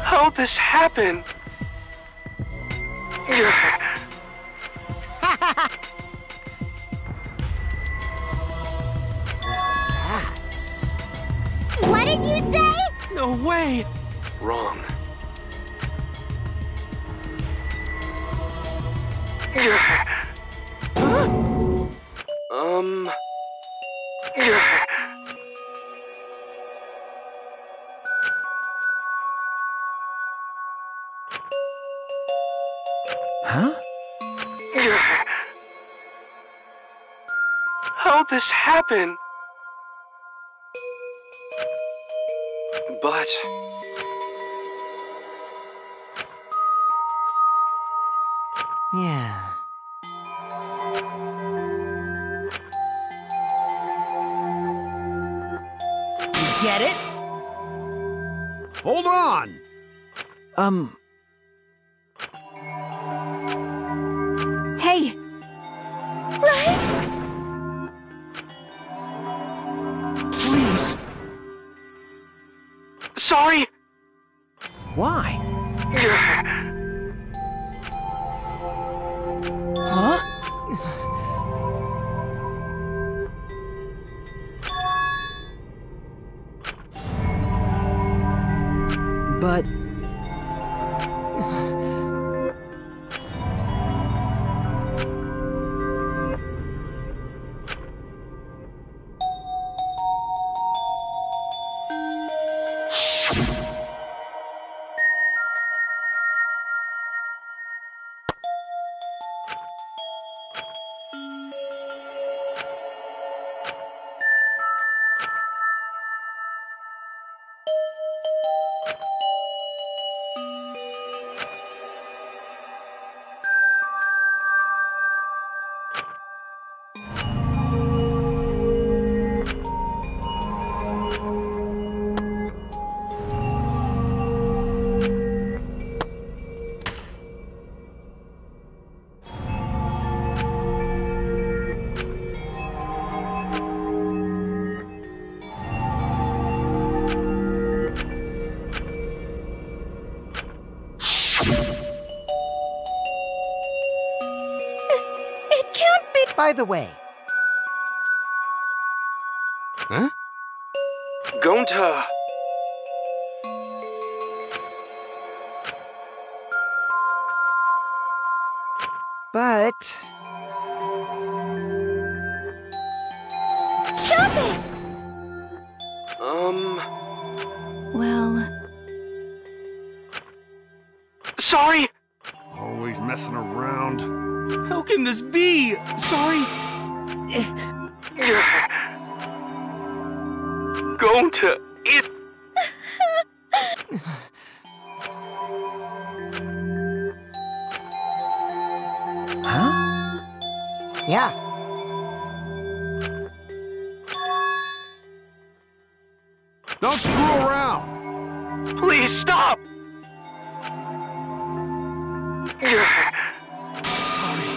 How'd this happen? No way! Wrong. Huh? How'd this happen? But... Yeah. You get it? Hold on! Hey! Please! Sorry! Why? Huh? But... By the way, Huh? Gonta! but... Stop it! Well... Sorry! Always messing around. How can this be? Sorry. Gonta, it... Huh? Yeah. Don't screw around! Please stop! Sorry.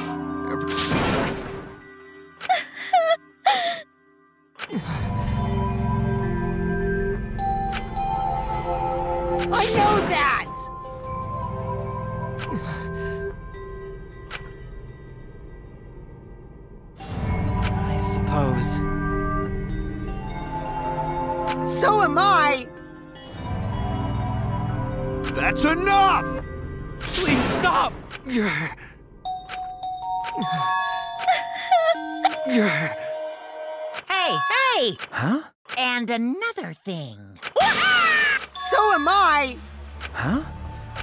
I know that! I suppose. So am I! That's enough! Please stop! Hey, hey! Huh? And another thing. So am I! Huh?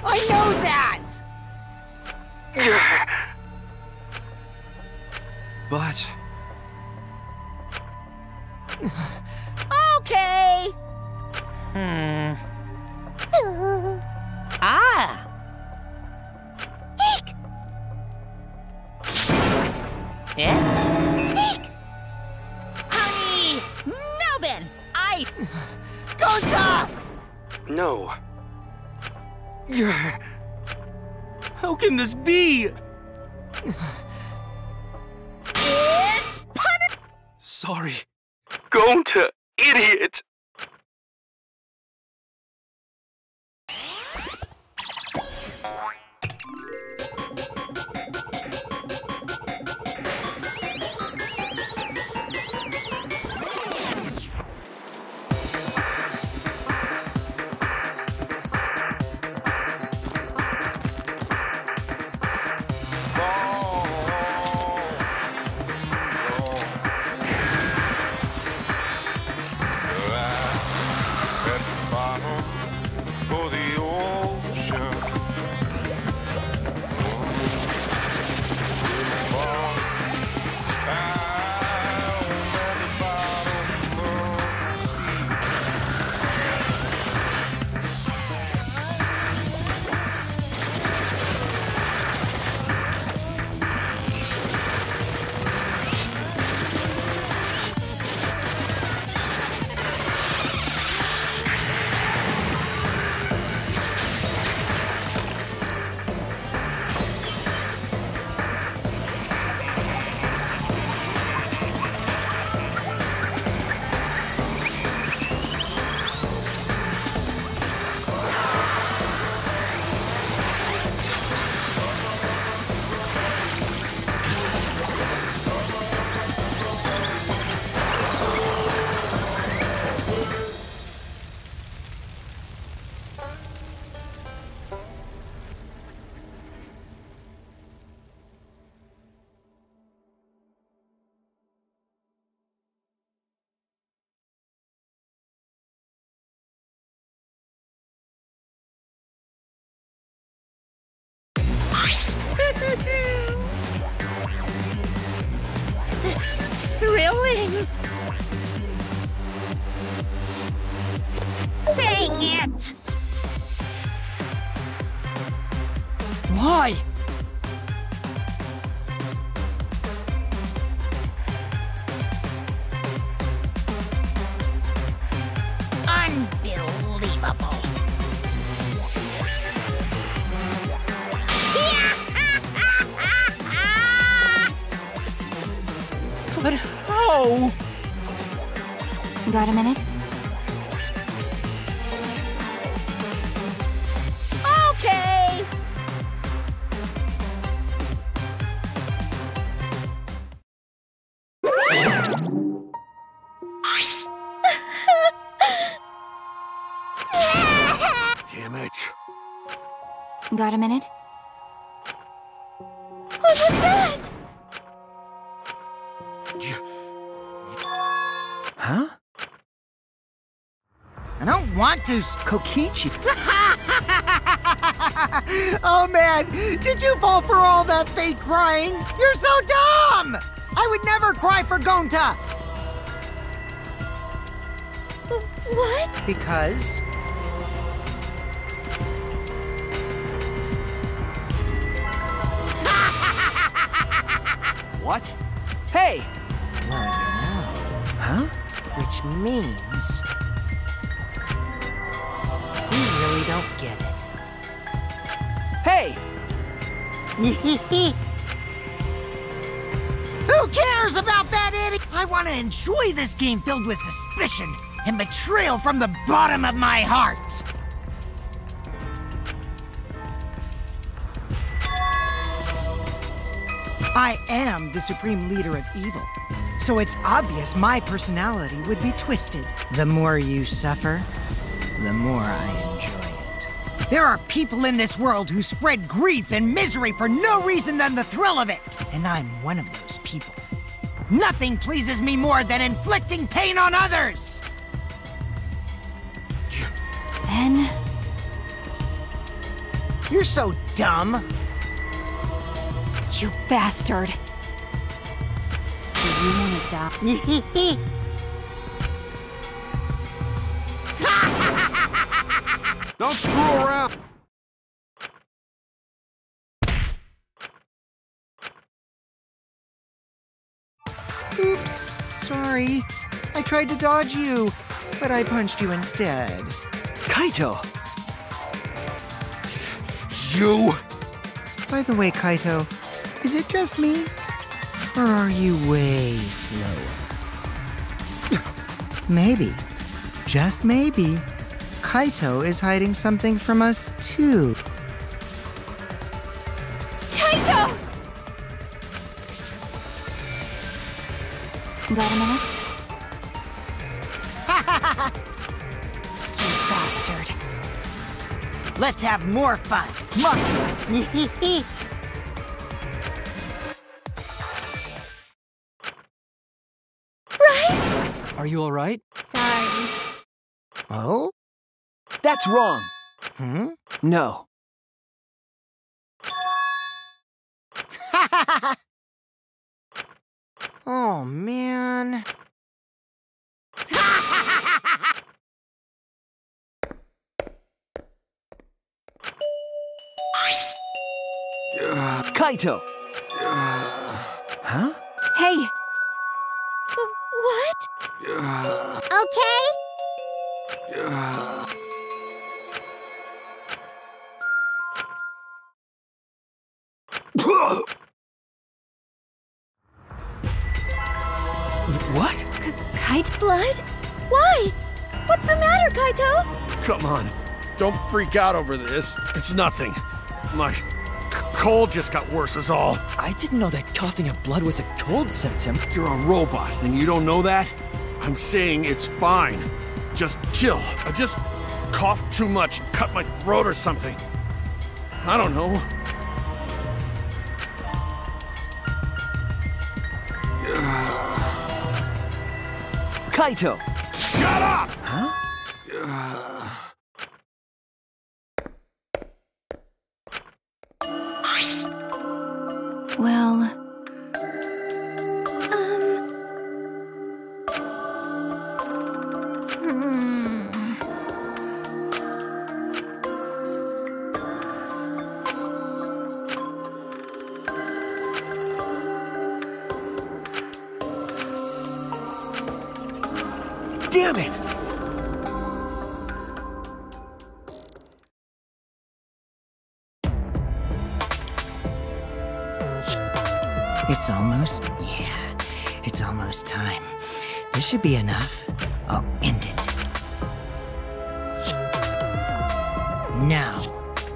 I know that! But... Okay! Ah! Eek! Yeah? Eek! Honey! Now then! Gonta! No. How can this be? It's punish! Sorry. Gonta, idiot! Thrilling! Dang it! Why? Unbelievable! But how? Got a minute? Okay! Damn it. Got a minute? What was that? Huh? I don't want to, Kokichi. Oh man, did you fall for all that fake crying? You're so dumb! I would never cry for Gonta! What? Because... What? Hey! Well, you know. Huh? Which means... you really don't get it. Hey! Who cares about that idiot? I want to enjoy this game filled with suspicion and betrayal from the bottom of my heart. I am the supreme leader of evil, so it's obvious my personality would be twisted. The more you suffer, the more I enjoy it. There are people in this world who spread grief and misery for no reason than the thrill of it, and I'm one of those people. Nothing pleases me more than inflicting pain on others! Then... You're so dumb. You bastard! Do you want to die? Don't screw around! Oops, sorry. I tried to dodge you, but I punched you instead. Kaito! You! By the way, Kaito, is it just me? Or are you way slower? Maybe, just maybe, Kaito is hiding something from us too. Kaito! Got a minute? You bastard. Let's have more fun. Monkey. Right? Are you alright? Sorry. Oh? That's wrong. Hmm? No. Oh, man. Kaito! Huh? Hey! What? Okay? What? Kite? Blood? Why? What's the matter, Kaito? Come on. Don't freak out over this. It's nothing. My cold just got worse is all. I didn't know that coughing up blood was a cold symptom. You're a robot and you don't know that? I'm saying it's fine. Just chill. I just coughed too much, cut my throat or something. I don't know. Kaito! Shut up! Huh? Damn it! It's almost time. This should be enough. I'll end it. Now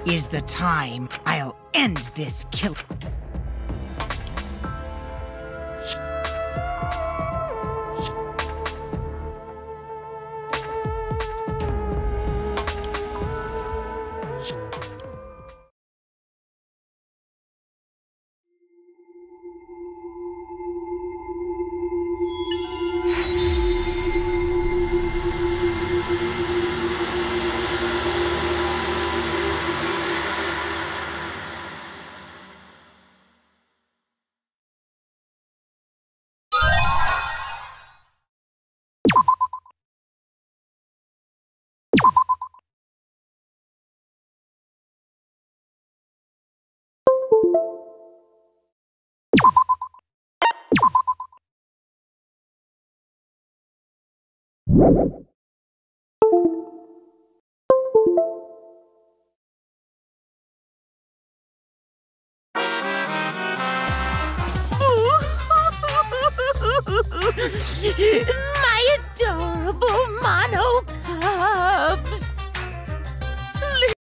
is the time I'll end this kill.